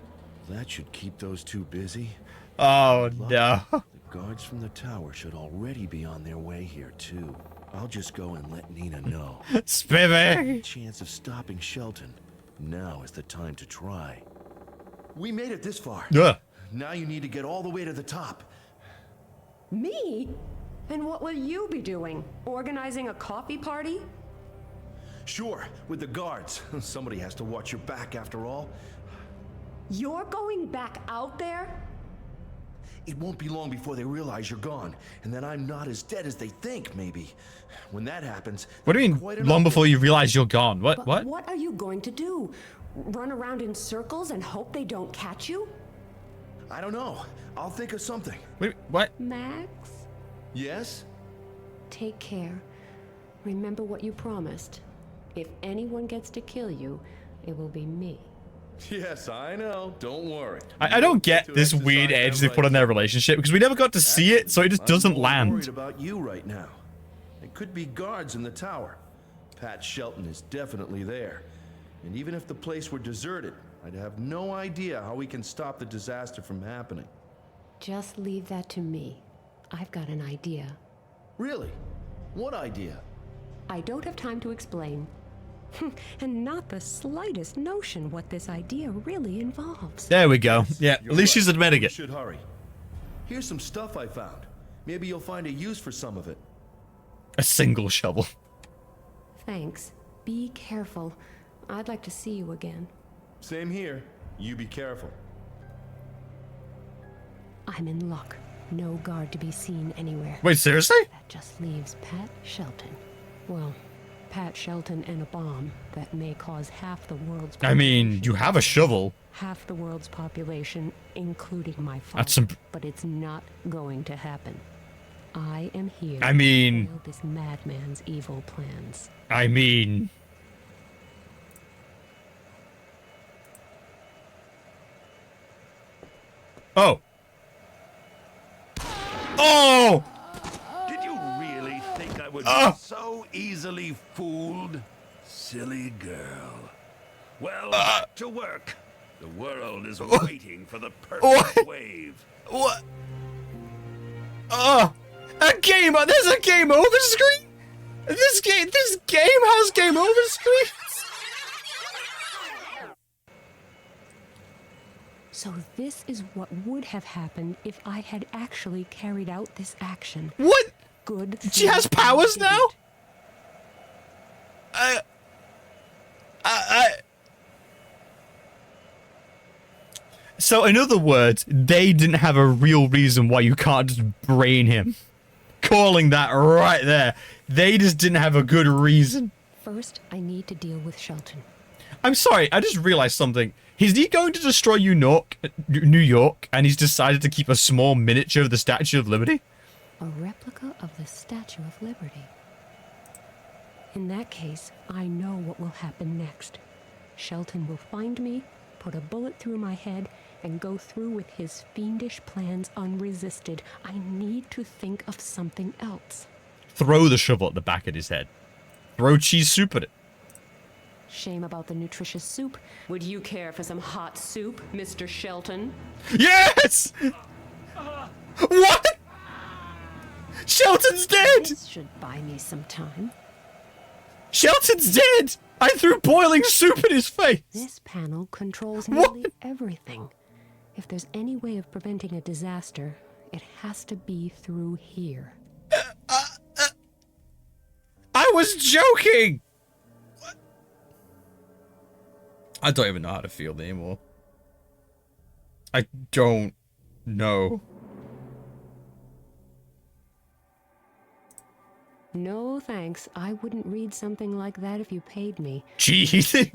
That should keep those two busy. Oh, no. The guards from the tower should already be on their way here, too. I'll just go and let Nina know. Spiffy! Chance of stopping Shelton. Now is the time to try. We made it this far. Yeah. Now you need to get all the way to the top. Me? And what will you be doing? Organizing a coffee party? Sure, with the guards. Somebody has to watch your back after all. You're going back out there? It won't be long before they realize you're gone, and that I'm not as dead as they think, maybe. When that happens... What do you mean, long before you realize you're gone? But What? what are you going to do? Run around in circles and hope they don't catch you? I don't know. I'll think of something. Wait, what? Max? Yes? Take care. Remember what you promised. If anyone gets to kill you, it will be me. Yes, I know. Don't worry. I don't get this weird edge they put on their relationship, because we never got to see it, so it just doesn't I'm land. worried about you right now. It could be guards in the tower. Pat Shelton is definitely there. And even if the place were deserted, I'd have no idea how we can stop the disaster from happening. Just leave that to me. I've got an idea. Really? What idea? I don't have time to explain. And not the slightest notion what this idea really involves. There we go. Yeah, at least she's admitting We it. should hurry. Here's some stuff I found. Maybe you'll find a use for some of it. A single shovel. Thanks. Be careful. I'd like to see you again. Same here. You be careful. I'm in luck. No guard to be seen anywhere. Wait, seriously? That just leaves Pat Shelton. Well, Pat Shelton and a bomb that may cause half the world's population. I mean, you have a shovel. Half the world's population, including my father. That's some... But it's not going to happen. I am here I mean... to foil this madman's evil plans. I mean... Oh. Oh! Did you really think I would be so easily fooled? Silly girl. Well, back to work. The world is waiting for the perfect wave. What? A game. There's a game over screen. This game has game over screens. So this is what would have happened if I had actually carried out this action. What? Good. She has powers now? So in other words, they didn't have a real reason why you can't just brain him. Calling that right there. They just didn't have a good reason. First, I need to deal with Shelton. I'm sorry, I just realized something. Is he going to destroy New York, and he's decided to keep a small miniature of the Statue of Liberty? A replica of the Statue of Liberty. In that case, I know what will happen next. Shelton will find me, put a bullet through my head, and go through with his fiendish plans unresisted. I need to think of something else. Throw the shovel at the back of his head. Throw cheese soup at it. Shame about the nutritious soup. Would you care for some hot soup, Mr. Shelton? Yes! What? Shelton's dead! This should buy me some time. Shelton's dead! I threw boiling soup in his face! This panel controls nearly everything. If there's any way of preventing a disaster, it has to be through here. I was joking! What? I don't even know how to feel anymore. I don't know. No thanks. I wouldn't read something like that if you paid me. Jeez.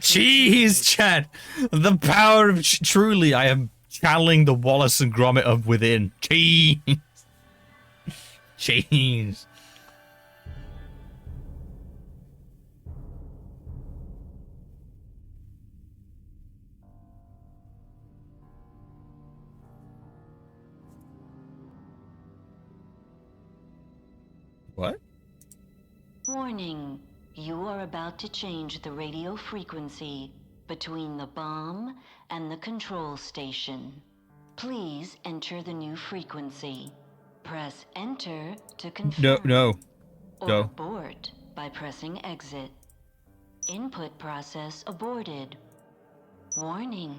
Jeez, Chad. The power of... Truly, I am channeling the Wallace and Gromit of within. Jeez. Jeez. What? Warning. You are about to change the radio frequency between the bomb and the control station. Please enter the new frequency. Press enter to confirm. No. Or Go. abort by pressing exit. Input process aborted. Warning.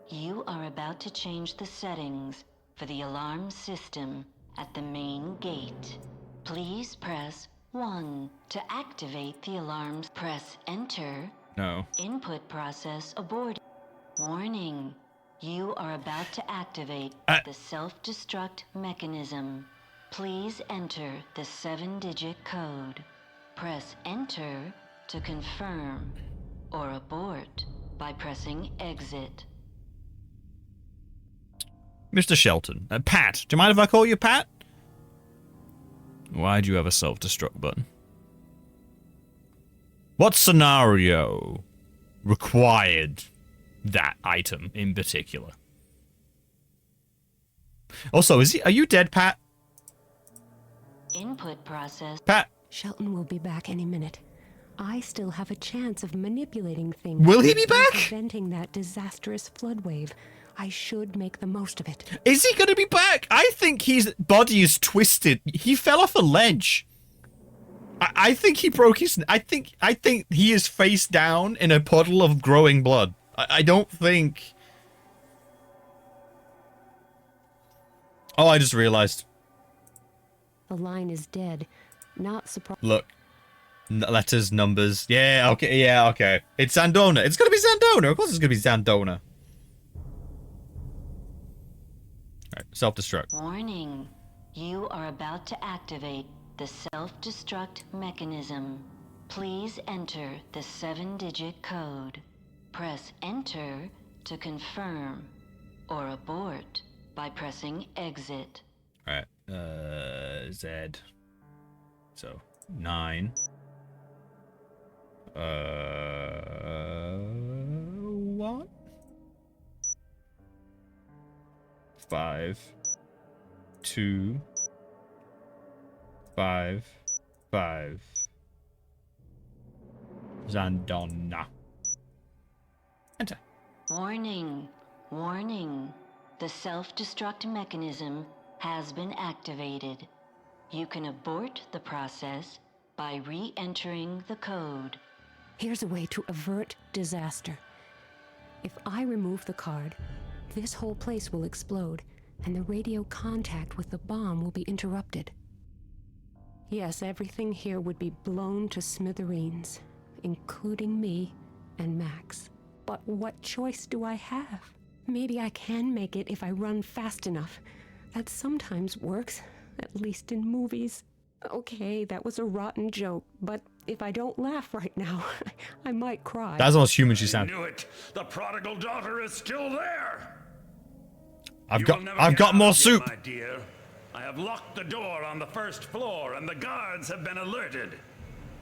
You are about to change the settings for the alarm system at the main gate. Please press 1 to activate the alarms. Press enter. No. Input process aborted. Warning. You are about to activate the self-destruct mechanism. Please enter the 7-digit code. Press enter to confirm or abort by pressing exit. Mr. Shelton. Pat. Do you mind if I call you Pat? Why do you have a self-destruct button? What scenario required that item in particular? Also, are you dead, Pat? Input process. Pat. Shelton will be back any minute. I still have a chance of manipulating things. Will he be back? Preventing that disastrous flood wave. I should make the most of it. Is he gonna be back? I think his body is twisted. He fell off a ledge. I think he broke his... I think he is face down in a puddle of growing blood. I don't think... Oh, I just realized. The line is dead. Not surprised. Look. Letters, numbers. Yeah, okay. It's Zandona. It's gonna be Zandona. Of course it's gonna be Zandona. Alright, self-destruct. Warning. You are about to activate the self-destruct mechanism. Please enter the 7-digit code. Press enter to confirm or abort by pressing exit. Alright, Z. So, 9. 1. 5. 2. 5. 5. Zandona. Enter. Warning. Warning. The self-destruct mechanism has been activated. You can abort the process by re-entering the code. Here's a way to avert disaster. If I remove the card, this whole place will explode, and the radio contact with the bomb will be interrupted. Yes, everything here would be blown to smithereens, including me and Max. But what choice do I have? Maybe I can make it if I run fast enough. That sometimes works, at least in movies. Okay, that was a rotten joke, but if I don't laugh right now, I might cry. That's almost human she sounded. I knew it. The prodigal daughter is still there. I've got more soup. My dear. I have locked the door on the first floor and the guards have been alerted.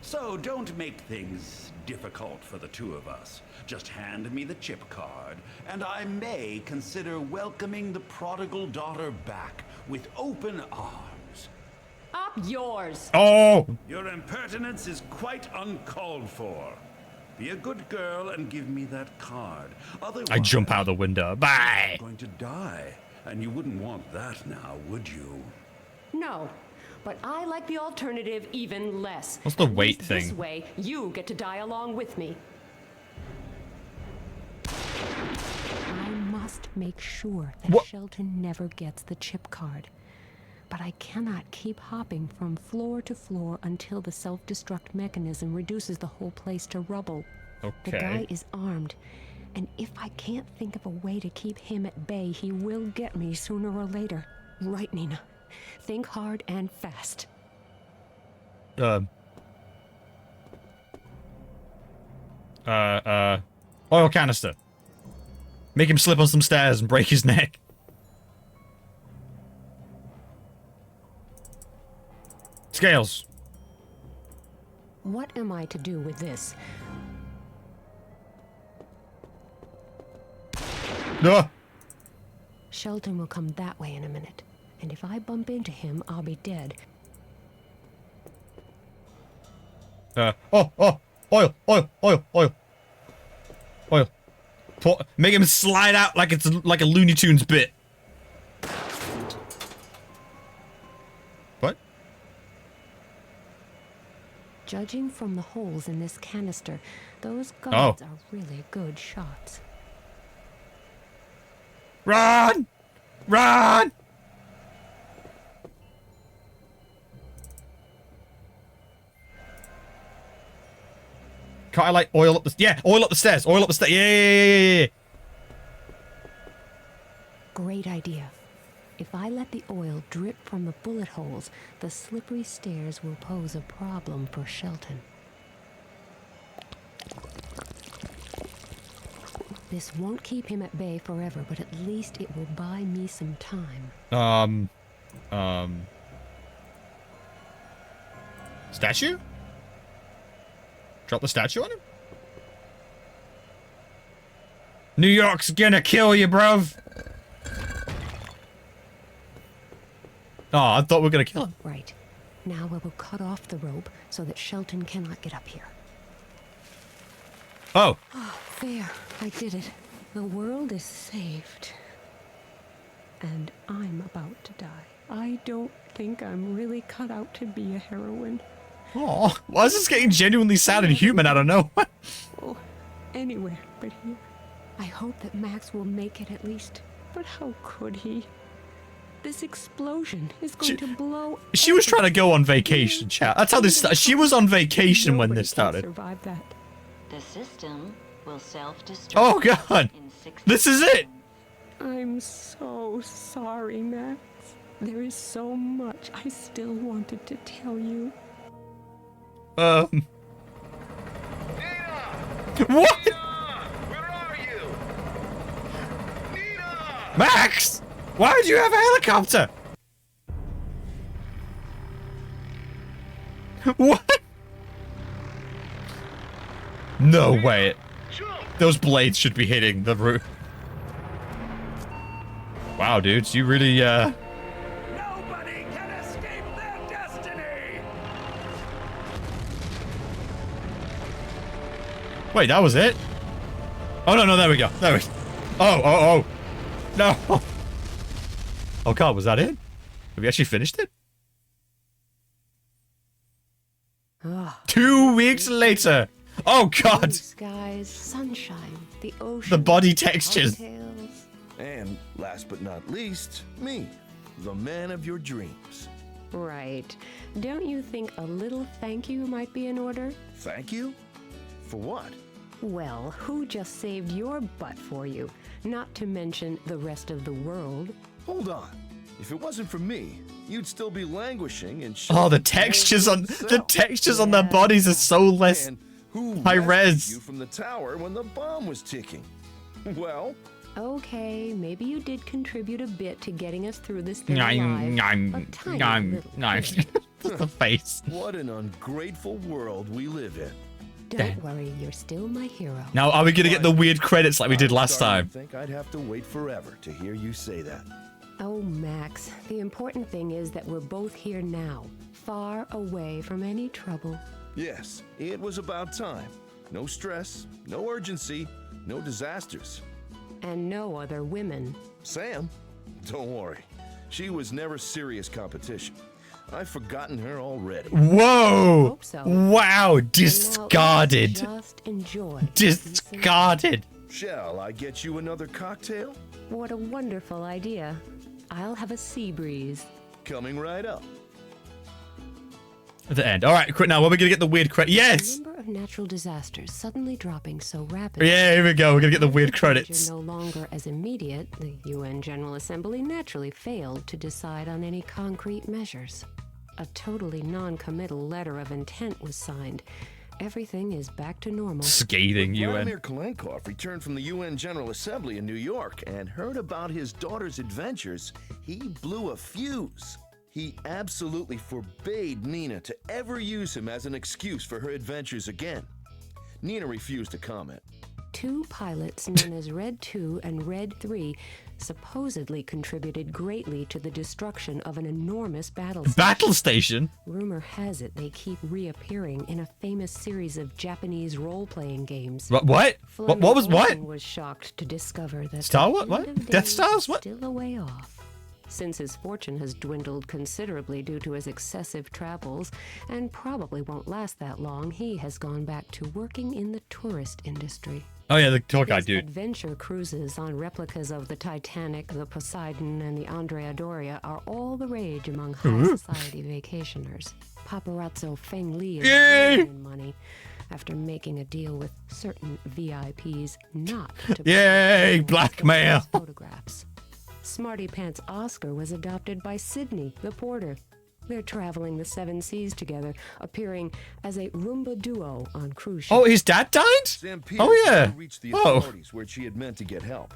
So don't make things difficult for the two of us. Just hand me the chip card, and I may consider welcoming the prodigal daughter back with open arms. Up yours! Oh! Your impertinence is quite uncalled for. Be a good girl and give me that card. Otherwise, I jump out the window. Bye! I'm going to die, and you wouldn't want that now, would you? No. But I like the alternative even less. What's the weight This thing? way, you get to die along with me. I must make sure that Shelton never gets the chip card. But I cannot keep hopping from floor to floor until the self-destruct mechanism reduces the whole place to rubble. Okay. The guy is armed, and if I can't think of a way to keep him at bay, he will get me sooner or later. Right, Nina? Think hard and fast. Oil canister. Make him slip on some stairs and break his neck. Scales. What am I to do with this? No. Shelton will come that way in a minute, and if I bump into him, I'll be dead. Oil. Make him slide out like it's like a Looney Tunes bit. What? Judging from the holes in this canister, those guards are really good shots. Run! Run! Can't I like oil up the... Yeah, oil up the stairs. Oil up the stairs. Yeah. Great idea. If I let the oil drip from the bullet holes, the slippery stairs will pose a problem for Shelton. This won't keep him at bay forever, but at least it will buy me some time. Statue? Drop the statue on him? New York's gonna kill you, bruv. Oh, I thought we were gonna kill him. Right. Now I will cut off the rope so that Shelton cannot get up here. Oh. There, I did it. The world is saved. And I'm about to die. I don't think I'm really cut out to be a heroine. Oh, why is this getting genuinely sad and human out of nowhere? Oh, anywhere but here. I hope that Max will make it at least. But how could he? This explosion is going to blow. She was trying to go on vacation, chat. That's how this started. She was on vacation when this started. Survive that. The system will self-destruct. Oh god, this is it. I'm so sorry, Max. There is so much I still wanted to tell you. What? Where are you? Nina! Max! Why would you have a helicopter? What? No way. Those blades should be hitting the roof. Wow, dudes, you really, Nobody can escape their destiny! Wait, that was it? Oh, no, there we go. There we go. Oh. No. Oh, God, was that it? Have we actually finished it? 2 weeks later. Oh, God. Blue skies, sunshine, the ocean. The body textures. Cocktails. And last but not least, me, the man of your dreams. Right. Don't you think a little thank you might be in order? Thank you? For what? Well, who just saved your butt for you? Not to mention the rest of the world. Hold on. If it wasn't for me, you'd still be languishing and Oh, the textures on their bodies are so less high res. You from the tower when the bomb was ticking. Well, Okay, maybe you did contribute a bit to getting us through this thing alive. The face. What an ungrateful world we live in. Don't worry, you're still my hero. Now, are we gonna get the weird credits like we did last time? I think I'd have to wait forever to hear you say that. Oh, Max, the important thing is that we're both here now, far away from any trouble. Yes, it was about time. No stress, no urgency, no disasters. And no other women. Sam? Don't worry. She was never serious competition. I've forgotten her already. Whoa! Hope so. Wow, discarded. Just enjoy. Discarded. Shall I get you another cocktail? What a wonderful idea. I'll have a sea breeze. Coming right up. At the end. All right, quick now. When are we gonna get the weird credits? Yes. The number of natural disasters suddenly dropping so rapidly. Yeah, here we go. We're gonna get the weird credits. No longer as immediate, the UN General Assembly naturally failed to decide on any concrete measures. A totally non-committal letter of intent was signed. Everything is back to normal. Scathing UN. Vladimir Kalenkov returned from the UN General Assembly in New York and heard about his daughter's adventures. He blew a fuse. He absolutely forbade Nina to ever use him as an excuse for her adventures again. Nina refused to comment. two pilots known as Red 2 and Red 3 supposedly contributed greatly to the destruction of an enormous battle station. Battle station? Rumor has it they keep reappearing in a famous series of Japanese role-playing games. What? What was what? Fleming was shocked to discover that Star the what? end What? of Death days Stars? was What? Still a way off. Since his fortune has dwindled considerably due to his excessive travels and probably won't last that long, he has gone back to working in the tourist industry. Oh yeah, the tour guide His dude. adventure cruises on replicas of the Titanic, the Poseidon, and the Andrea Doria are all the rage among high society vacationers. Paparazzo Feng Li is rolling in money after making a deal with certain VIPs not to Yay, blackmail. photographs. Smarty Pants Oscar was adopted by Sydney, the porter. They're traveling the 7 seas together, appearing as a Roomba duo on cruise ships. Oh, his dad died? Sam Oh yeah. reached the Oh. authorities where she had meant to get help.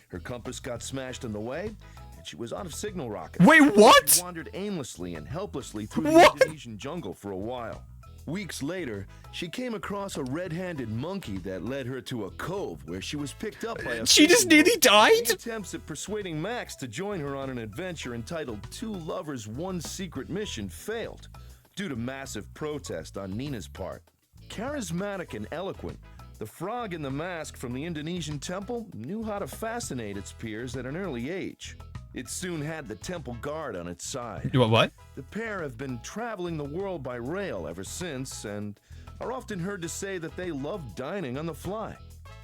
Her compass got smashed on the way, and she was out of signal rockets. Wait, what? She wandered aimlessly and helplessly through What? the Indonesian jungle for a while. Weeks later, she came across a red-handed monkey that led her to a cove where she was picked up by a... She just fishing nearly boat. died? Any attempts at persuading Max to join her on an adventure entitled Two Lovers, One Secret Mission failed due to massive protest on Nina's part. Charismatic and eloquent, the frog in the mask from the Indonesian temple knew how to fascinate its peers at an early age. It soon had the temple guard on its side. What? The pair have been traveling the world by rail ever since and are often heard to say that they love dining on the fly.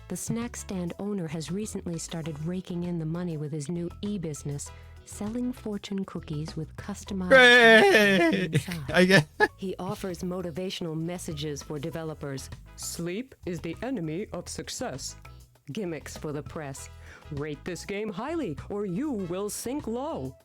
The snack stand owner has recently started raking in the money with his new e-business, selling fortune cookies with customized Great. inside. I get. He offers motivational messages for developers. Sleep is the enemy of success. Gimmicks for the press. Rate this game highly or you will sink low.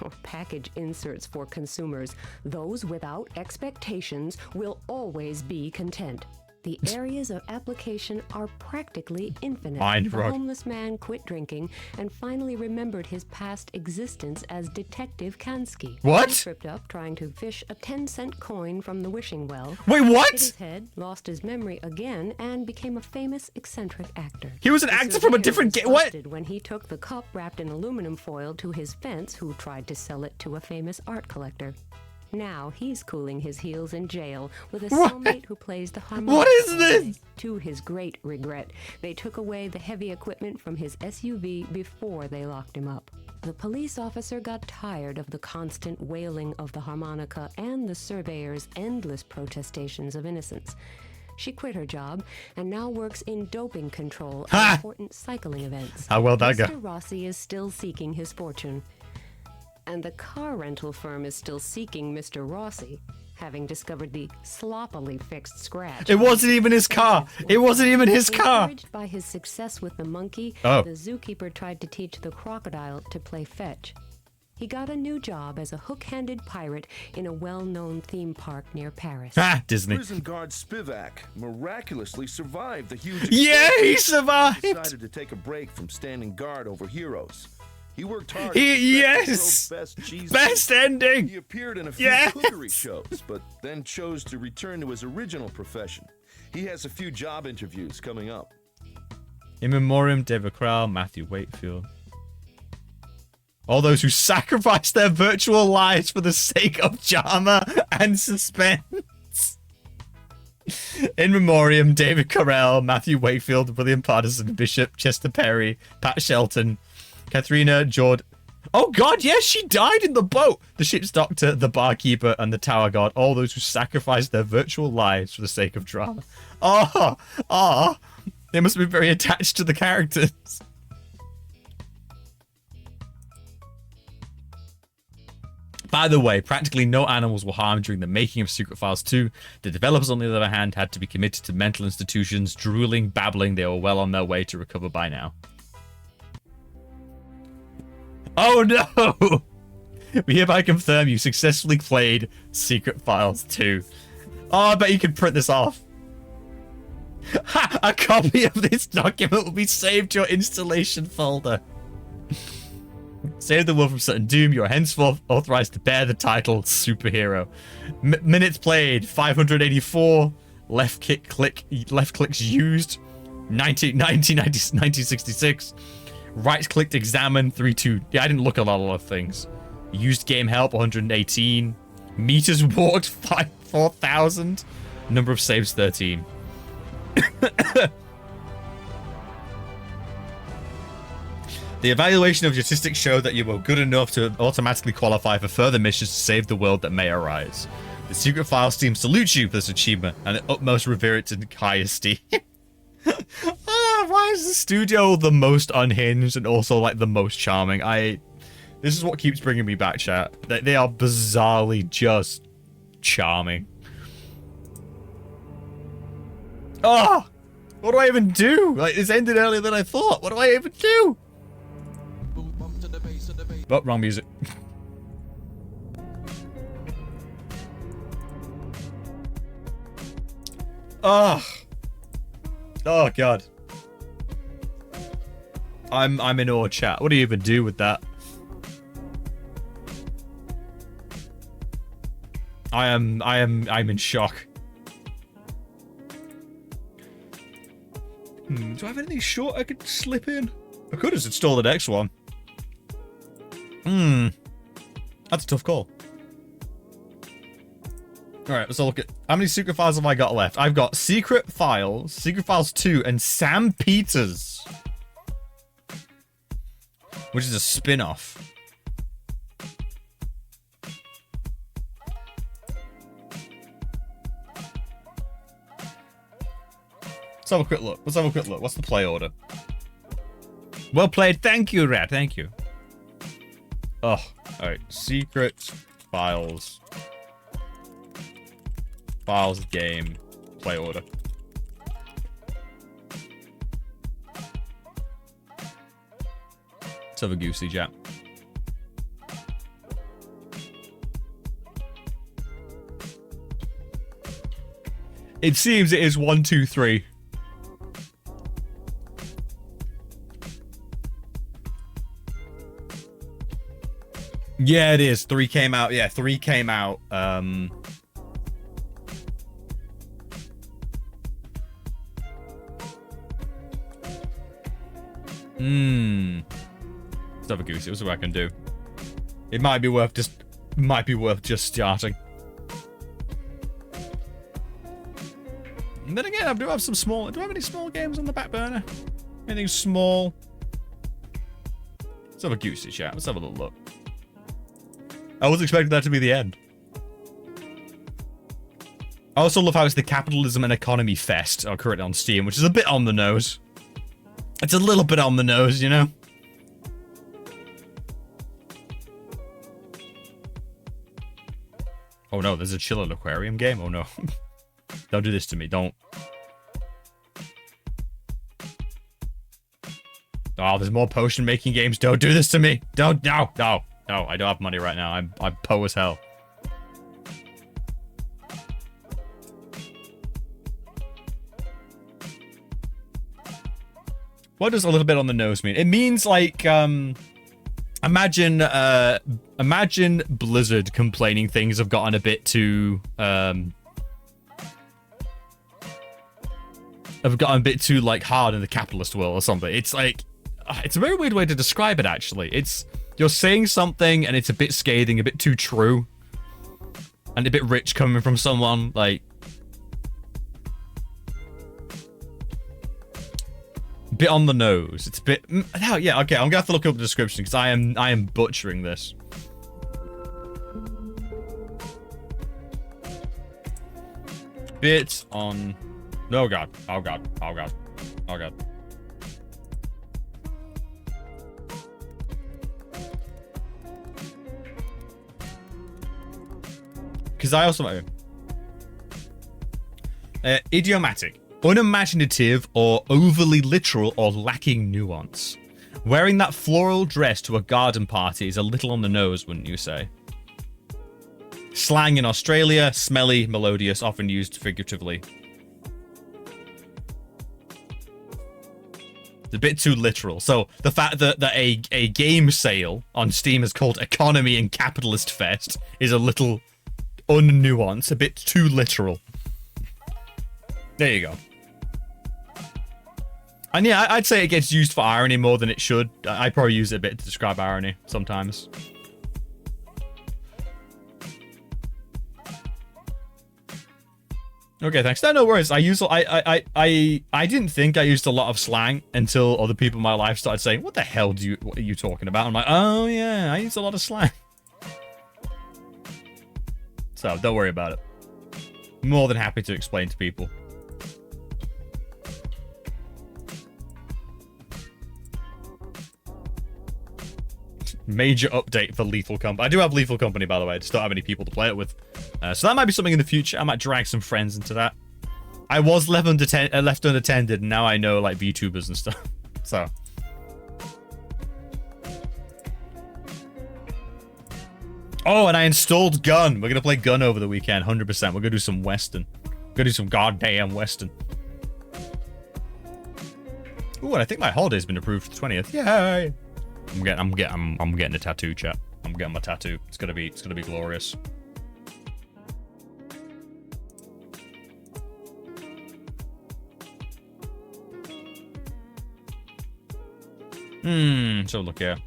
Or package inserts for consumers. Those without expectations will always be content. The areas of application are practically infinite. Mind The fuck. homeless man quit drinking and finally remembered his past existence as Detective Kansky. What? He tripped up trying to fish a 10-cent coin from the wishing well. Wait, what? Hit his head, lost his memory again, and became a famous eccentric actor. He was an The actor from a surveyor different was game. What? busted when he took the cup wrapped in aluminum foil to his fence, who tried to sell it to a famous art collector. Now he's cooling his heels in jail with a What? cellmate who plays the harmonica. What is all this? day. To his great regret, they took away the heavy equipment from his SUV before they locked him up. The police officer got tired of the constant wailing of the harmonica and the surveyor's endless protestations of innocence. She quit her job and now works in doping control Ha! at important cycling events. How well that go? Mr. Rossi is still seeking his fortune. And the car rental firm is still seeking Mr. Rossi, having discovered the sloppily fixed scratch. It wasn't even his car. It wasn't even his car. Encouraged by his success with the monkey, Oh. the zookeeper tried to teach the crocodile to play fetch. He got a new job as a hook-handed pirate in a well-known theme park near Paris. Ah, Disney. Prison guard Spivak miraculously survived the huge... Yeah, he explosion. survived. He decided to take a break from standing guard over heroes. He worked hard. He- to perfect the yes! world's best cheese Best cake. ending. He appeared in a few Yes! cookery shows, but then chose to return to his original profession. He has a few job interviews coming up. In memoriam, David Crowell, Matthew Wakefield. All those who sacrificed their virtual lives for the sake of drama and suspense. In memoriam, David Carell, Matthew Wakefield, William Patterson, Bishop, Chester Perry, Pat Shelton, Katharina Jord. Oh God, yes, she died in the boat. The ship's doctor, the barkeeper, and the tower guard. All those who sacrificed their virtual lives for the sake of drama. They must be very attached to the characters. By the way, practically no animals were harmed during the making of Secret Files 2. The developers, on the other hand, had to be committed to mental institutions, drooling, babbling. They were well on their way to recover by now. Oh no! We hereby confirm you successfully played Secret Files 2. Oh, I bet you could print this off. Ha! A copy of this document will be saved to your installation folder. Save the world from certain doom. You are henceforth authorized to bear the title superhero. Minutes played 584. Left clicks used 1966. Right-clicked examine 32. Yeah, I didn't look at a lot of things. Used game help 118. Meters walked 4,000. Number of saves 13. The evaluation of your statistics showed that you were good enough to automatically qualify for further missions to save the world that may arise. The secret files team salutes you for this achievement and at utmost revere it in high esteem. Why is the studio the most unhinged and also like the most charming? This is what keeps bringing me back, chat. They are bizarrely just charming. Oh, what do I even do? Like, this ended earlier than I thought. What do I even do? Oh, wrong music. Oh. Oh, God. I'm in awe, chat. What do you even do with that? I'm in shock. Do I have anything short I could slip in? I could just install the next one. That's a tough call. Alright, let's look at... How many secret files have I got left? I've got Secret Files, Secret Files 2, and Sam Peters. Which is a spin-off. Let's have a quick look. Let's have a quick look. What's the play order? Well played. Thank you, Rat. Thank you. Oh, alright. Secret Files. Files, game, play order. Let's have a goosey chat. It seems it is 1, 2, 3. Yeah, it is. 3 came out. Yeah, 3 came out. Let's have a goosey. What's what I can do? It might be worth just starting. And then again, I do have some small... Do I have any small games on the back burner? Anything small? Let's have a goosey chat. Let's have a little look. I was expecting that to be the end. I also love how it's the Capitalism and Economy Fest currently on Steam, which is a bit on the nose. It's a little bit on the nose, you know? Oh no, there's a Chiller Aquarium game? Oh no. Don't do this to me, don't. Oh, there's more potion making games. Don't do this to me. Don't, no, no. No, I don't have money right now. I'm po as hell. What does a little bit on the nose mean? It means like, imagine Blizzard complaining things have gotten a bit too, like hard in the capitalist world or something. It's like, it's a very weird way to describe it actually. It's, you're saying something and it's a bit scathing, a bit too true, and a bit rich coming from someone, like, bit on the nose. It's a bit, yeah, okay, I'm gonna have to look up the description because I am butchering this. Bit on, oh god, oh god, oh god, oh god. Because I also... idiomatic. Unimaginative or overly literal or lacking nuance. Wearing that floral dress to a garden party is a little on the nose, wouldn't you say? Slang in Australia, smelly, melodious, often used figuratively. It's a bit too literal. So the fact that a game sale on Steam is called Economy and Capitalist Fest is a little... unnuanced, a bit too literal. There you go. And yeah, I'd say it gets used for irony more than it should. I probably use it a bit to describe irony sometimes. Okay, thanks. No worries. I didn't think I used a lot of slang until other people in my life started saying, "What the hell what are you talking about?" I'm like, "Oh yeah, I use a lot of slang." So don't worry about it. More than happy to explain to people. Major update for Lethal Company. I do have Lethal Company, by the way. I just don't have any people to play it with. So that might be something in the future. I might drag some friends into that. I was left unattended, and now I know, like, VTubers and stuff. So. Oh, and I installed Gun. We're going to play Gun over the weekend, 100%. We're going to do some Western. We're going to do some goddamn Western. Ooh, and I think my holiday's been approved for the 20th. Yay! I'm getting a tattoo, chat. I'm getting my tattoo. It's gonna be glorious. So look here.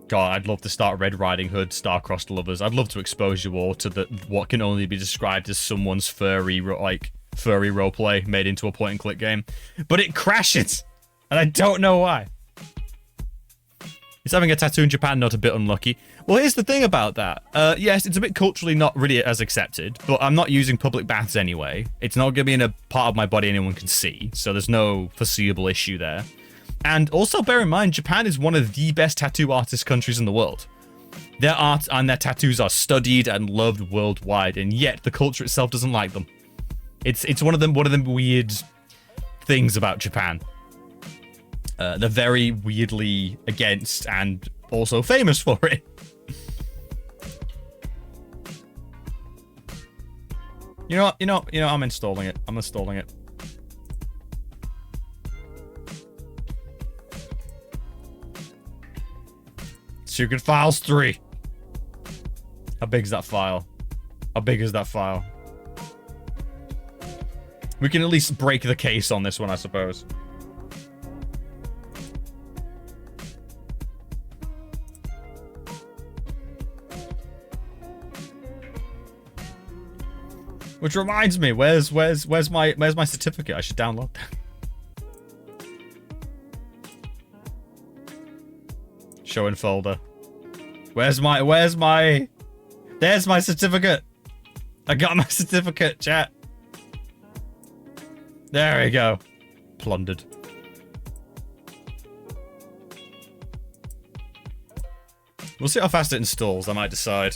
God, I'd love to start Red Riding Hood, Star-Crossed Lovers. I'd love to expose you all to what can only be described as someone's furry roleplay made into a point-and-click game. But it crashes! And I don't know why. Is having a tattoo in Japan not a bit unlucky? Well, here's the thing about that. Yes, it's a bit culturally not really as accepted, but I'm not using public baths anyway. It's not going to be in a part of my body anyone can see, so there's no foreseeable issue there. And also bear in mind, Japan is one of the best tattoo artist countries in the world. Their art and their tattoos are studied and loved worldwide, and yet the culture itself doesn't like them. It's one of them weird things about Japan. They're very weirdly against and also famous for it. You know, I'm installing it. I'm installing it. Secret Files 3. How big is that file? How big is that file? We can at least break the case on this one, I suppose. Which reminds me, where's my certificate? I should download that. Show in folder. There's my certificate. I got my certificate, chat. There we go. Plundered. We'll see how fast it installs. I might decide.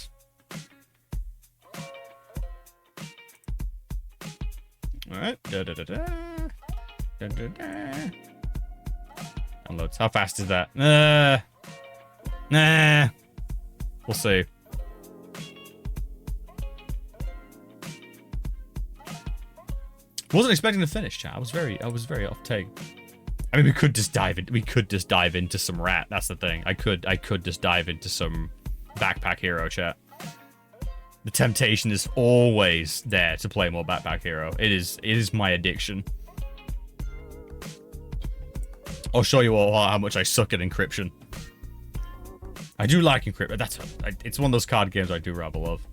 Alright. Downloads. How fast is that? Nah. We'll see. Wasn't expecting to finish, chat. I was very off take. I mean, we could just dive into some rat. That's the thing. I could just dive into some Backpack Hero, chat. The temptation is always there to play more Backpack Hero. It is my addiction. I'll show you all how much I suck at encryption. I do like encryption. It's one of those card games I do rather love.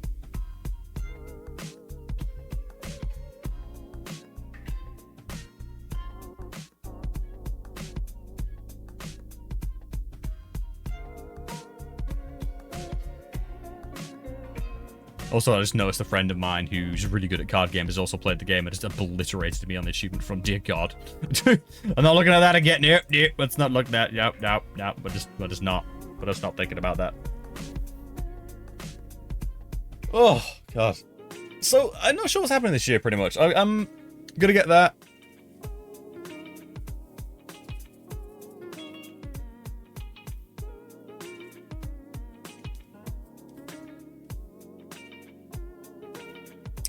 Also, I just noticed a friend of mine who's really good at card games has also played the game and just obliterated me on the achievement front. Dear God. I'm not looking at that again. Nope. Let's not look at that. Nope. We're just not thinking about that. Oh, God. So, I'm not sure what's happening this year, pretty much. I'm gonna get that.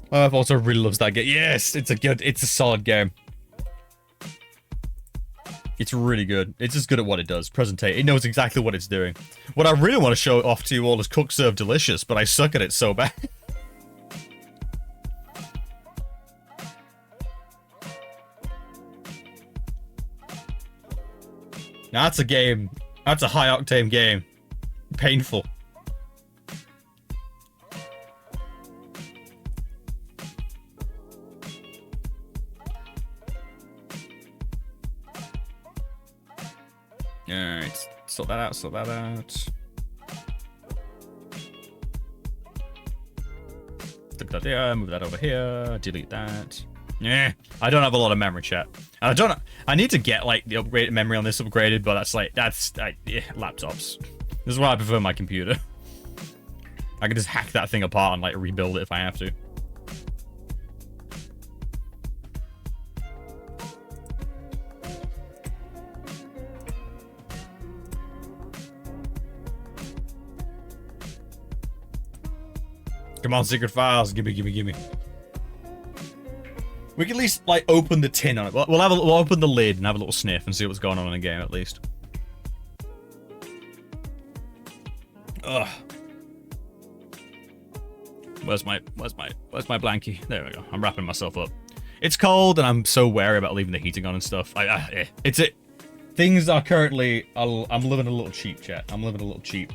My wife also really loves that game. Yes, it's a solid game. It's really good. It's just good at what it does. Presentate. It knows exactly what it's doing. What I really want to show off to you all is Cook Serve Delicious, but I suck at it so bad. Now that's a game. That's a high octane game. Painful. Alright, sort that out, sort that out. Move that over here, delete that. Yeah, I don't have a lot of memory, chat. I need to get like the upgraded memory on this upgraded, but that's laptops. This is why I prefer my computer. I can just hack that thing apart and like rebuild it if I have to. Come on, secret files. Gimme. We can at least, like, open the tin on it. We'll open the lid and have a little sniff and see what's going on in the game, at least. Ugh. Where's my blankie? There we go. I'm wrapping myself up. It's cold and I'm so wary about leaving the heating on and stuff. Things are currently... I'm living a little cheap, chat. I'm living a little cheap.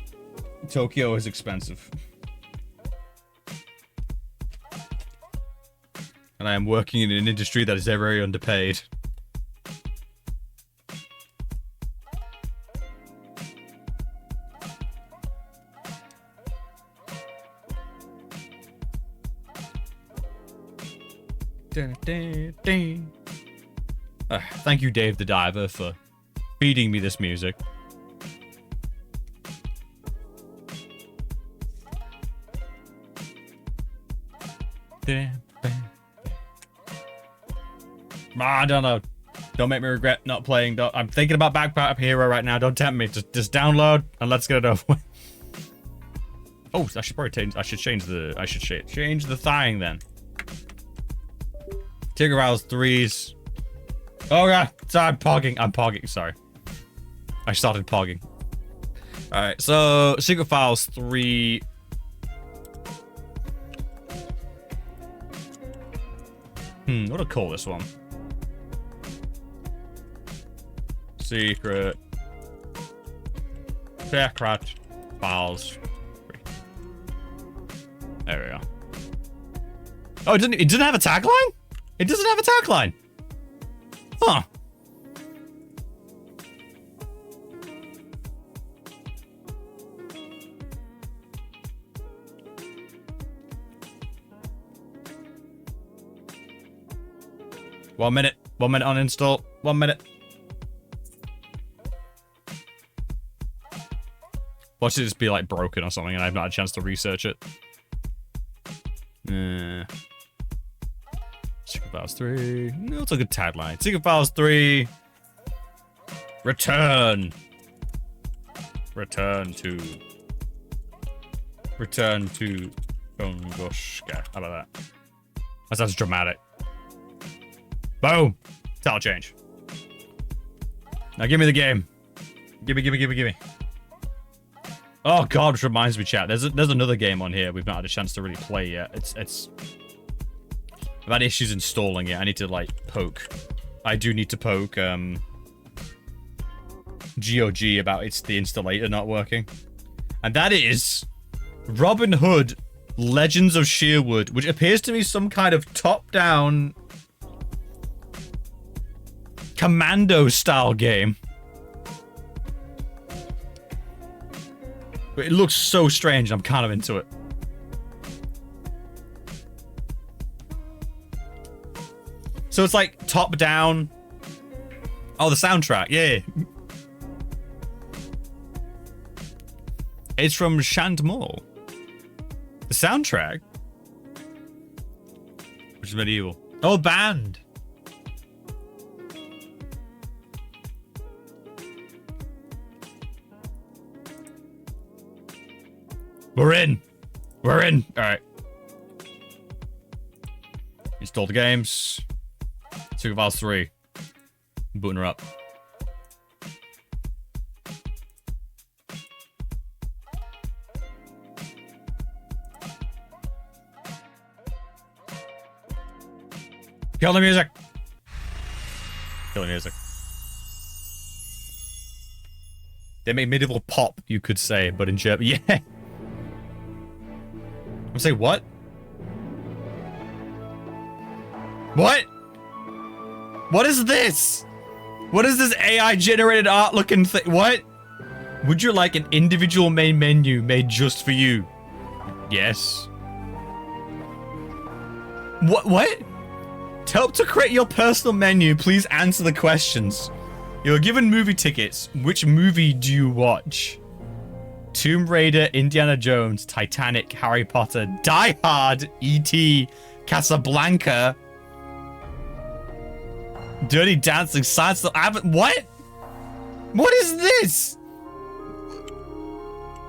Tokyo is expensive. And I am working in an industry that is very underpaid. Thank you, Dave the Diver, for feeding me this music. I don't know. Don't make me regret not playing. I'm thinking about Backpack Hero right now. Don't tempt me. Just download and let's get it over with. Oh, I should probably change. I should change the thing then. Tigger Files 3s. Oh god, sorry, I'm pogging. Sorry, I started pogging. All right, so Secret Files 3. What do I call this one? Secret Files 3. There we go. Oh, it didn't have a tagline? It doesn't have a tagline. Huh. One minute uninstall. 1 minute. Watch it just be like broken or something and I've not had a chance to research it. Secret Files 3. No, it's a good tagline. Secret Files 3. Return to Tunguska. How about that? That sounds dramatic. Boom! Title change. Now give me the game. Give me. Oh god, which reminds me, chat. There's another game on here we've not had a chance to really play yet. It's I've had issues installing it. I need to like poke. I do need to poke GOG about the installer not working. And that is Robin Hood Legends of Sherwood, which appears to be some kind of top-down commando style game. But it looks so strange, I'm kind of into it. So it's like top down. Oh, the soundtrack, yeah. It's from Shandmore. The soundtrack? Which is medieval. Oh, band. We're in. All right. Install the games. Secret Files 3. Booting her up. Kill the music. They made medieval pop, you could say, but in German. Yeah. I'm saying what? What? What is this? What is this AI-generated art-looking thing? What? Would you like an individual main menu made just for you? Yes. What? To help to create your personal menu, please answer the questions. You're given movie tickets. Which movie do you watch? Tomb Raider, Indiana Jones, Titanic, Harry Potter, Die Hard, E.T., Casablanca, Dirty Dancing, Silence of the Lambs. What? What is this?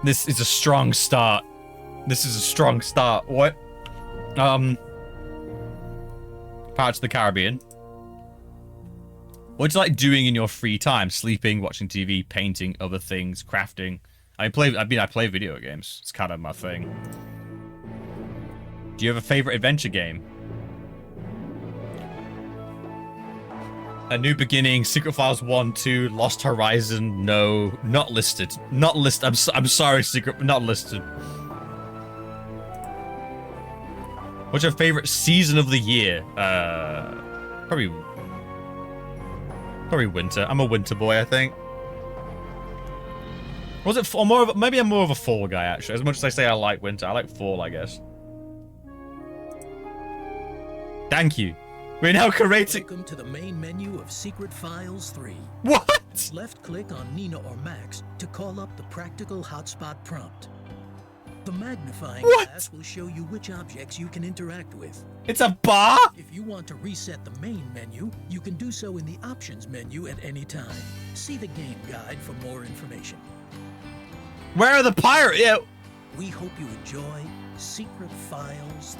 This is a strong start. This is a strong start. What? Pirates of the Caribbean. What do you like doing in your free time? Sleeping, watching TV, painting, other things, crafting. I play video games. It's kind of my thing. Do you have a favorite adventure game? A New Beginning, Secret Files 1, 2, Lost Horizon, no, not listed. Not listed. I'm sorry, Secret, not listed. What's your favorite season of the year? Probably winter. I'm a winter boy, I think. Was it more of maybe I'm more of a fall guy actually. As much as I say I like winter, I like fall, I guess. Thank you. We're now creating. Welcome to the main menu of Secret Files 3. What? Left click on Nina or Max to call up the practical hotspot prompt. The magnifying glass will show you which objects you can interact with. It's a bar? If you want to reset the main menu, you can do so in the options menu at any time. See the game guide for more information. Where are the pirates? Yeah. We hope you enjoy Secret Files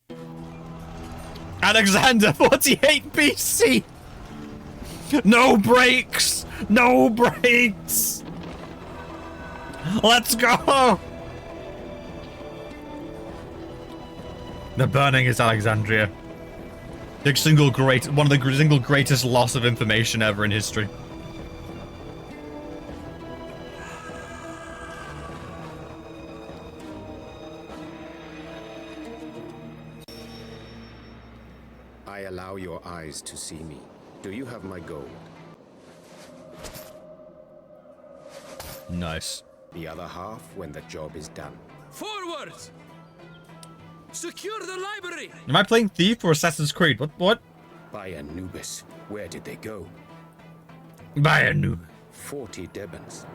3. Alexander 48 BC. No brakes. No brakes. Let's go. The burning is Alexandria. One of the single greatest loss of information ever in history. I allow your eyes to see me. Do you have my gold? Nice. The other half when the job is done. Forwards! Secure the library! Am I playing Thief or Assassin's Creed? What? By Anubis. Where did they go? By Anubis. 40 Debans.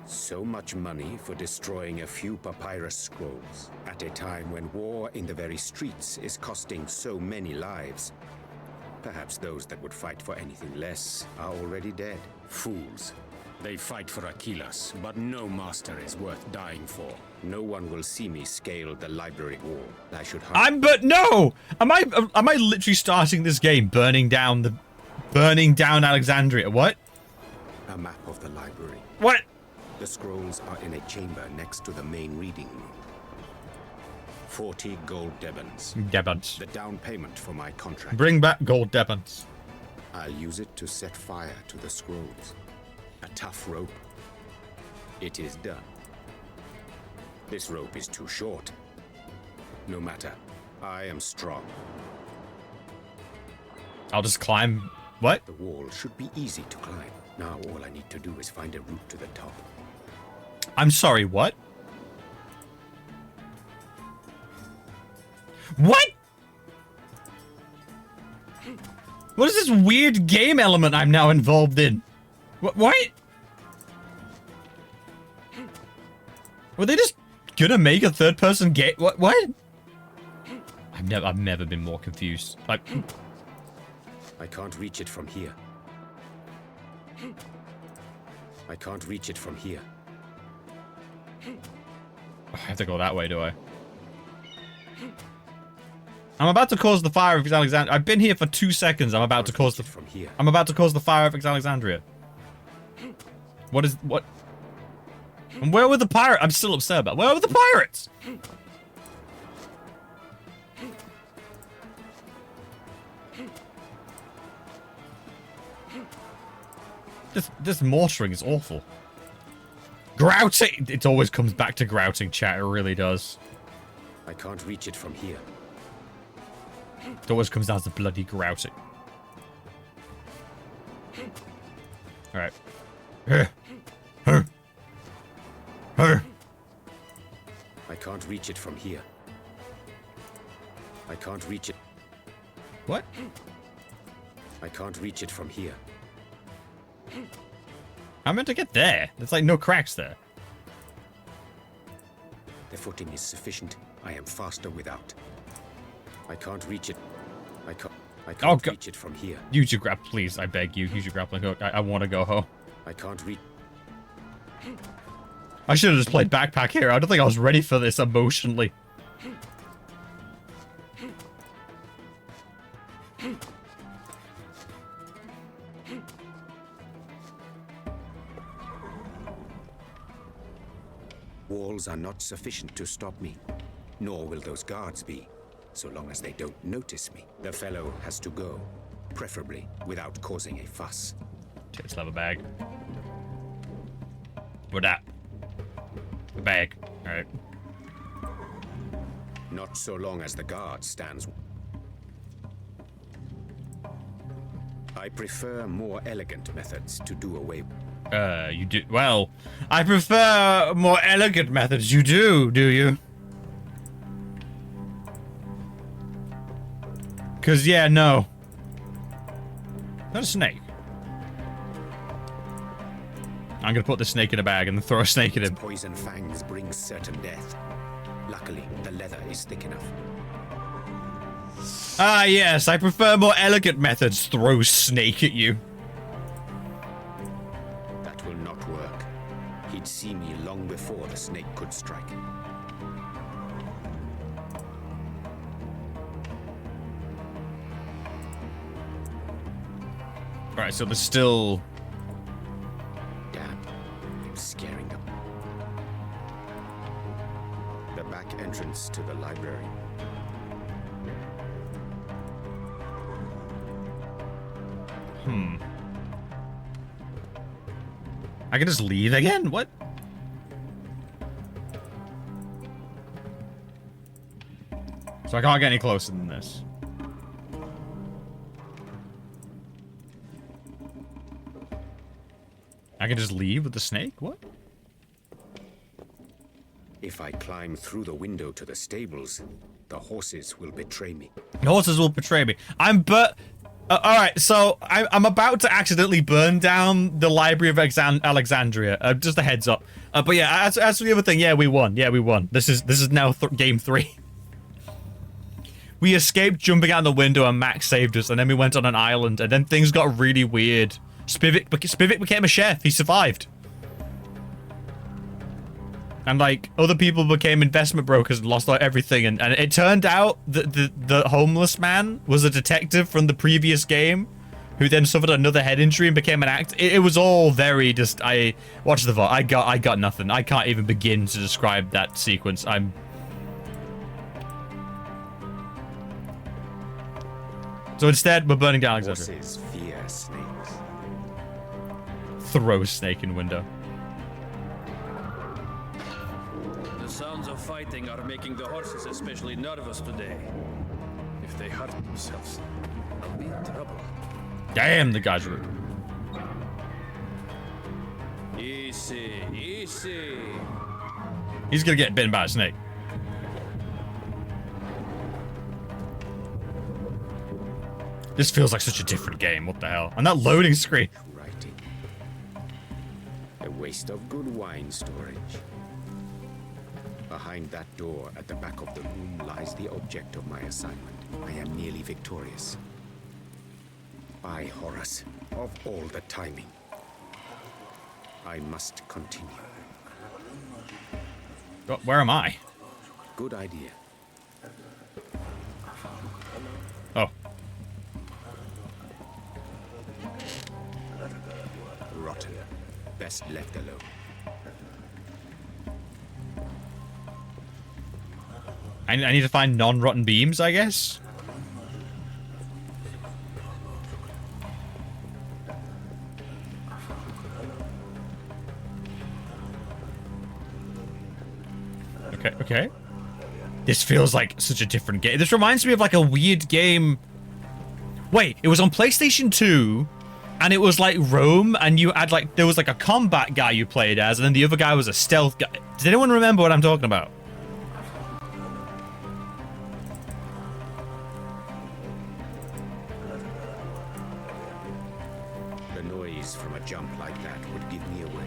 So much money for destroying a few papyrus scrolls at a time when war in the very streets is costing so many lives. Perhaps those that would fight for anything less are already dead. Fools. They fight for Achilles, but no master is worth dying for. No one will see me scale the library wall. I should no! Am I literally starting this game burning down Alexandria? What? A map of the library. What? The scrolls are in a chamber next to the main reading room. 40 gold Debans. Debans. The down payment for my contract. Bring back gold Debans. I'll use it to set fire to the scrolls. A tough rope. It is done. This rope is too short. No matter. I am strong. I'll just climb. What? The wall should be easy to climb. Now all I need to do is find a route to the top. I'm sorry, what? What? What is this weird game element I'm now involved in? What? Were they just gonna make a third-person game? What? I've never been more confused. Like, I can't reach it from here. I can't reach it from here. I have to go that way, do I? I'm about to cause the fire of Alexandria. I've been here for 2 seconds. I'm about to cause the fire of Alexandria. What? And where were the pirates? I'm still upset about. Where were the pirates? This mortaring is awful. Grouting! It always comes back to grouting, chat. It really does. I can't reach it from here. It always comes down to bloody grouting. Alright. I can't reach it from here. I can't reach it. What? I can't reach it from here. I'm meant to get there. There's like no cracks there. The footing is sufficient. I am faster without. I can't reach it. I can't reach it from here. Use your grab, please. I beg you. Use your grappling hook. I want to go home. I can't reach. I should have just played Backpack Hero. I don't think I was ready for this emotionally. Walls are not sufficient to stop me, nor will those guards be, so long as they don't notice me. The fellow has to go, preferably without causing a fuss. Let's have a bag. What that? A bag. Alright. Not so long as the guard stands. I prefer more elegant methods to do away with. You do? Well, I prefer more elegant methods. You do you? Cause yeah, no. Not a snake. I'm gonna put the snake in a bag and then throw a snake at him. Poison fangs bring certain death. Luckily, the leather is thick enough. Ah, yes, I prefer more elegant methods. Throw snake at you. That will not work. He'd see me long before the snake could strike. Alright, so there's still... Damn, I'm scaring them. The back entrance to the library. I can just leave again? What? So I can't get any closer than this. I can just leave with the snake? What? If I climb through the window to the stables, the horses will betray me. The horses will betray me. Alright, so I'm about to accidentally burn down the Library of Alexandria. Just a heads up. But yeah, as for the other thing, yeah, we won. Yeah, we won. This is now game 3. We escaped jumping out the window and Max saved us, and then we went on an island, and then things got really weird. Spivak became a chef. He survived. And like other people became investment brokers and lost everything, and it turned out that the homeless man was a detective from the previous game, who then suffered another head injury and became an actor. It was all very just. I watched the VOD. I got nothing. I can't even begin to describe that sequence. So instead, we're burning down Alexandria. Horses fear snakes. Throw snake in window. The sounds of fighting are making the horses especially nervous today. If they hurt themselves, I'll be in trouble. Damn, the guy's rude. Easy, easy. He's gonna get bitten by a snake. This feels like such a different game. What the hell? And that loading screen. Writing. A waste of good wine storage. Behind that door at the back of the room lies the object of my assignment. I am nearly victorious. By Horus, of all the timing. I must continue. Where am I? Good idea. Oh. Rotten. Best left alone. I need to find non-rotten beams, I guess? Okay. This feels like such a different game. This reminds me of like a weird game. Wait, it was on PlayStation 2, and it was like Rome, and you had like, there was like a combat guy you played as, and then the other guy was a stealth guy. Does anyone remember what I'm talking about? The noise from a jump like that would give me away.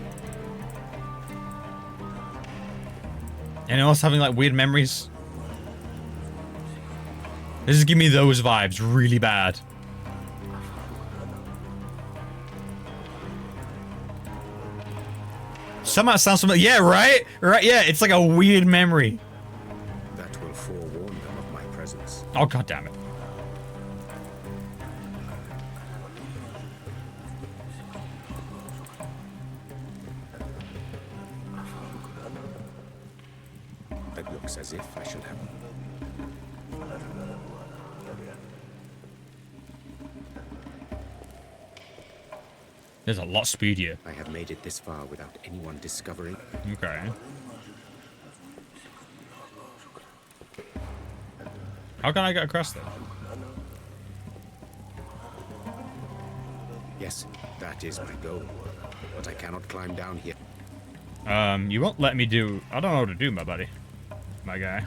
Anyone else having like weird memories? This is giving me those vibes really bad. Somehow it sounds familiar. Yeah, right? Right, yeah, it's like a weird memory. That will forewarn them of my presence. Oh, god damn it. It looks as if I should have. There's a lot speedier. I have made it this far without anyone discovering. Okay. How can I get across there? Yes, that is my goal. But I cannot climb down here. You won't let me do... I don't know what to do, my buddy. My guy.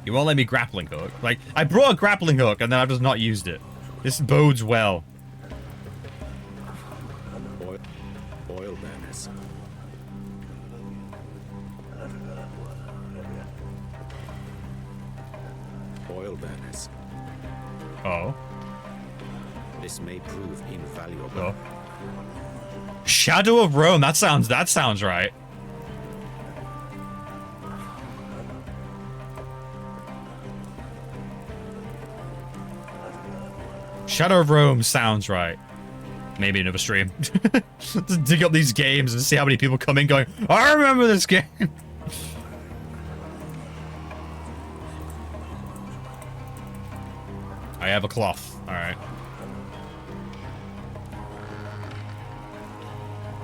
You won't let me grappling hook. Like, I brought a grappling hook and then I've just not used it. This bodes well. Oil burners. Oil burners. Oh. This may prove invaluable. Oh. Shadow of Rome. That sounds right. Shadow of Rome sounds right. Maybe another stream. Just dig up these games and see how many people come in going, I remember this game. I have a cloth. Alright.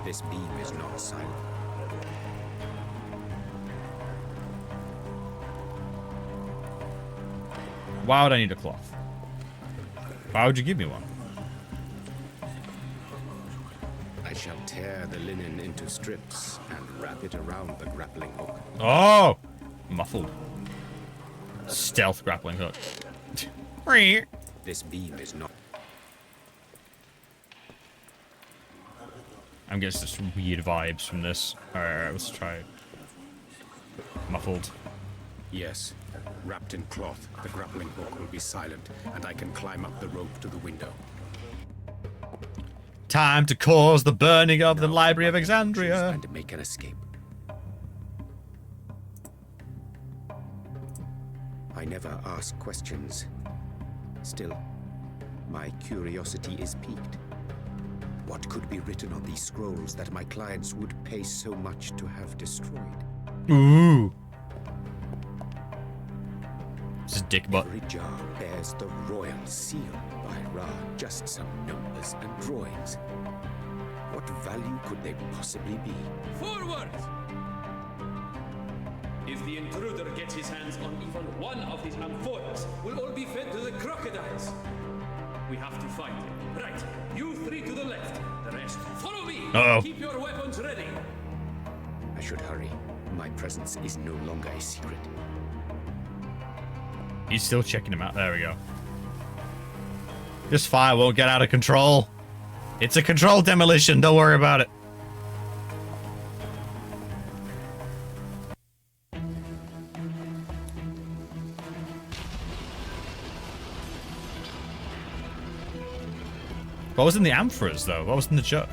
This beam is not silent. Why would I need a cloth? Why would you give me one? I shall tear the linen into strips and wrap it around the grappling hook. Oh! Muffled. Stealth grappling hook. This beam is not... I'm getting some weird vibes from this. Alright, let's try it. Muffled. Yes. Wrapped in cloth, the grappling hook will be silent, and I can climb up the rope to the window. Time to cause the burning of the Library of Alexandria. And make an escape. I never ask questions. Still, my curiosity is piqued. What could be written on these scrolls that my clients would pay so much to have destroyed? Ooh. This is dick butt. Every jar bears the royal seal by Ra, just some numbers and drawings. What value could they possibly be? Forward! If the intruder gets his hands on even one of his amphoras, we'll all be fed to the crocodiles. We have to fight. Right, you three to the left. The rest, follow me. Uh-oh. Keep your weapons ready. I should hurry. My presence is no longer a secret. He's still checking him out. There we go. This fire won't get out of control. It's a controlled demolition. Don't worry about it. What was in the amphoras, though? What was in the jar?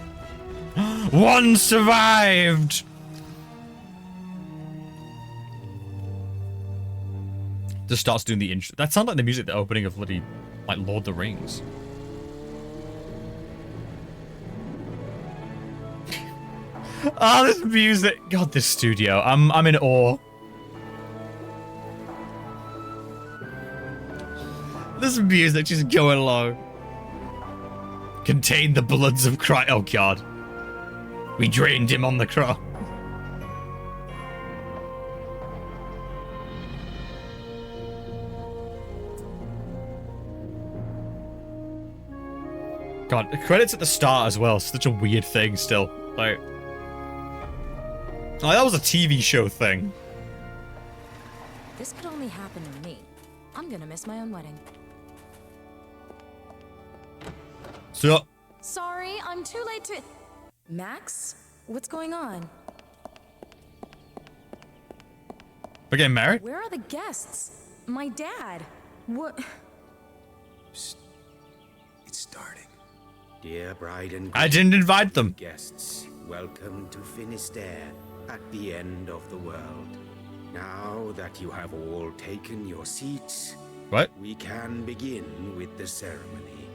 One survived! Just starts doing the intro. That sounds like the music, the opening of bloody, like, Lord of the Rings. Oh, this music. God, this studio. I'm in awe. This music just going along. Contain the bloods of Christ. Oh, God. We drained him on the cross. God, the credits at the start as well. Such a weird thing still. Like that was a TV show thing. This could only happen to me. I'm gonna miss my own wedding. So. Sorry, I'm too late to... Max? What's going on? We're getting married? Where are the guests? My dad? What? Psst. It's starting. Dear bride and I didn't invite them. Guests, welcome to Wenezdayz, at the end of the world. Now that you have all taken your seats, what? We can begin with the ceremony.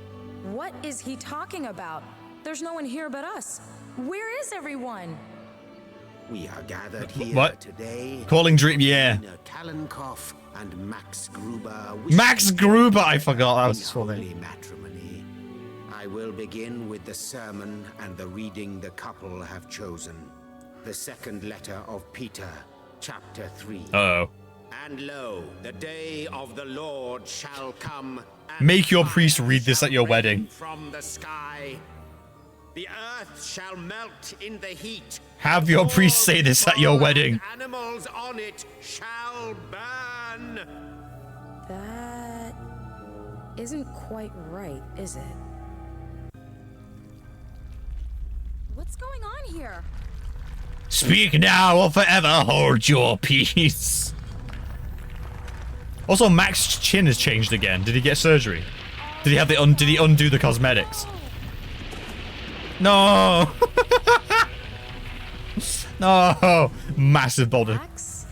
What is he talking about? There's no one here but us. Where is everyone? We are gathered here what? Today. Calling dream, yeah. Kalenkoff and Max Gruber. Max Gruber, I forgot that was his full name. Matrimony. I will begin with the sermon and the reading the couple have chosen. The second letter of Peter, chapter 3. Uh-oh. And lo, the day of the Lord shall come. Make your priest read this at your wedding. From the sky, the earth shall melt in the heat. Have your priest say this at your wedding. Animals on it shall burn. That isn't quite right, is it? What's going on here? Speak now or forever hold your peace. Also, Max's chin has changed again. Did he get surgery? Did he have the did he undo the cosmetics? No. No. Massive boulder. Max?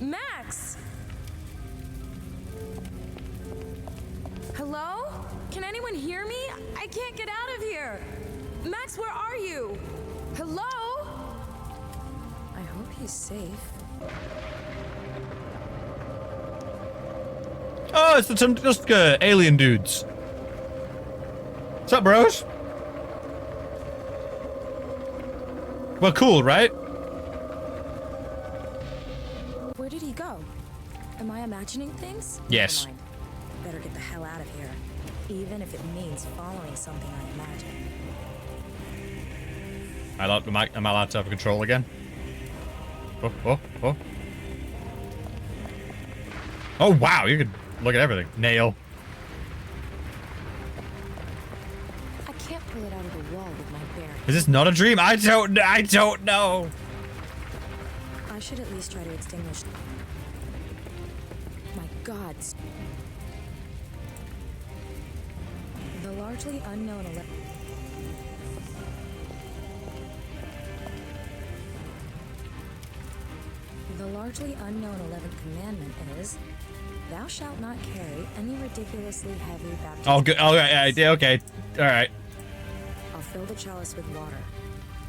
Max? Hello? Can anyone hear me? I can't get out of here. Max, where are you? Hello? I hope he's safe. Oh, it's the Tunguska alien dudes. What's up, bros? Well, cool, right? Where did he go? Am I imagining things? Yes. Never mind. Better get the hell out of here, even if it means following something I imagine. Am I allowed to have control again? Oh, oh, oh. Oh, wow, you can look at everything. Nail. I can't pull it out of the wall with my bare hands. Is this not a dream? I don't know. I should at least try to extinguish. My gods. The largely unknown The largely unknown 11th commandment is, thou shalt not carry any ridiculously heavy baptism. Oh, good. Oh, okay. All right. I'll fill the chalice with water.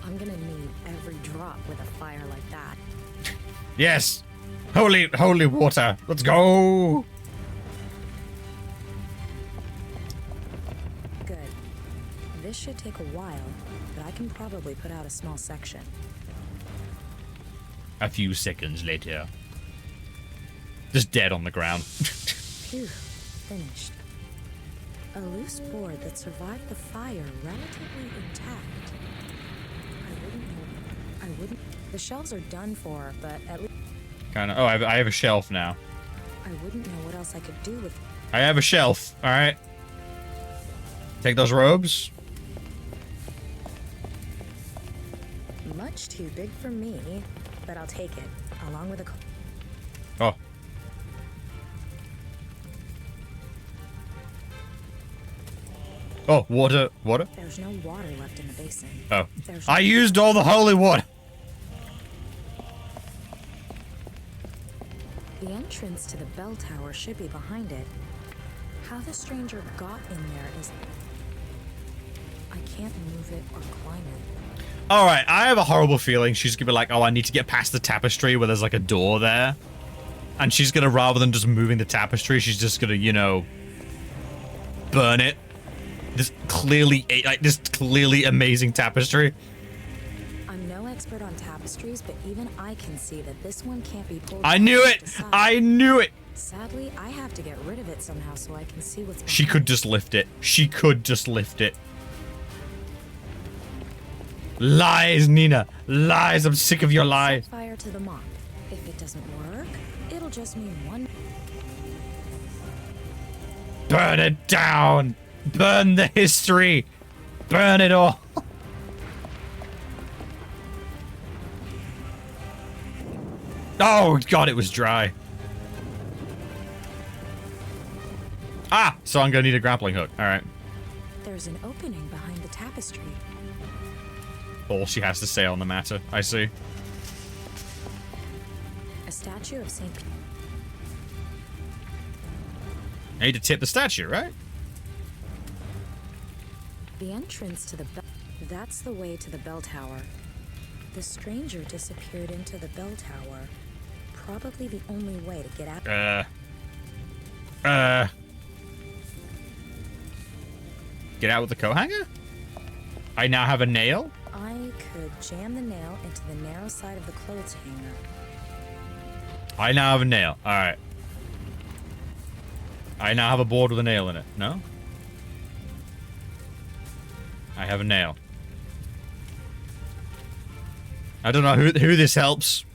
I'm gonna need every drop with a fire like that. Yes. Holy water. Let's go. Good. This should take a while, but I can probably put out a small section. A few seconds later. Just dead on the ground. Phew. Finished. A loose board that survived the fire relatively intact. I wouldn't. The shelves are done for, but at least. Kind of. Oh, I have a shelf now. I wouldn't know what else I could do with. I have a shelf. All right. Take those robes. Much too big for me, but I'll take it, along with a. Oh. Oh, water. There's no water left in the basin. Oh. I used all the holy water. The entrance to the bell tower should be behind it. How the stranger got in there is... I can't move it or climb it. All right, I have a horrible feeling she's gonna be like, oh, I need to get past the tapestry where there's like a door there. And she's gonna, rather than just moving the tapestry, she's just gonna, you know, burn it. This clearly amazing tapestry. I'm no expert on tapestry. tapestries, but even I can see that this one can't be pulled. I knew it! I knew it! Sadly, I have to get rid of it somehow so I can see what's behind. She could just lift it. She could just lift it. Lies, Nina. Lies. I'm sick of your lies. Set fire to the mop. If it doesn't work, it'll just mean one. Burn it down. Burn the history. Burn it all. Oh, God, it was dry. Ah, so I'm going to need a grappling hook. All right. There's an opening behind the tapestry. All she has to say on the matter. I see. A statue of Saint. I need to tip the statue, right? The entrance to the bell. That's the way to the bell tower. The stranger disappeared into the bell tower. Probably the only way to get out. Get out with the coat hanger? I now have a nail? I could jam the nail into the narrow side of the clothes hanger. I now have a nail. Alright. I now have a board with a nail in it. No? I have a nail. I don't know who this helps.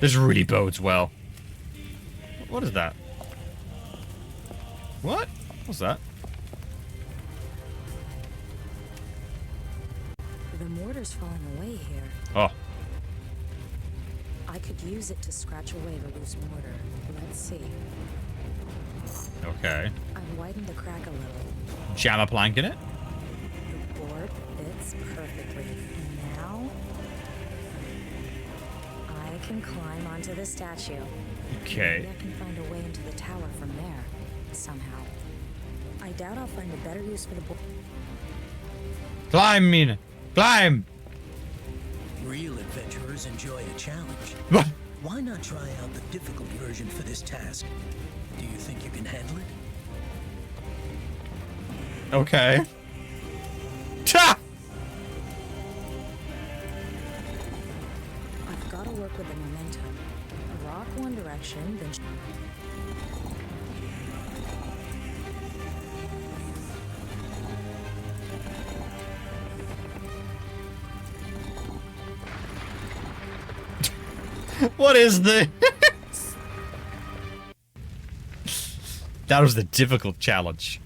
This really bodes well. What is that? What? What's that? The mortar's falling away here. Oh. I could use it to scratch away the loose mortar. Let's see. Okay. I've widened the crack a little. Jam a plank in it? The board fits perfectly. Now I can climb onto the statue. Okay. Maybe I can find a way into the tower from there, somehow. I doubt I'll find a better use for the board. Climb, Mina. Climb! Real adventurers enjoy a challenge. What? Why not try out the difficult version for this task? Do you think you can handle it? Okay. Ta! I've got to work with the momentum. Rock one direction, then... What is this? That was the difficult challenge.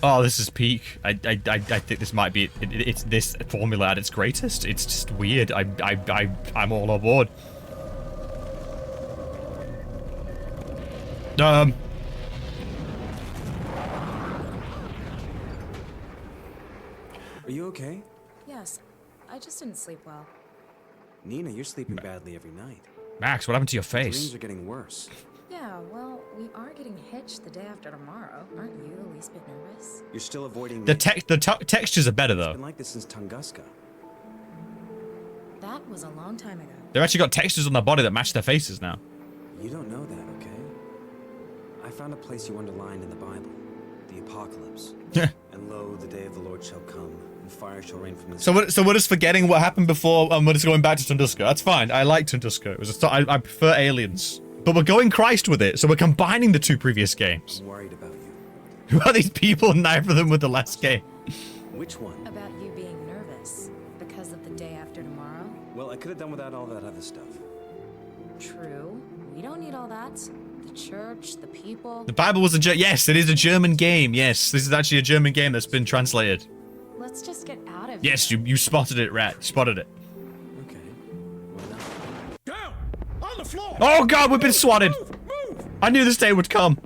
Oh, this is peak. I think this might be it's this formula at its greatest. It's just weird. I'm all on board. Are you okay? Yes, I just didn't sleep well. Nina, you're sleeping badly every night. Max, what happened to your face? Dreams are getting worse. Yeah, well, we are getting hitched the day after tomorrow. Aren't you the least bit nervous? You're still avoiding The textures are better though. It's been like this since Tunguska. That was a long time ago. They've actually got textures on their body that match their faces now. You don't know that, okay? I found a place you underlined in the Bible. The apocalypse. And lo, the day of the Lord shall come, and fire shall rain from the So we're just forgetting what happened before, and we're just going back to Tunguska. That's fine. I like Tunguska. It was I prefer Aliens, but we're going Christ with it. So we're combining the two previous games. I'm worried about you. Who are these people? Neither of them with the last game. Which one? About you being nervous because of the day after tomorrow. Well, I could have done without all that other stuff. True. We don't need all that. The church, the people. The Bible was yes, it is a German game. Yes, this is actually a German game that's been translated. Let's just get out of Yes, here. you spotted it, Rat. Spotted it. Okay. Down! On the floor! Oh God, we've been swatted. Move! I knew this day would come.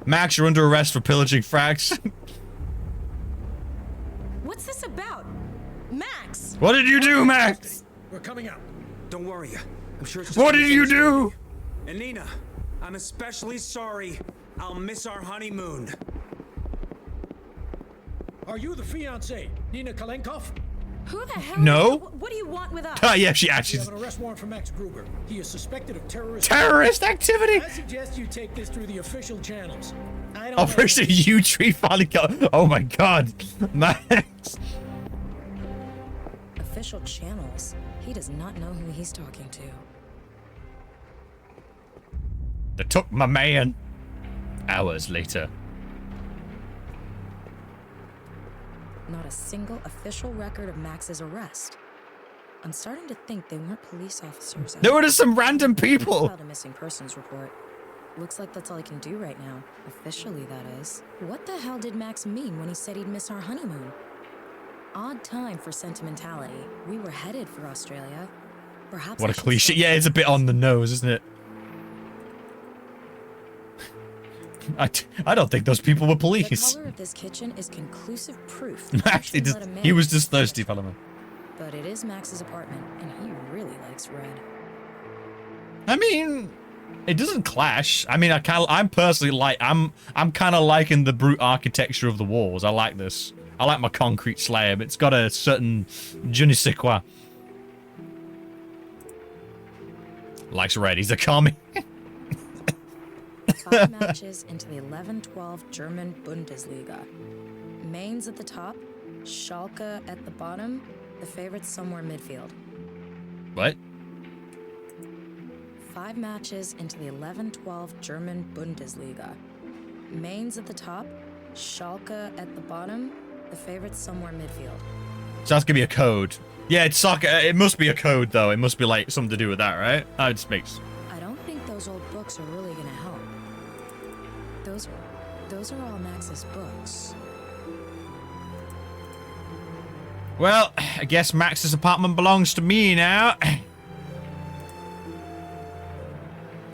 Max, you're under arrest for pillaging frags. What's this about? Max! What did you do, Max? We're coming out. Don't worry. I'm sure it's What did you do? And Nina, I'm especially sorry. I'll miss our honeymoon. Are you the fiancé, Nina Kalenkov? Who the hell? No. What do you want with us? Yeah, she We actually. have an arrest warrant for Max Gruber. He is suspected of terrorist Terrorist activity. I suggest you take this through the official channels. I Operation U Tree finally got. Oh my god, Max. Official channels. He does not know who he's talking to. They took my man. Hours later. Not a single official record of Max's arrest. I'm starting to think they weren't police officers. There were just some random people. Filed a missing persons report. Looks like that's all he can do right now. Officially, that is. What the hell did Max mean when he said he'd miss our honeymoon? Odd time for sentimentality. We were headed for Australia. Perhaps. What a cliche. Yeah, it's a bit on the nose, isn't it? I don't think those people were police. The color of this kitchen is conclusive proof. Max, he was just thirsty, fella. But it is Max's apartment, and he really likes red. I mean, it doesn't clash. I mean, I'm personally like, I'm kind of liking the brute architecture of the walls. I like this. I like my concrete slab. It's got a certain je ne sais quoi. Likes red. He's a commie. 5 matches into the 11-12 German Bundesliga. Mainz at the top, Schalke at the bottom, the favorites somewhere midfield. What? 5 matches into the 11-12 German Bundesliga. Mainz at the top, Schalke at the bottom, the favorites somewhere midfield. So that's gonna be a code. Yeah, it's soccer. It must be a code, though. It must be like something to do with that, right? It just makes. I don't think those old books are really gonna help. Those are all Max's books. Well, I guess Max's apartment belongs to me now.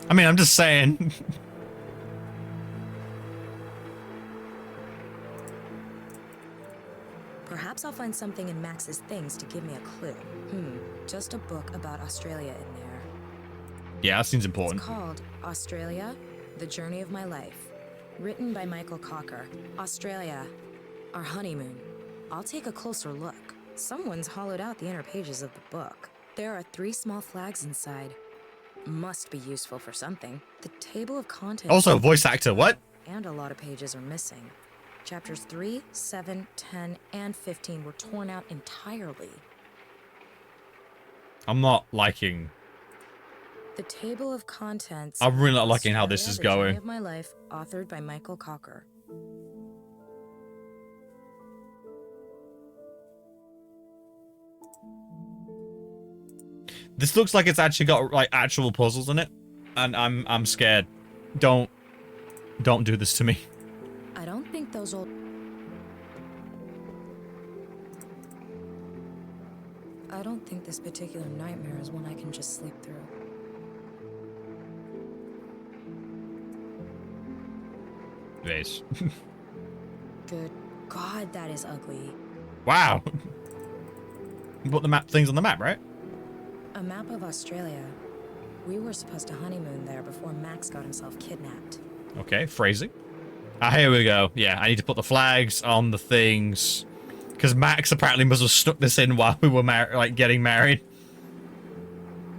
I mean, I'm just saying. Perhaps I'll find something in Max's things to give me a clue. Just a book about Australia in there. Yeah, that seems important. It's called Australia, The Journey of My Life. Written by Michael Cocker. Australia, our honeymoon. I'll take a closer look. Someone's hollowed out the inner pages of the book. There are 3 small flags inside. Must be useful for something. The table of contents... Also, voice actor, what? And a lot of pages are missing. Chapters 3, 7, 10, and 15 were torn out entirely. I'm not liking... The table of contents. I'm really not liking how this is The going. Journey of My Life, authored by Michael Cocker. This looks like it's actually got like actual puzzles in it, and I'm scared. Don't do this to me. I don't think those old... I don't think this particular nightmare is one I can just sleep through. Vase. Good God, that is ugly. Wow. You put the map things on the map, right? A map of Australia. We were supposed to honeymoon there before Max got himself kidnapped. Okay, phrasing. Here we go. Yeah, I need to put the flags on the things. Because Max apparently must have stuck this in while we were getting married.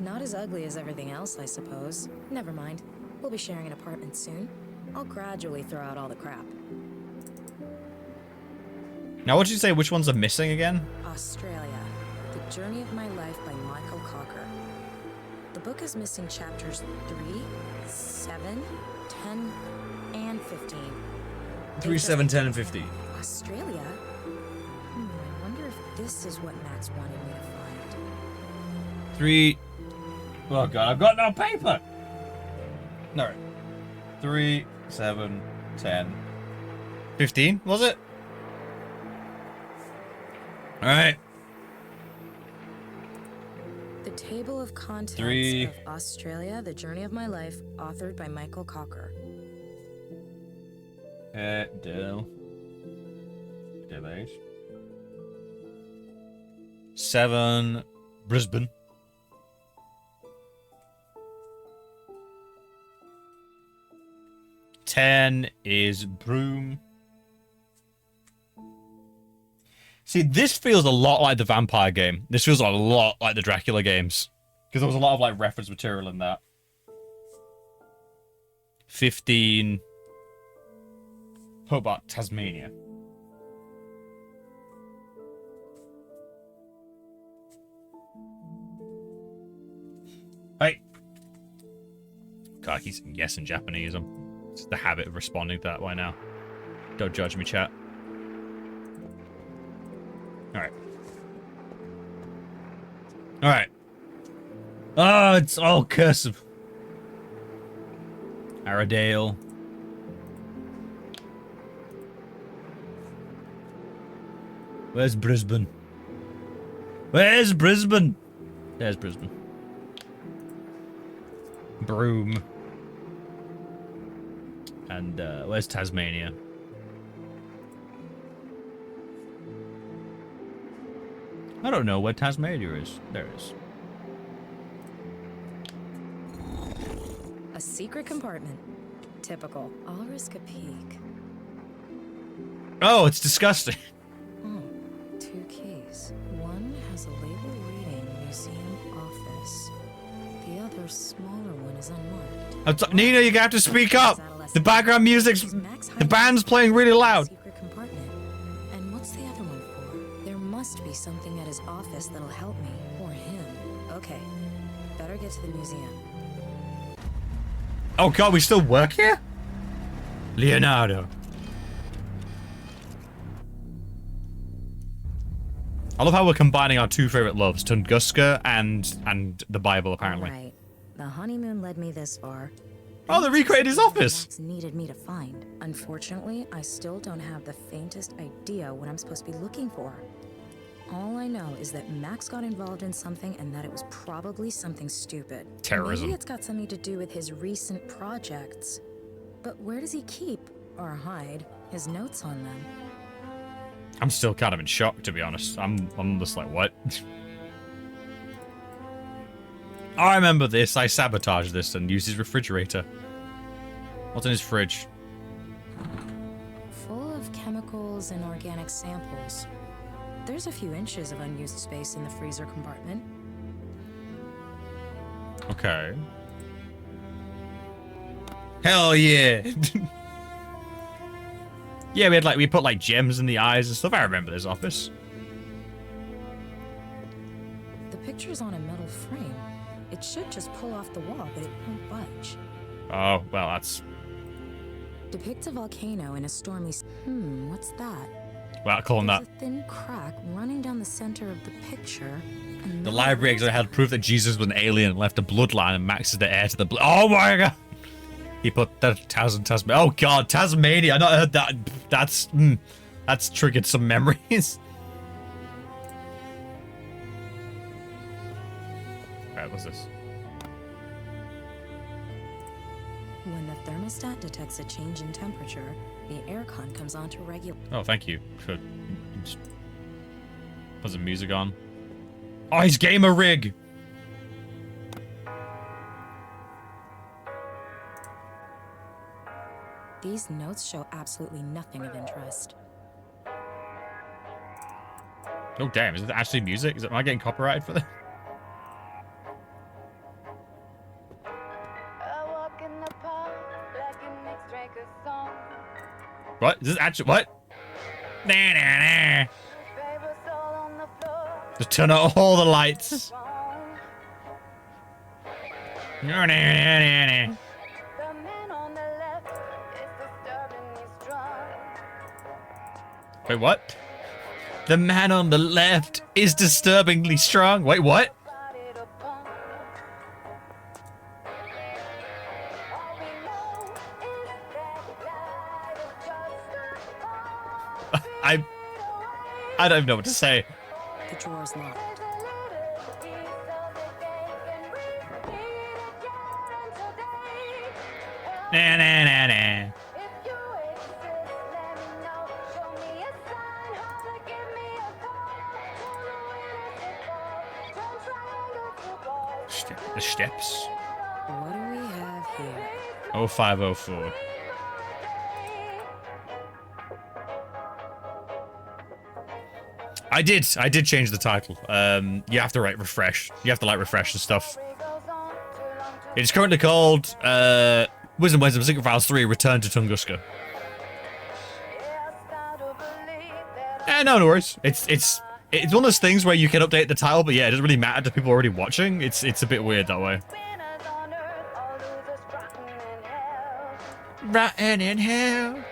Not as ugly as everything else, I suppose. Never mind. We'll be sharing an apartment soon. I'll gradually throw out all the crap. Now, what did you say? Which ones are missing again? Australia, The Journey of My Life by Michael Cocker. The book is missing chapters 3, 7, 10, and 15. 3, 7, 10, and 15. Australia? I wonder if this is what Max wanted me to find. 3. Oh god, I've got no paper! No. 3, 7, 10. 15, was it? Alright. The Table of Contents 3. of Australia, The Journey of My Life, authored by Michael Cocker. Del. 7. Brisbane. 10 is Broome. See, this feels a lot like the vampire game. This feels a lot like the Dracula games. Because there was a lot of like reference material in that. 15 Hobart, Tasmania. Hey. God, he's yes in Japanese. It's the habit of responding to that by now. Don't judge me, chat. Alright. Alright. Oh, it's all cursive. Aradale. Where's Brisbane? Where's Brisbane? There's Brisbane. Broome. And where's Tasmania? I don't know where Tasmania is. There it is. A secret compartment. Typical. I'll risk a peek. Oh, it's disgusting. Oh, 2 keys. One has a label reading Museum Office. The other, smaller one, is unmarked. Nina, you have to speak up. The background music's... The band's playing really loud. Secret compartment. And what's the other one for? There must be something at his office that'll help me. Or him. Okay. Better get to the museum. Oh god, we still work here? Leonardo. I love how we're combining our 2 favorite loves, Tunguska and the Bible, apparently. All right. The honeymoon led me this far. Oh, they recreated his office! Max needed me to find. Unfortunately, I still don't have the faintest idea what I'm supposed to be looking for. All I know is that Max got involved in something and that it was probably something stupid. Terrorism. Maybe it's got something to do with his recent projects. But where does he keep, or hide, his notes on them? I'm still kind of in shock, to be honest. I'm just like, what? I remember this. I sabotaged this and used his refrigerator. What's in his fridge? Full of chemicals and organic samples. There's a few inches of unused space in the freezer compartment. Okay. Hell yeah. Yeah, we put like gems in the eyes and stuff. I remember this office. The picture's on a metal frame. It should just pull off the wall, but it won't budge. Oh, well, that's... Depicts a volcano in a stormy... what's that? Well, calling that... There's a thin crack running down the center of the picture. And The library exhibit had proof that Jesus was an alien and left a bloodline, and Max is the heir to the blood. Oh my god! He put that Tasmania. Oh god, Tasmania! I not heard that. That's triggered some memories. Alright, what's this? When the thermostat detects a change in temperature, the aircon comes on to regulate. Oh, thank you for just put some music on. Oh, his gamer rig. These notes show absolutely nothing of interest. Oh damn, is it actually music? Am I getting copyrighted for this? What? Is this actually what? Nah, nah, nah. Just turn out all the lights. Nah, nah, nah, nah, nah. Wait, what? The man on the left is disturbingly strong. Wait, what? I don't even know what to say. The drawer's locked. Nah, nah, nah, nah. The steps. What do we have here? 0504. I did change the title. You have to write refresh. You have to like refresh and stuff. It's currently called Wisdom Secret Files 3 Return to Tunguska. Yeah, no worries. It's one of those things where you can update the title, but yeah, it doesn't really matter to people already watching. It's a bit weird that way. Rotten in hell.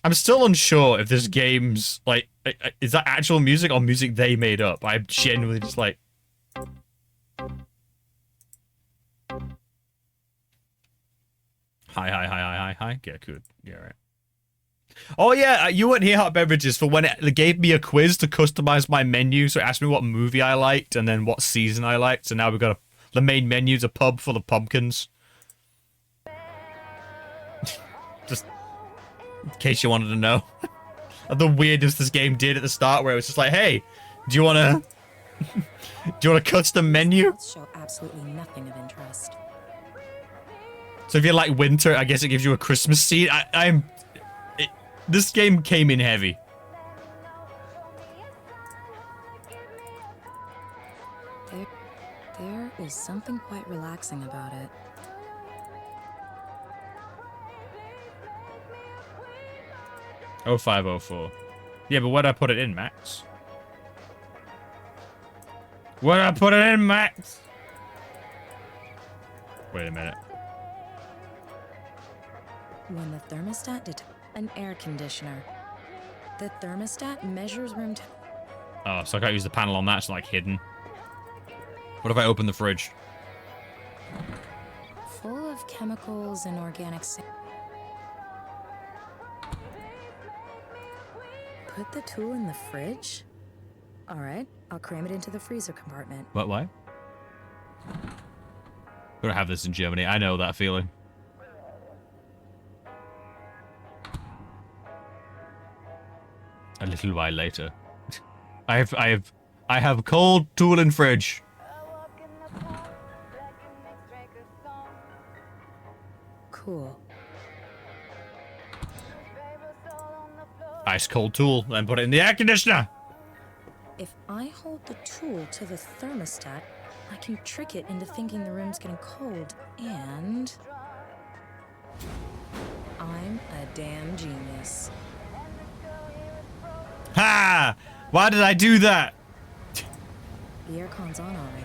I'm still unsure if this game's, like, is that actual music or music they made up? I'm genuinely just like... Hi. Yeah, good. Yeah, right. Oh, yeah, you weren't here, Hot Beverages, for when they gave me a quiz to customize my menu. So it asked me what movie I liked and then what season I liked. So now we've got the main menu's a pub full of pumpkins. Just in case you wanted to know. The weirdness this game did at the start, where it was just like, hey, do you want a custom menu? Show absolutely nothing of interest. So if you like winter, I guess it gives you a Christmas scene. This game came in heavy. There is something quite relaxing about it. Oh 0504. Yeah, but where'd I put it in, Max? Where'd I put it in, Max? Wait a minute. When the thermostat detects an air conditioner, the thermostat measures room temperature. Oh, so I can't use the panel on that, it's like hidden. What if I open the fridge? Full of chemicals and organic. Put the tool in the fridge? Alright, I'll cram it into the freezer compartment. What, why? We don't have this in Germany, I know that feeling. A little while later. I have cold tool in fridge. Cool. Ice cold tool, then put it in the air conditioner. If I hold the tool to the thermostat, I can trick it into thinking the room's getting cold, and I'm a damn genius. Ha! Why did I do that? The aircon's on already.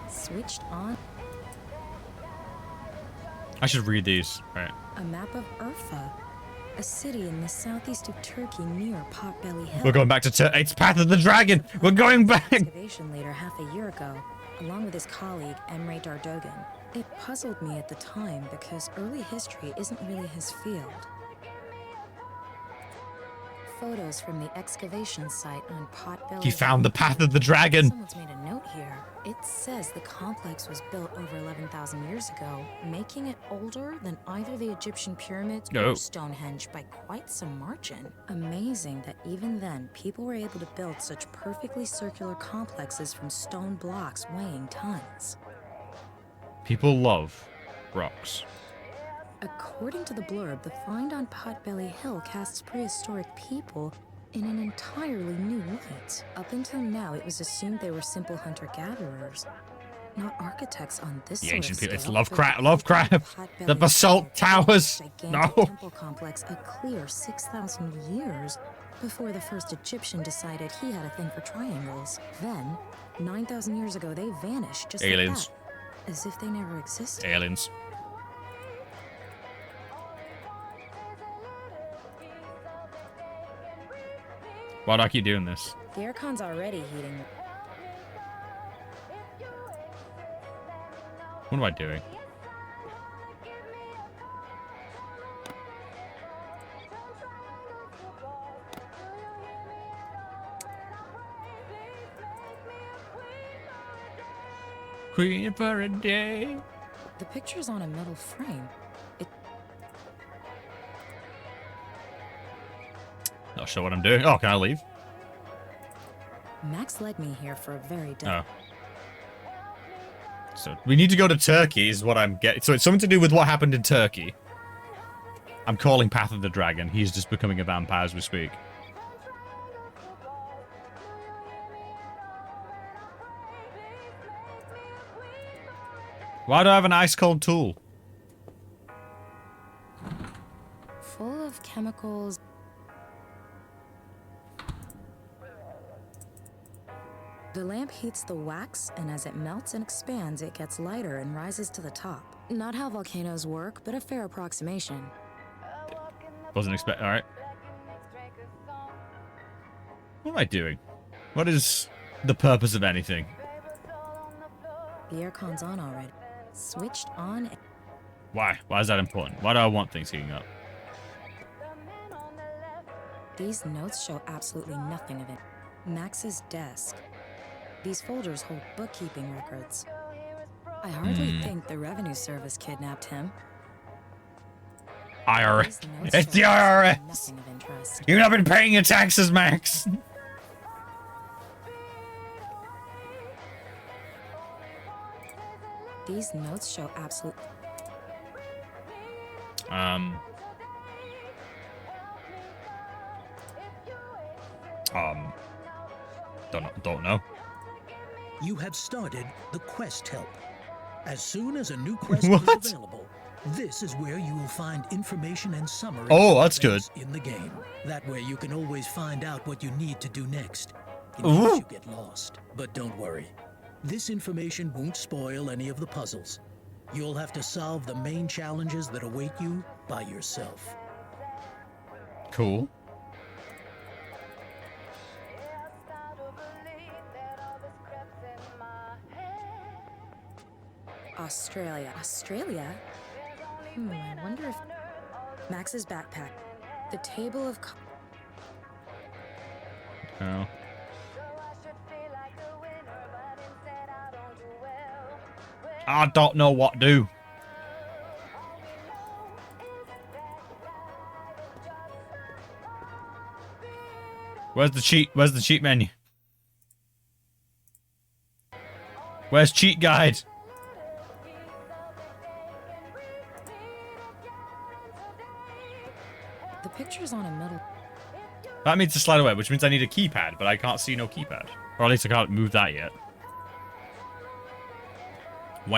Switched on. I should read these. Right. A map of Urfa, a city in the southeast of Turkey near Potbelly Hill. We're going back to it's Path of the Dragon. We're going back. Excavation later half a year ago, along with his colleague Emre Dardogan. It puzzled me at the time because early history isn't really his field. Photos from the excavation site on Potbelly. He found the Path of the Dragon. Someone's made a note here. It says the complex was built over 11,000 years ago, making it older than either the Egyptian pyramids or Stonehenge by quite some margin. Amazing that even then, people were able to build such perfectly circular complexes from stone blocks weighing tons. People love rocks. According to the blurb, the find on Potbelly Hill casts prehistoric people in an entirely new light. Up until now, it was assumed they were simple hunter-gatherers, not architects on this The ancient people. It's scale. Lovecraft. The basalt towers. No. Temple complex a clear 6,000 years before the first Egyptian decided he had a thing for triangles. Then, 9,000 years ago, they vanished just Aliens. like that, as if they never existed. Aliens. Why do I keep doing this? The aircon's already heating. What am I doing? Queen for a day. The picture's on a metal frame. Not sure what I'm doing. Oh, can I leave? Max led me here for a very day. Oh. So we need to go to Turkey is what I'm getting. So it's something to do with what happened in Turkey. I'm calling Path of the Dragon. He's just becoming a vampire as we speak. Why do I have an ice cold tool? Full of chemicals. The lamp heats the wax, and as it melts and expands, it gets lighter and rises to the top. Not how volcanoes work, but a fair approximation. Wasn't expect. All right. What am I doing? What is the purpose of anything? The aircon's on already. Switched on. Why? Why is that important? Why do I want things heating up? These notes show absolutely nothing of it. Max's desk. These folders hold bookkeeping records. I hardly think the Revenue Service kidnapped him. IRS. It's the IRS. Nothing of interest. You've not been paying your taxes, Max. These notes show absolute. Don't know. You have started the quest help. As soon as a new quest What? is available, this is where you will find information and summaries Oh, of that's good. events in the game. That way you can always find out what you need to do next, in Ooh. case you get lost. But don't worry. This information won't spoil any of the puzzles. You'll have to solve the main challenges that await you by yourself. Cool. Australia. Australia? I wonder if... Max's backpack. The table of... Oh. I don't know what to do. Where's the cheat? Where's the cheat menu? Where's cheat guide? The picture's on a middle... That means to slide away, which means I need a keypad, but I can't see no keypad. Or at least I can't move that yet. Wah.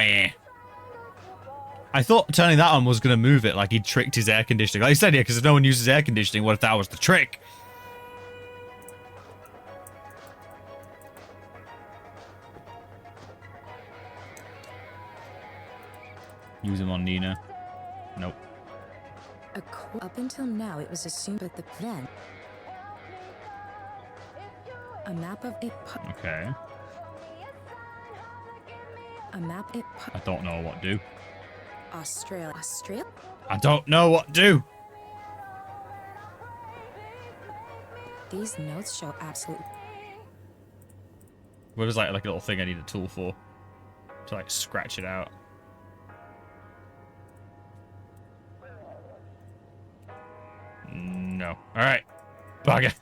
I thought turning that on was going to move it, like he tricked his air conditioning. Like I said, yeah, because if no one uses air conditioning, what if that was the trick? Use him on Nina. Nope. Up until now, it was assumed that then... A map of it... Okay. A map it... I don't know what to do. Australia. Australia? I don't know what to do. These notes show absolute... What is like a little thing I need a tool for? To like scratch it out. No. Alright. Bugger.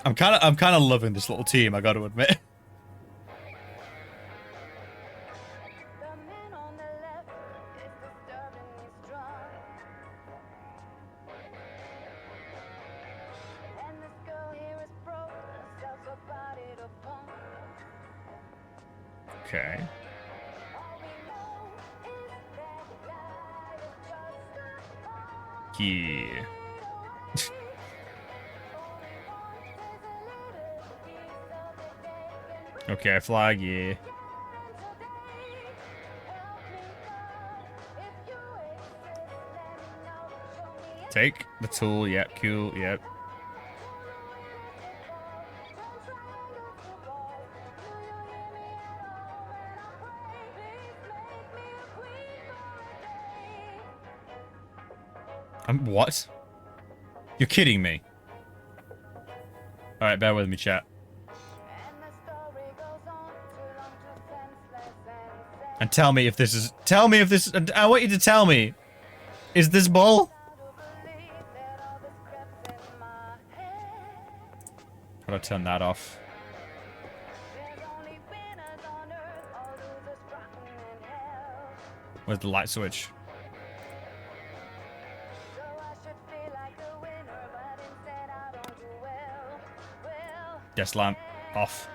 I'm kind of loving this little team, I got to admit. Okay. Yeah. Okay, flag, yeah. Take the tool, yep, cool, yep. What? You're kidding me. Alright, bear with me, chat. And tell me if this is... Tell me if this... I want you to tell me. Is this bull? How do I turn that off? Where's the light switch? Desk lamp off.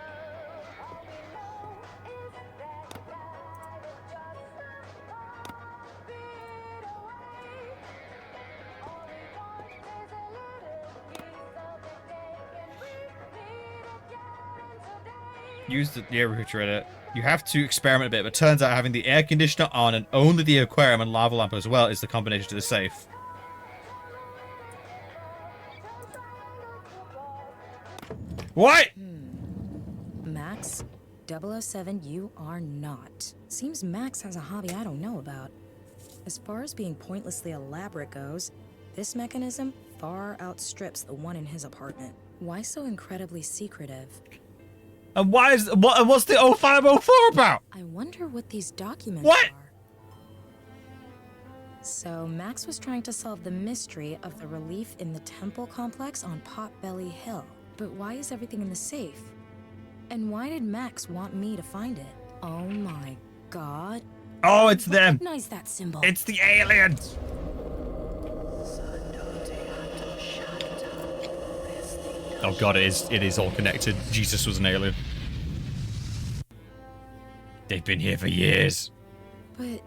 Use the air refrigerator. You have to experiment a bit, but turns out having the air conditioner on and only the aquarium and lava lamp as well is the combination to the safe. What? Max, 007, you are not. Seems Max has a hobby I don't know about. As far as being pointlessly elaborate goes, this mechanism far outstrips the one in his apartment. Why so incredibly secretive? And what's the 0504 about? I wonder what these documents are. So Max was trying to solve the mystery of the relief in the temple complex on Potbelly Hill. But why is everything in the safe? And why did Max want me to find it? Oh my god. Oh, it's them. Recognize that symbol. It's the aliens. Oh god, it is all connected. Jesus was an alien. They've been here for years. But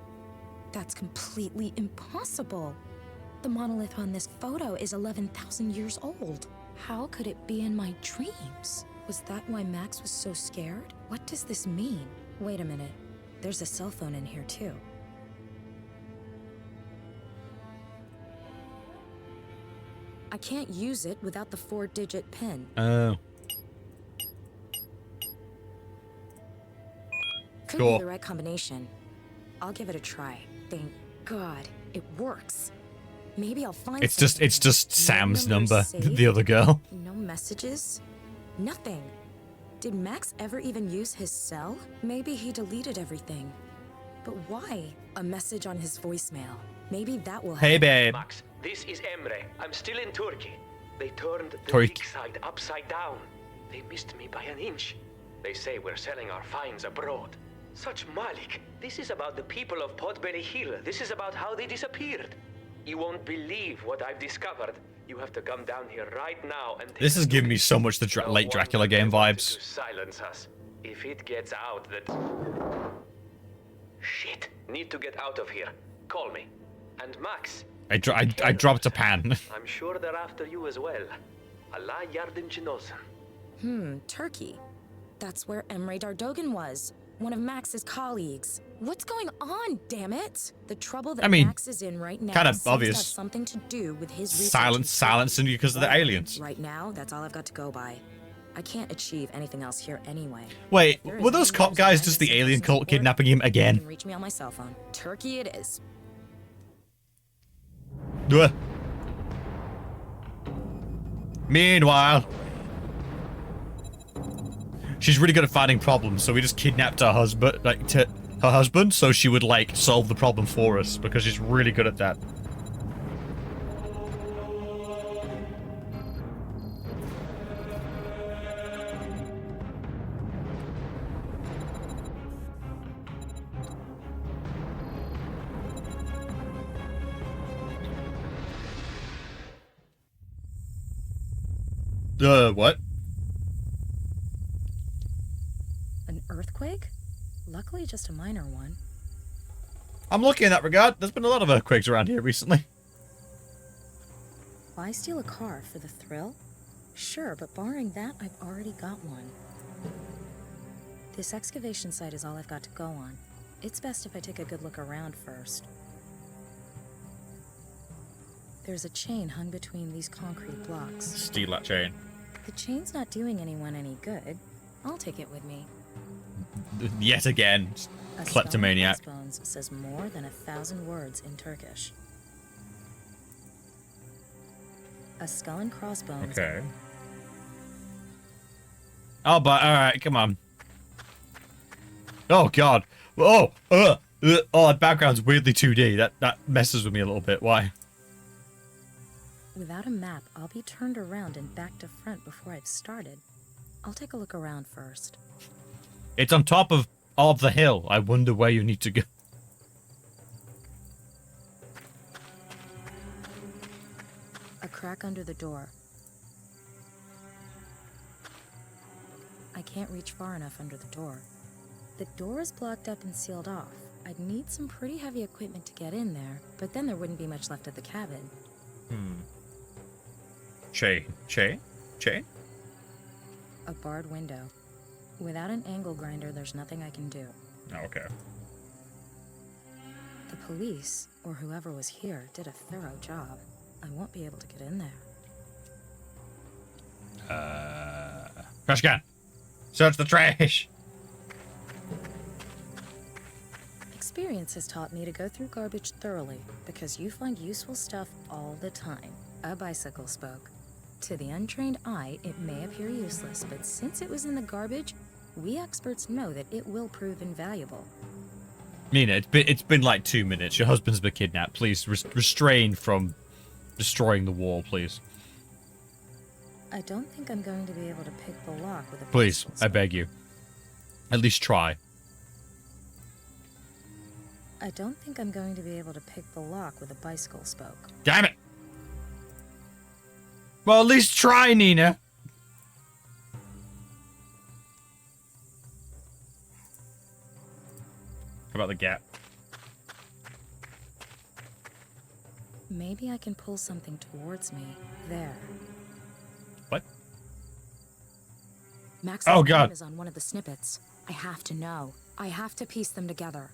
that's completely impossible. The monolith on this photo is 11,000 years old. How could it be in my dreams? Was that why Max was so scared? What does this mean? Wait a minute. There's a cell phone in here too. I can't use it without the 4-digit PIN. Oh. Could Cool. be the right combination. I'll give it a try. Thank God, it works. Maybe I'll find It's something. just Sam's number, saved? the other girl. No messages? Nothing. Did Max ever even use his cell? Maybe he deleted everything. But why? A message on his voicemail. Maybe that will help. Hey, babe. Max, this is Emre. I'm still in Turkey. They turned the Turkey. weak side upside down. They missed me by an inch. They say we're selling our finds abroad. Such Malik. This is about the people of Potbelly Hill. This is about how they disappeared. You won't believe what I've discovered. You have to come down here right now and... This is giving me so much the late Dracula game vibes. ...to silence us. If it gets out that... Shit. Need to get out of here. Call me. And Max... I dropped a pan. I'm sure they're after you as well. Allah yardın olsun. Turkey. That's where Emre Dardogan was. One of Max's colleagues. What's going on, damn it? The trouble that Max is in right now kind of seems to obvious. have something to do with his research. Silencing you because of the aliens. Right now, that's all I've got to go by. I can't achieve anything else here anyway. Wait, were those cop guys just the alien cult kidnapping him You again? can reach me on my cell phone. Turkey it is. Meanwhile, she's really good at finding problems, so we just kidnapped her husband, so she would like solve the problem for us because she's really good at that. What? An earthquake? Luckily, just a minor one. I'm lucky in that regard. There's been a lot of earthquakes around here recently. Why steal a car for the thrill? Sure, but barring that, I've already got one. This excavation site is all I've got to go on. It's best if I take a good look around first. There's a chain hung between these concrete blocks. Steal that chain. The chain's not doing anyone any good. I'll take it with me. Yet again, A kleptomaniac. skull and crossbones says more than 1,000 words in Turkish. A skull and crossbones. Okay. Oh, but alright, come on. Oh god. Oh, oh, that background's weirdly 2D. That messes with me a little bit. Why? Without a map, I'll be turned around and back to front before I've started. I'll take a look around first. It's on top of the hill. I wonder where you need to go. crack under the door. I can't reach far enough under the door. The door is blocked up and sealed off. I'd need some pretty heavy equipment to get in there, but then there wouldn't be much left of the cabin. Chain? A barred window. Without an angle grinder, there's nothing I can do. Oh, okay. The police, or whoever was here, did a thorough job. I won't be able to get in there. Trash can. Search the trash. Experience has taught me to go through garbage thoroughly, because you find useful stuff all the time. A bicycle spoke. To the untrained eye, it may appear useless, but since it was in the garbage, we experts know that it will prove invaluable. Nina, it's been like 2 minutes. Your husband's been kidnapped. Please restrain from destroying the wall, please. I don't think I'm going to be able to pick the lock with a Please, bicycle I beg you. At least try. I don't think I'm going to be able to pick the lock with a bicycle spoke. Damn it! Well, at least try, Nina. How about the gap? Maybe I can pull something towards me. There. What? Max's Oh, God. name is on one of the snippets. I have to know. I have to piece them together.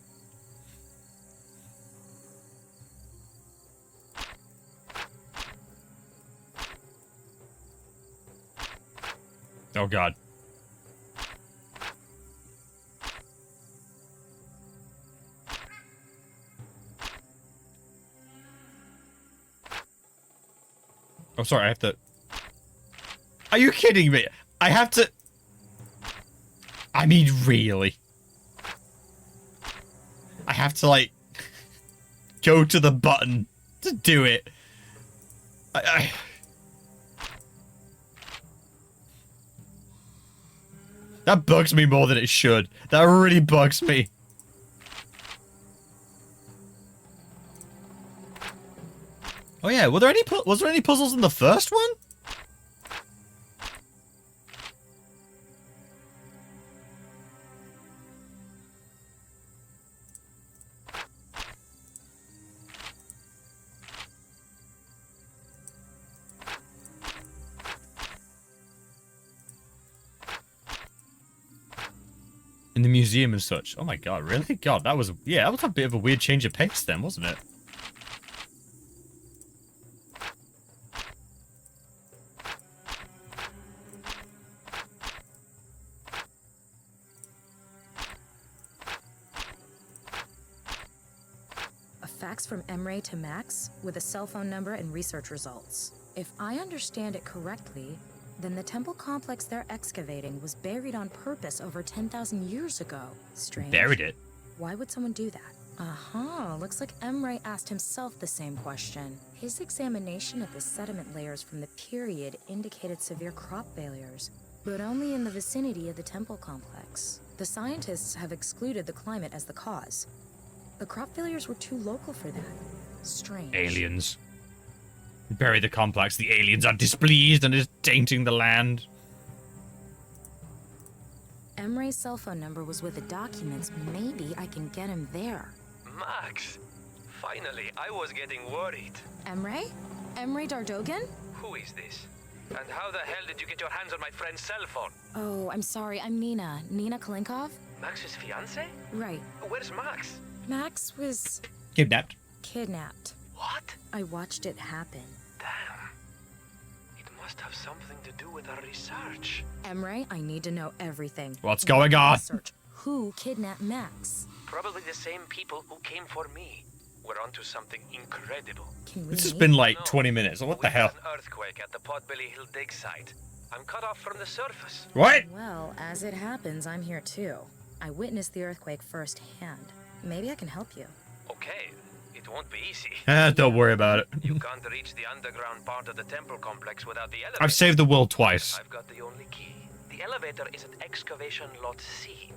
Oh, God. Oh, sorry, I have to... Are you kidding me? I have to... I mean, really? I have to, like... go to the button to do it. That bugs me more than it should. That really bugs me. Oh yeah, was there any puzzles in the first one? In the museum and such. Oh my god, really? God, that was a bit of a weird change of pace then, wasn't it? A fax from Emre to Max with a cell phone number and research results. If I understand it correctly, then the temple complex they're excavating was buried on purpose over 10,000 years ago. Strange. Buried it? Why would someone do that? Looks like Emre asked himself the same question. His examination of the sediment layers from the period indicated severe crop failures, but only in the vicinity of the temple complex. The scientists have excluded the climate as the cause. The crop failures were too local for that. Strange. Aliens. Bury the complex. The aliens are displeased and is tainting the land. Emre's cell phone number was with the documents. Maybe I can get him there. Max! Finally, I was getting worried. Emre? Emre Dardogan? Who is this? And how the hell did you get your hands on my friend's cell phone? Oh, I'm sorry. I'm Nina. Nina Kalinkov? Max's fiance? Right. Where's Max? Max was... Kidnapped. Kidnapped. What? I watched it happen. Damn. It must have something to do with our research. Emre, I need to know everything. What's going on? Research. Who kidnapped Max? Probably the same people who came for me. We're onto something incredible. This has been like 20 minutes. What the hell? An earthquake at the Potbelly Hill dig site. I'm cut off from the surface. What? Well, as it happens, I'm here too. I witnessed the earthquake firsthand. Maybe I can help you. Okay, it won't be easy. Don't worry about it. You can't reach the underground part of the temple complex without the elevator. I've saved the world twice. I've got the only key. The elevator is at excavation lot C.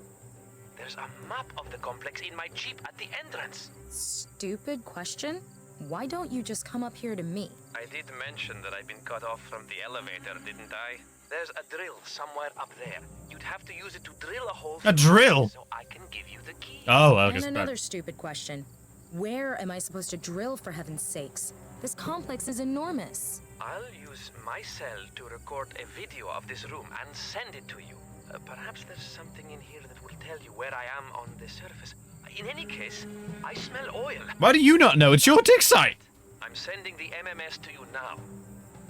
There's a map of the complex in my jeep at the entrance. Stupid question? Why don't you just come up here to me? I did mention that I've been cut off from the elevator, didn't I? There's a drill somewhere up there. You'd have to use it to drill a hole. A drill? So I can give you the key. Oh, And another stupid question. Where am I supposed to drill, for heaven's sakes? This complex is enormous. I'll use my cell to record a video of this room and send it to you. Perhaps there's something in here that will tell you where I am on the surface. In any case, I smell oil. Why do you not know? It's your dig site. I'm sending the MMS to you now.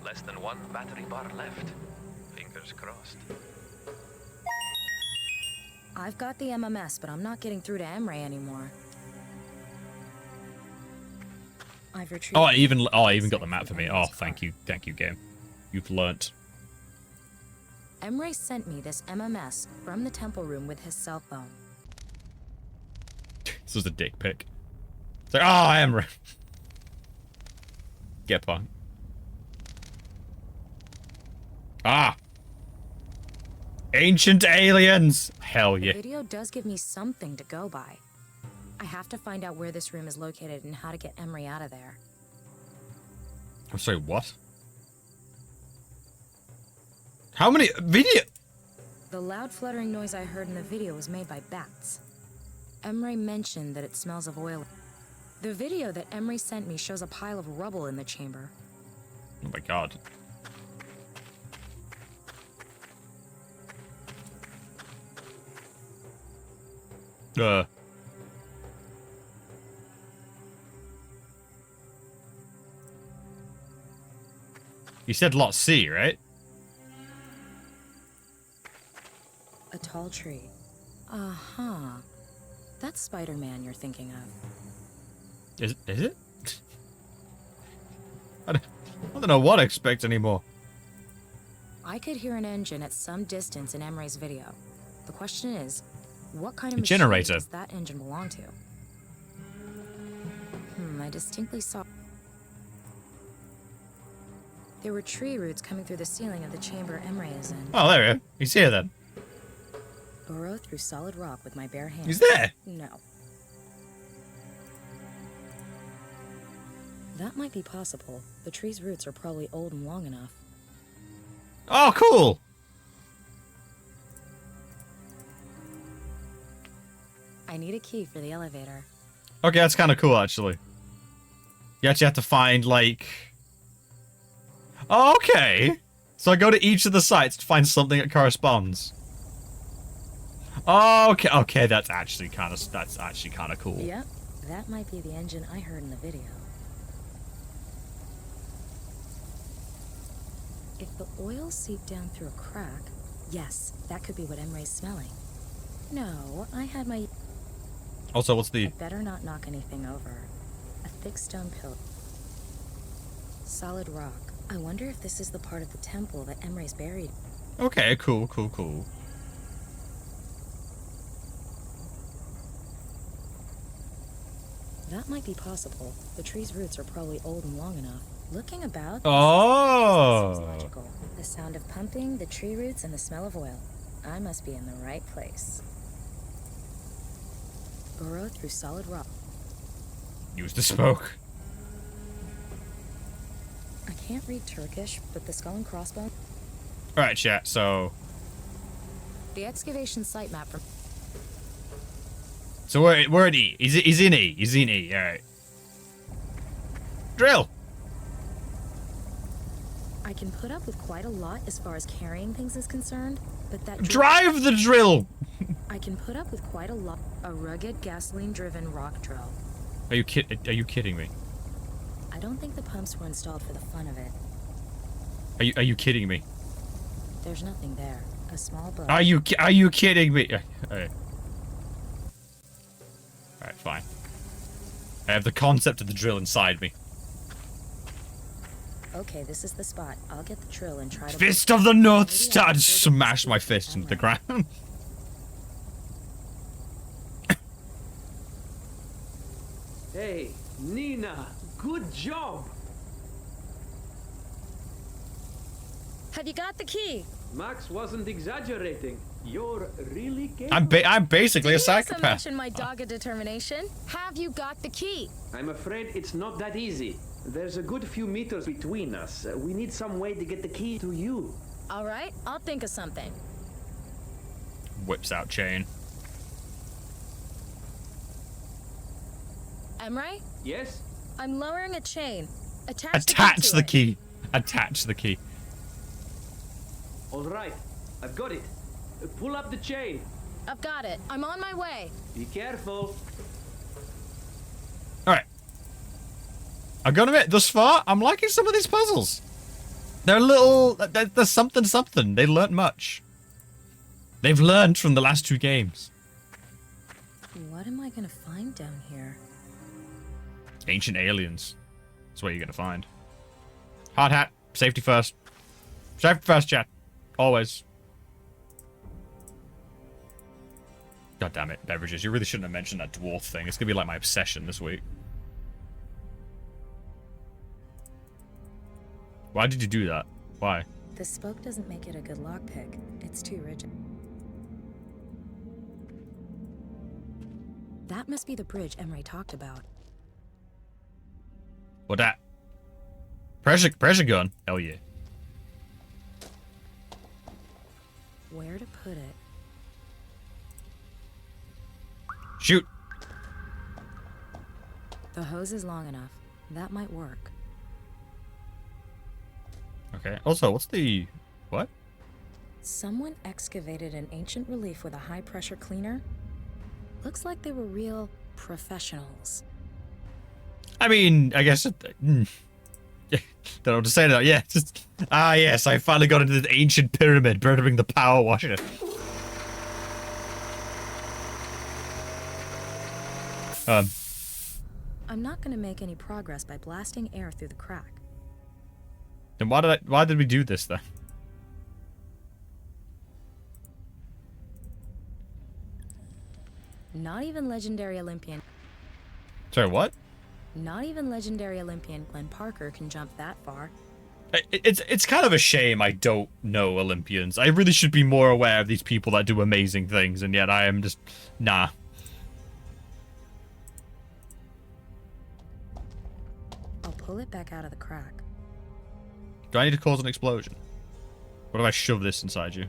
Less than 1 battery bar left. Fingers crossed. I've got the MMS, but I'm not getting through to Emre anymore. I've retrieved. Oh, I even got the map for me. Oh, thank you, game. You've learnt. Emre sent me this MMS from the temple room with his cell phone. This was a dick pic. It's like, oh, Emre. Get punk. Ah. Ancient aliens. Hell yeah. The video does give me something to go by. I have to find out where this room is located and how to get Emre out of there. I'm sorry, what? How many video? The loud fluttering noise I heard in the video was made by bats. Emre mentioned that it smells of oil. The video that Emre sent me shows a pile of rubble in the chamber. Oh my god. You said lot C, right? A tall tree. Uh-huh. That's Spider-Man you're thinking of. Is it? I don't know what to expect anymore. I could hear an engine at some distance in Emre's video. The question is, what kind of A machine generator. does that engine belong to? I distinctly saw... There were tree roots coming through the ceiling of the chamber Emre is in. Oh, there we go. He's here then. Burrow through solid rock with my bare hands. He's there? No. That might be possible. The tree's roots are probably old and long enough. Oh, cool. I need a key for the elevator. Okay, that's kind of cool, actually. You actually have to find, like... Oh, okay. So I go to each of the sites to find something that corresponds. Oh, okay, okay, that's actually kind of cool. Yep, that might be the engine I heard in the video. If the oil seeped down through a crack, yes, that could be what Emre's smelling. No, I had my... Also, what's the... I better not knock anything over. A thick stone pillar. Solid rock. I wonder if this is the part of the temple that Emre's buried. Okay, cool, cool, cool. That might be possible. The tree's roots are probably old and long enough. Looking about... Oh! Seems logical. The sound of pumping, the tree roots, and the smell of oil. I must be in the right place. Burrow through solid rock. Use the spoke. I can't read Turkish, but the skull and crossbone... Alright, chat, so... The excavation site map from... So we're at E. He's in E. He's in E, alright. Drill! I can put up with quite a lot as far as carrying things is concerned, but that... Drive the drill! I can put up with quite a lot. A rugged, gasoline-driven rock drill. Are you kidding me? I don't think the pumps were installed for the fun of it. Are you kidding me? There's nothing there. A small book. Are you kidding me? Alright. Alright, fine. I have the concept of the drill inside me. Okay, this is the spot. I'll get the drill and try to... Fist of the North Star! Smash my fist into the ground. Hey, Nina, good job! Have you got the key? Max wasn't exaggerating. You're really capable. I'm basically a Did you also psychopath. mention my dogged determination? Have you got the key? I'm afraid it's not that easy. There's a good few meters between us. We need some way to get the key to you. All right, I'll think of something. Whips out chain. Emre? Yes? I'm lowering a chain. Attach the key. Attach the key. All right. I've got it. Pull up the chain. I've got it. I'm on my way. Be careful. Alright. I've got to admit, thus far, I'm liking some of these puzzles. They're a little... There's something. They learnt much. They've learned from the last 2 games. What am I gonna find down here? Ancient aliens. That's what you're going to find. Hard hat. Safety first. Safety first, chat. Always. God damn it, beverages. You really shouldn't have mentioned that dwarf thing. It's going to be like my obsession this week. Why did you do that? Why? The spoke doesn't make it a good lockpick. It's too rigid. That must be the bridge Emre talked about. What that? Pressure gun. Hell yeah. Where to put it? Shoot. The hose is long enough. That might work. Okay. Also, what's the... What? Someone excavated an ancient relief with a high-pressure cleaner. Looks like they were real professionals. I mean, I guess... don't know what to say to that. Yeah, just... Ah, yes, I finally got into the ancient pyramid, burning the power washer. I'm not gonna make any progress by blasting air through the crack. Then why did we do this, then? Not even legendary Olympian. Sorry, what? Not even legendary Olympian Glenn Parker can jump that far. It's kind of a shame I don't know Olympians. I really should be more aware of these people that do amazing things, and yet I am just... Nah. I'll pull it back out of the crack. Do I need to cause an explosion? What if I shove this inside you?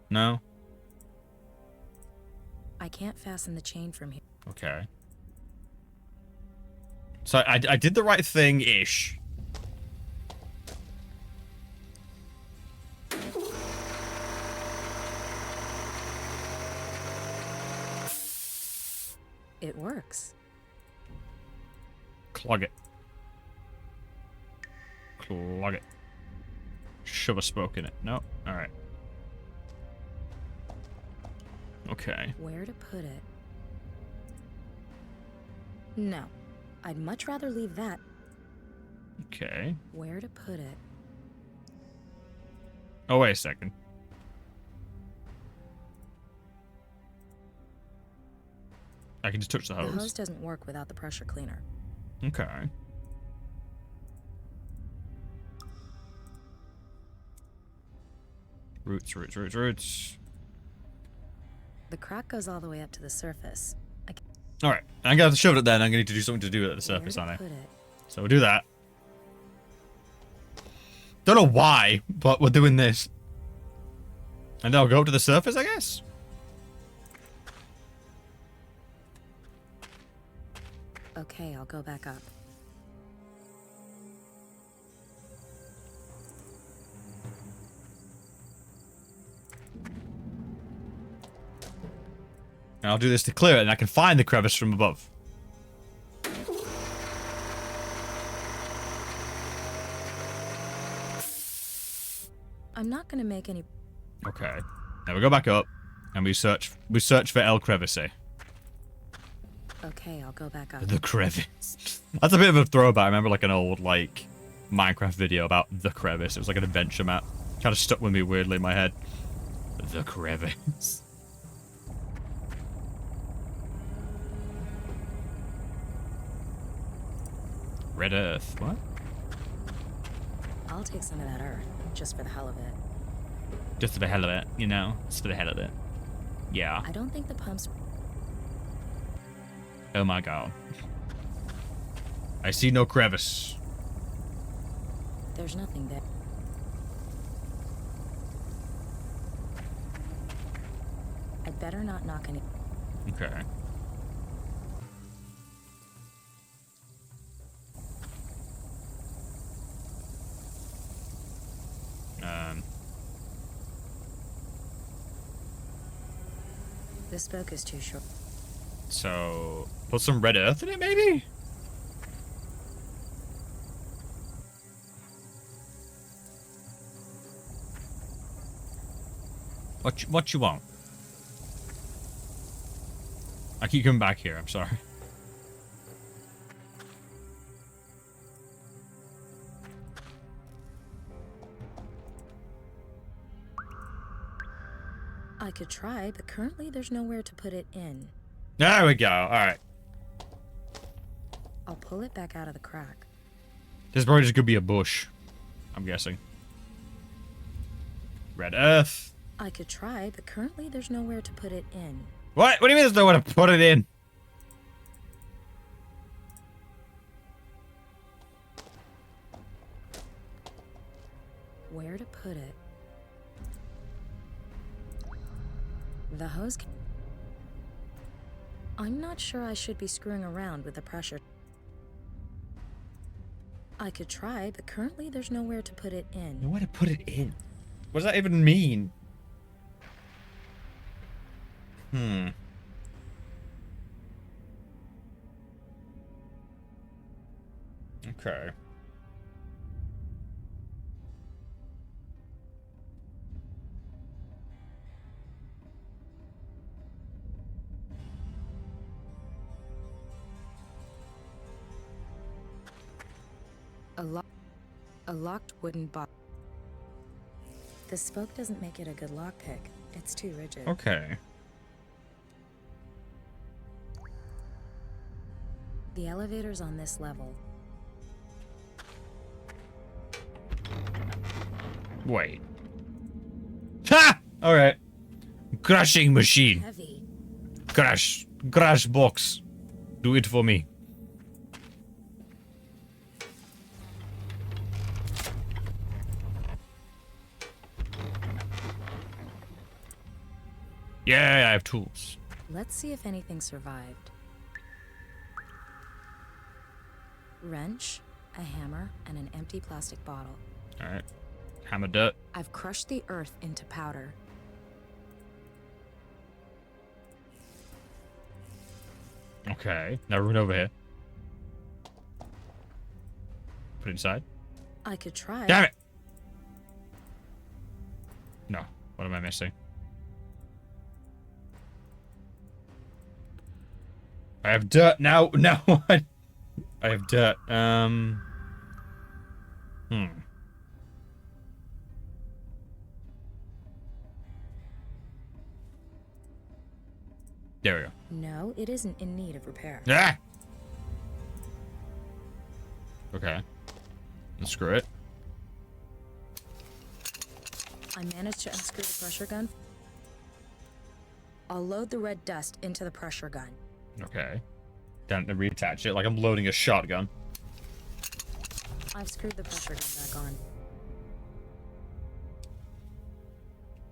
No? I can't fasten the chain from here. Okay. So I did the right thing-ish. It works. Clog it. Clog it. Shove a spoke in it. No? Alright. Okay. Where to put it? No. I'd much rather leave that. Okay. Where to put it? Oh, wait a second. I can just touch the hose. The hose doesn't work without the pressure cleaner. Okay. Roots. The crack goes all the way up to the surface. Alright, I'm gonna have to shove it then. I'm gonna need to do something to do it at the surface, aren't I? So we'll do that. Don't know why, but we're doing this. And then I'll go up to the surface, I guess? Okay, I'll go back up. And I'll do this to clear it, and I can find the crevice from above. I'm not gonna make any... Okay. Now we go back up, and we search for El Crevice. Okay, I'll go back up. The crevice. That's a bit of a throwback. I remember like an old like Minecraft video about the crevice. It was like an adventure map. Kind of stuck with me weirdly in my head. The crevice. Red earth. What? I'll take some of that earth, just for the hell of it. Just for the hell of it, you know? Just for the hell of it. Yeah. I don't think the pumps... Oh my god. I see no crevice. There's nothing there. I'd better not knock any... Okay. This spoke is too short. So, put some red earth in it, maybe? What you want? I keep coming back here, I'm sorry. I could try, but currently there's nowhere to put it in. There we go, alright. I'll pull it back out of the crack. This probably just could be a bush, I'm guessing. Red earth. I could try, but currently there's nowhere to put it in. What? What do you mean there's nowhere to put it in? Where to put it? The hose... I'm not sure I should be screwing around with the pressure. I could try, but currently there's nowhere to put it in. Nowhere to put it in? What does that even mean? Okay. A locked wooden box. The spoke doesn't make it a good lockpick. It's too rigid. Okay. The elevator's on this level. Wait. Ha! Alright. Crushing machine. Heavy. Crash. Crash box. Do it for me. Yeah, I have tools. Let's see if anything survived. Wrench, a hammer, and an empty plastic bottle. Alright. Hammer dirt. I've crushed the earth into powder. Okay. Now run over here. Put it inside. I could try. Damn it! No. What am I missing? I have dirt now. Now I have dirt. There we go. No, it isn't in need of repair. Ah! Okay. Let's screw it. I managed to unscrew the pressure gun. I'll load the red dust into the pressure gun. Okay. Then reattach it like I'm loading a shotgun. I've screwed the pressure gun back on.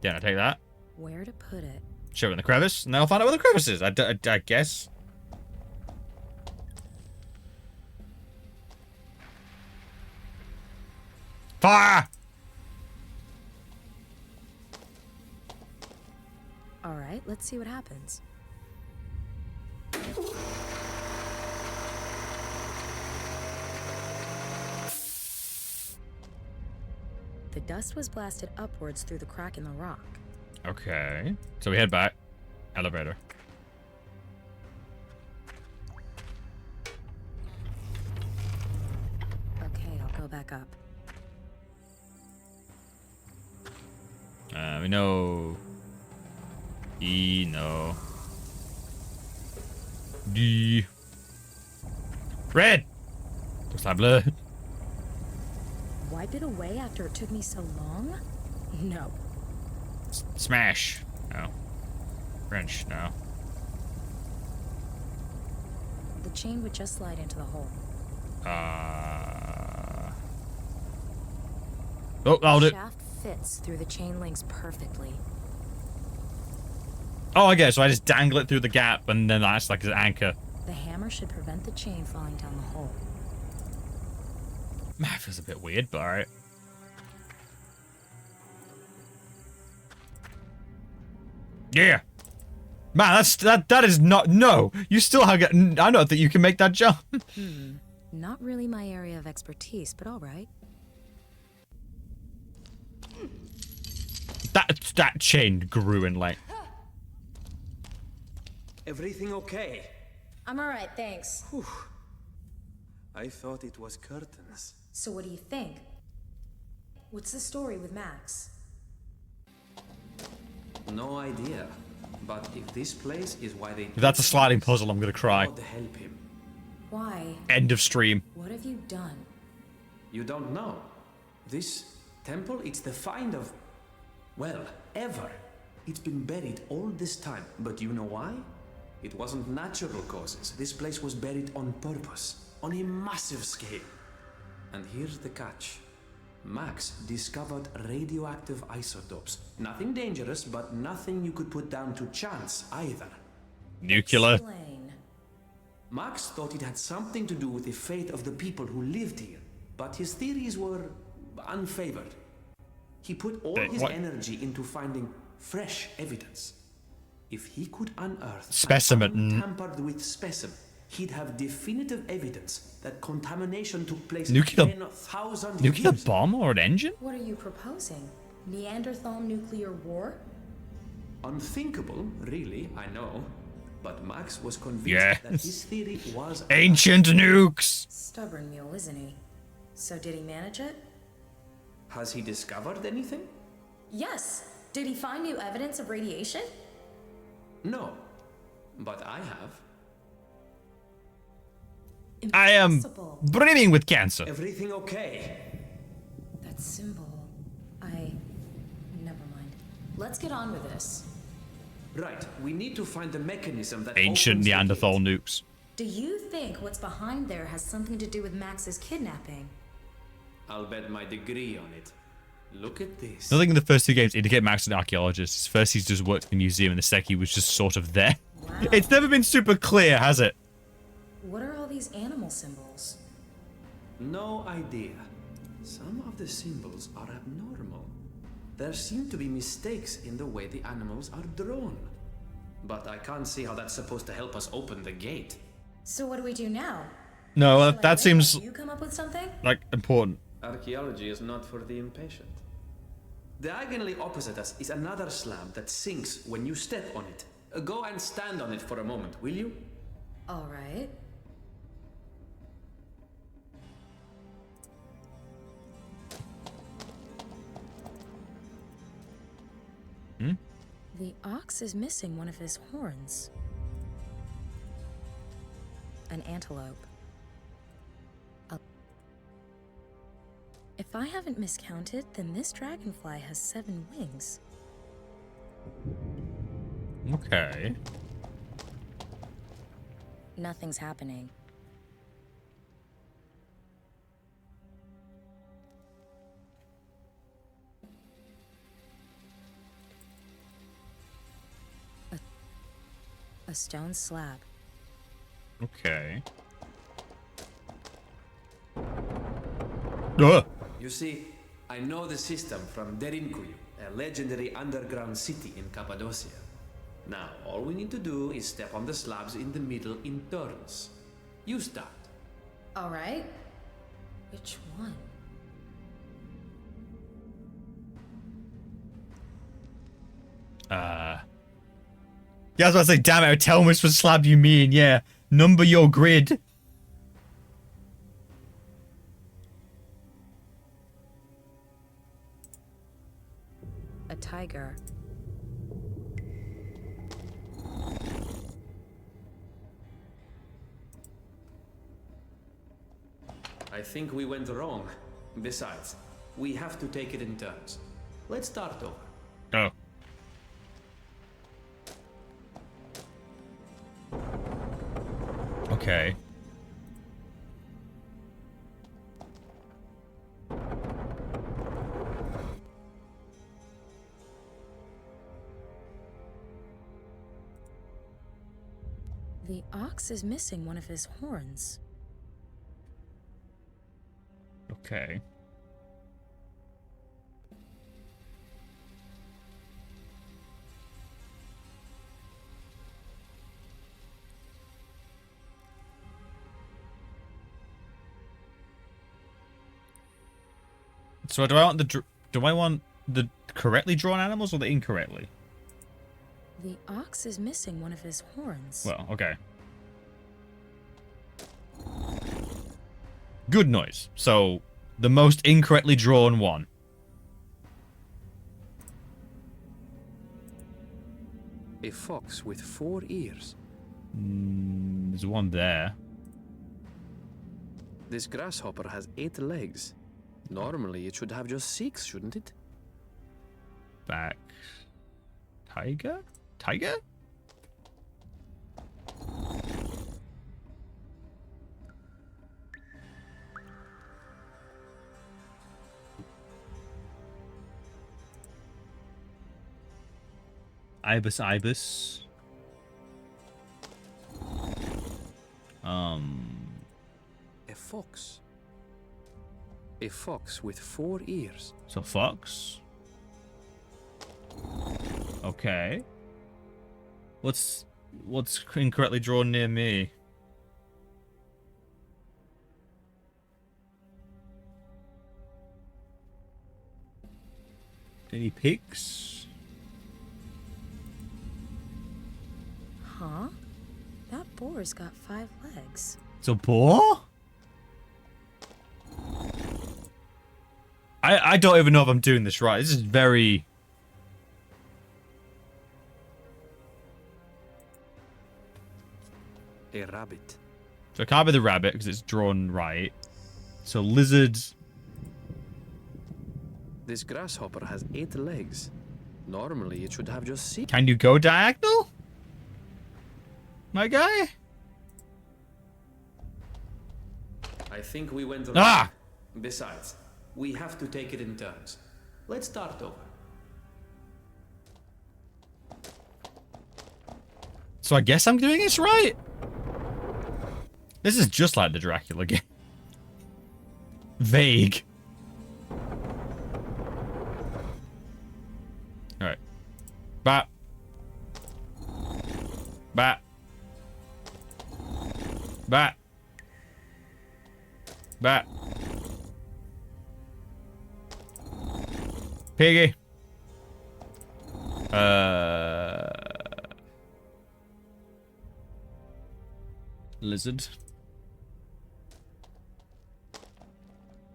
Then I take that. Where to put it? Show it in the crevice, and then I'll find out where the crevice is. I guess. Fire! All right, let's see what happens. The dust was blasted upwards through the crack in the rock. Okay. So we head back. Elevator. Okay, I'll go back up. We know. E, no. D. Red! Looks like blood. Wipe it away after it took me so long? No. Smash. No. Wrench. No. The chain would just slide into the hole. Oh, I'll do. The shaft fits through the chain links perfectly. Oh, I guess. So I just dangle it through the gap, and then that's like an anchor. The hammer should prevent the chain falling down the hole. Man, feels a bit weird, but alright. Yeah. Man, that is not. No, you still have. I don't think you can make that jump. Not really my area of expertise, but all right. That chain grew in length. Everything okay? I'm all right, thanks. Whew. I thought it was curtains. So what do you think? What's the story with Max? No idea. But if this place is why they... If that's a sliding puzzle, I'm gonna cry. God help him. Why? End of stream. What have you done? You don't know. This temple, it's the find of... well, ever. It's been buried all this time. But you know why? It wasn't natural causes. This place was buried on purpose. On a massive scale. And here's the catch. Max discovered radioactive isotopes. Nothing dangerous, but nothing you could put down to chance either. Nuclear. Explain. Max thought it had something to do with the fate of the people who lived here, but his theories were unfavored. He put all his energy into finding fresh evidence. If he could unearth specimen tampered with specimen, he'd have definitive evidence that contamination took place nuclear 10,000 nuclear years. bomb or an engine? What are you proposing? Neanderthal nuclear war? Unthinkable, really, I know. But Max was convinced that his theory was ancient nukes. Stubborn mule, isn't he? So did he manage it? Has he discovered anything? Yes. Did he find new evidence of radiation? No. But I have. I am brimming with cancer. Everything okay? That symbol. Never mind. Let's get on with this. Right. We need to find the mechanism that Ancient opens the Neanderthal gate. nukes. Do you think what's behind there has something to do with Max's kidnapping? I'll bet my degree on it. Look at this. Nothing in the first two games indicate Max an archaeologist. First, he's just worked in the museum, and the second, he was just sort of there. Wow. It's never been super clear, has it? What are all these animal symbols? No idea. Some of the symbols are abnormal. There seem to be mistakes in the way the animals are drawn. But I can't see how that's supposed to help us open the gate. So what do we do now? No, that seems You come up with something? like important. Archaeology is not for the impatient. Diagonally opposite us is another slab that sinks when you step on it. Go and stand on it for a moment, will you? All right. The ox is missing one of his horns. An antelope. If I haven't miscounted, then this dragonfly has 7 wings. Okay. Nothing's happening. A stone slab. Okay. You see, I know the system from Derinkuyu, a legendary underground city in Cappadocia. Now, all we need to do is step on the slabs in the middle in turns. You start. All right. Which one? Yeah, I was about to say, damn it, tell me which slab you mean, yeah. Number your grid. A tiger. I think we went wrong. Besides, we have to take it in turns. Let's start over. Oh. Okay. The ox is missing one of his horns. Okay. So do I want the correctly drawn animals or the incorrectly? The ox is missing one of his horns. Well, okay. Good noise. So, the most incorrectly drawn one. A fox with 4 ears. There's one there. This grasshopper has 8 legs. Normally, it should have just 6, shouldn't it? Back. Tiger? Tiger? Ibis. A fox. A fox with 4 ears. So fox. Okay. What's incorrectly drawn near me? Any pigs? Huh? That boar's got 5 legs. It's a boar? I don't even know if I'm doing this right. This is very... A rabbit. So it can't be the rabbit because it's drawn right. So lizard. This grasshopper has 8 legs. Normally, it should have just 6. Can you go diagonal? My guy? I think we went Ah! wrong. Besides, we have to take it in turns. Let's start over. So I guess I'm doing this right? This is just like the Dracula game. Vague. Alright. Bat. Bat. Bat. Bat. Piggy. Lizard.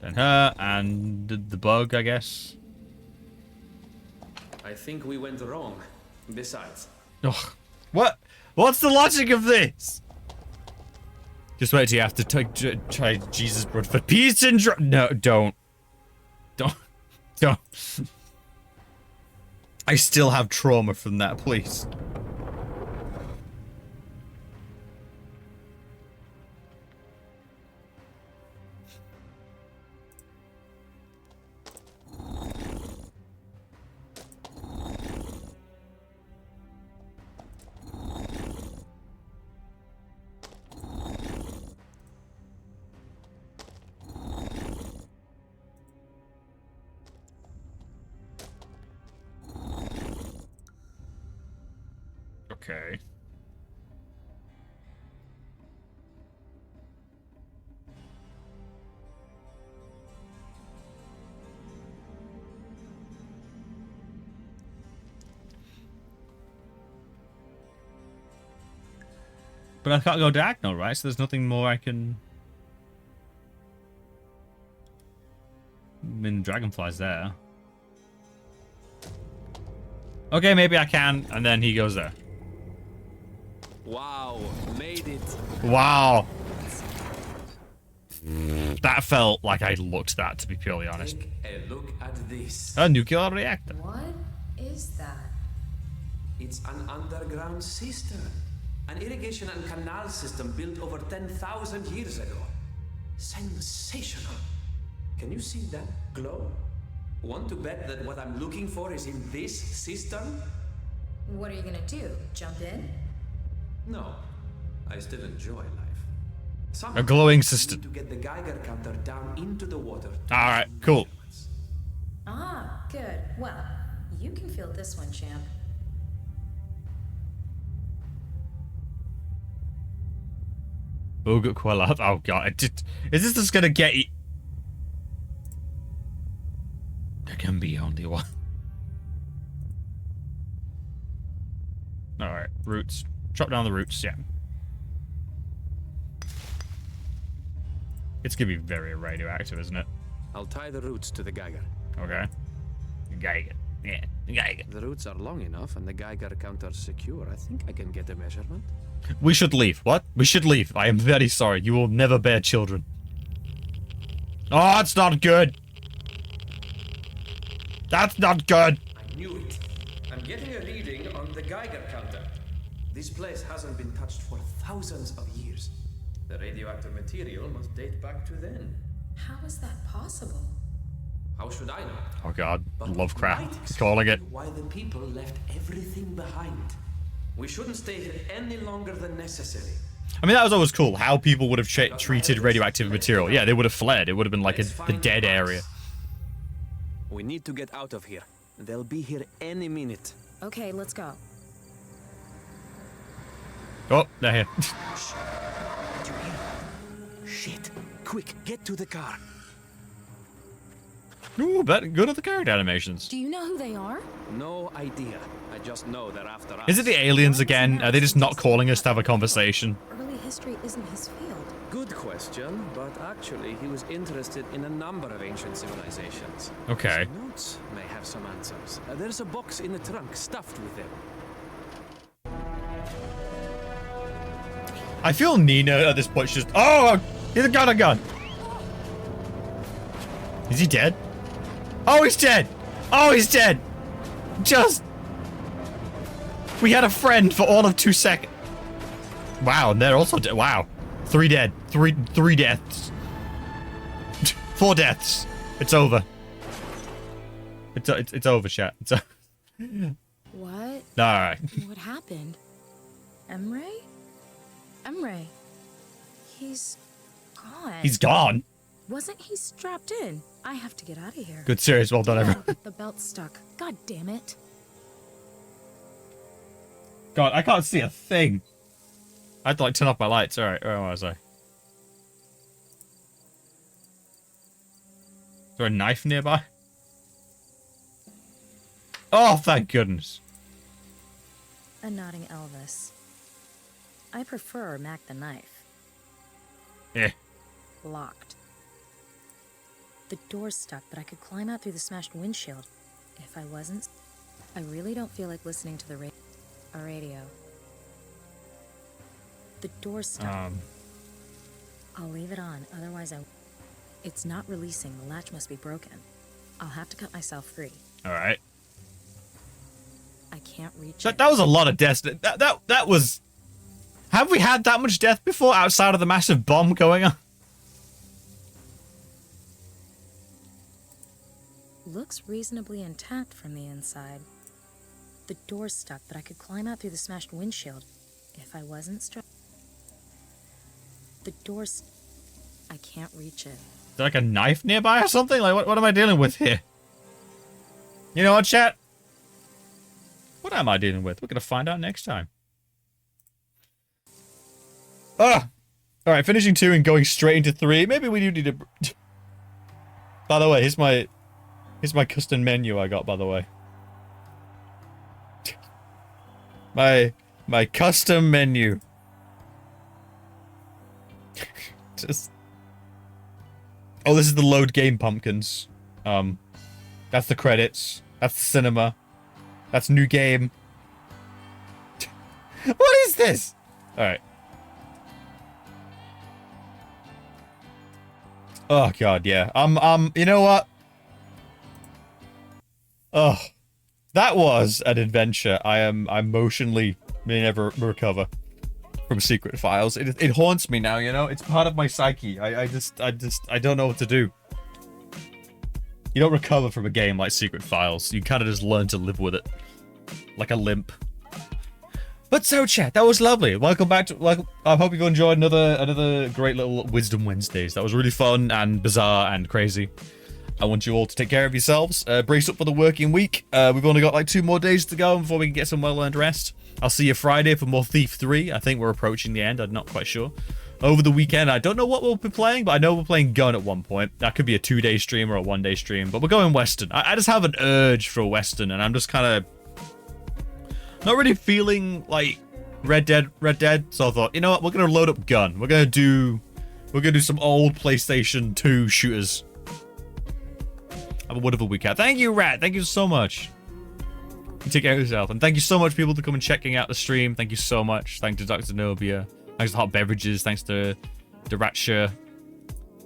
Then her and the bug, I guess. I think we went wrong. Besides. Ugh. What? What's the logic of this? Just wait till you have to try Jesus blood for peace and no, don't. Don't. I still have trauma from that, please. Okay. But I can't go diagonal, right? So there's nothing more I can... I mean, dragonfly's there. Okay, maybe I can, and then he goes there. Wow, made it. Wow. That felt like I looked that, to be purely honest. Take a look at this. A nuclear reactor. What is that? It's an underground cistern. An irrigation and canal system built over 10,000 years ago. Sensational. Can you see that glow? Want to bet that what I'm looking for is in this cistern? What are you gonna do? Jump in? No. I still enjoy life. A glowing cistern. To get the Geiger counter down into the water. Alright, cool. Ah, good. Well, you can feel this one, champ. Boga Quella. Oh god. Is this just gonna get you? There can be only one. Alright, roots. Chop down the roots, yeah. It's gonna be very radioactive, isn't it? I'll tie the roots to the Geiger. Okay. Geiger. Yeah, Geiger. The roots are long enough and the Geiger counter's secure. I think I can get a measurement. We should leave. What? We should leave. I am very sorry. You will never bear children. Oh, that's not good. That's not good. I knew it. I'm getting a reading on the Geiger counter. This place hasn't been touched for thousands of years. The radioactive material must date back to then. How is that possible? How should I know? Oh god, But Lovecraft might explain calling it. why the people left everything behind. We shouldn't stay here any longer than necessary. I mean, that was always cool, how people would have treated radioactive material. Yeah, they would have fled. It would have been like the dead area. We need to get out of here. They'll be here any minute. Okay, let's go. Oh, they're here. Shit. Quick, get to the car. Ooh, good at the character animations. Do you know who they are? No idea. I just know they're after us. Is it the aliens again? Are they just not calling us to have a conversation? Early history isn't his field. Good question, but actually he was interested in a number of ancient civilizations. Okay. His notes may have some answers. There's a box in the trunk stuffed with them. I feel Nina at this point. She's just, oh, he's got a gun. Is he dead? Oh, he's dead. Oh, he's dead. Just. We had a friend for all of 2 seconds. Wow, and they're also dead. Wow. 3 dead. Three deaths. 4 deaths. It's over. It's over, chat. It's over. What? Alright. What happened? Emre? Emre. He's gone. He's gone? Wasn't he strapped in? I have to get out of here. Good series. Well done, everyone. The belt's stuck. God damn it. God, I can't see a thing. I had to like turn off my lights. Alright, where was I? Is there a knife nearby? Oh, thank goodness. A nodding Elvis. I prefer Mac the knife. Yeah. Locked. The door's stuck, but I could climb out through the smashed windshield. If I wasn't, I really don't feel like listening to the radio. The door's stuck. I'll leave it on, otherwise it's not releasing. The latch must be broken. I'll have to cut myself free. Alright. I can't reach That was a lot of death. That was... Have we had that much death before outside of the massive bomb going on? Looks reasonably intact from the inside. The door's stuck, but I could climb out through the smashed windshield if I wasn't strapped. The door's... I can't reach it. Is there like a knife nearby or something? Like, what am I dealing with here? You know what, chat? What am I dealing with? We're gonna find out next time. Ah! Alright, finishing 2 and going straight into 3. Maybe we do need to... By the way, here's my custom menu I got, by the way. My custom menu. Just... Oh, this is the load game pumpkins. That's the credits. That's the cinema. That's new game. What is this? Alright. Oh god, yeah. You know what? Oh. That was an adventure. I'm emotionally may never recover. from Secret Files. It haunts me now, you know? It's part of my psyche. I don't know what to do. You don't recover from a game like Secret Files. You kind of just learn to live with it. Like a limp. But so, chat, that was lovely. Welcome back to... I hope you enjoyed another great little Wisdom Wednesdays. That was really fun and bizarre and crazy. I want you all to take care of yourselves. Brace up for the working week. We've only got like 2 more days to go before we can get some well-earned rest. I'll see you Friday for more Thief 3. I think we're approaching the end. I'm not quite sure. Over the weekend, I don't know what we'll be playing, but I know we're playing Gun at one point. That could be a 2-day stream or a 1-day stream, but we're going Western. I just have an urge for a Western, and I'm just kind of not really feeling like Red Dead. So I thought, you know what? We're gonna load up Gun. We're gonna do some old PlayStation 2 shooters. Have a wonderful weekend. Thank you, Rat. Thank you so much. You take care of yourself, and thank you so much, people, to come and checking out the stream. Thank you so much. Thanks to Dr. Nobia. Thanks to Hot Beverages. Thanks to Ratcher.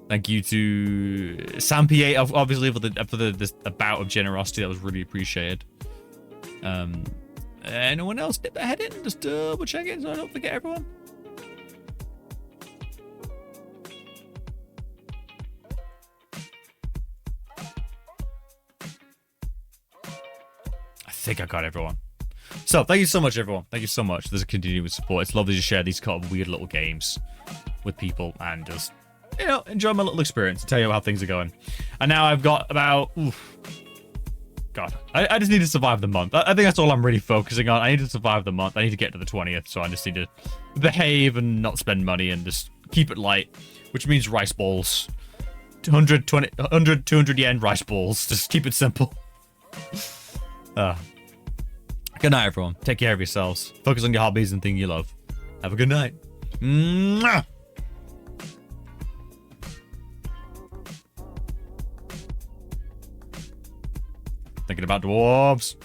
Thank you to Sampier, obviously, for the bout of generosity. That was really appreciated. Anyone else dip their head in? Just double check it so I don't forget everyone. I think I got everyone. So, thank you so much, everyone. Thank you so much. There's a continuous support. It's lovely to share these kind of weird little games with people and just, you know, enjoy my little experience and tell you how things are going. And now I've got about... God, I just need to survive the month. I think that's all I'm really focusing on. I need to survive the month. I need to get to the 20th, so I just need to behave and not spend money and just keep it light, which means rice balls. 200 yen rice balls. Just keep it simple. Good night, everyone. Take care of yourselves. Focus on your hobbies and things you love. Have a good night. Mwah! Thinking about dwarves.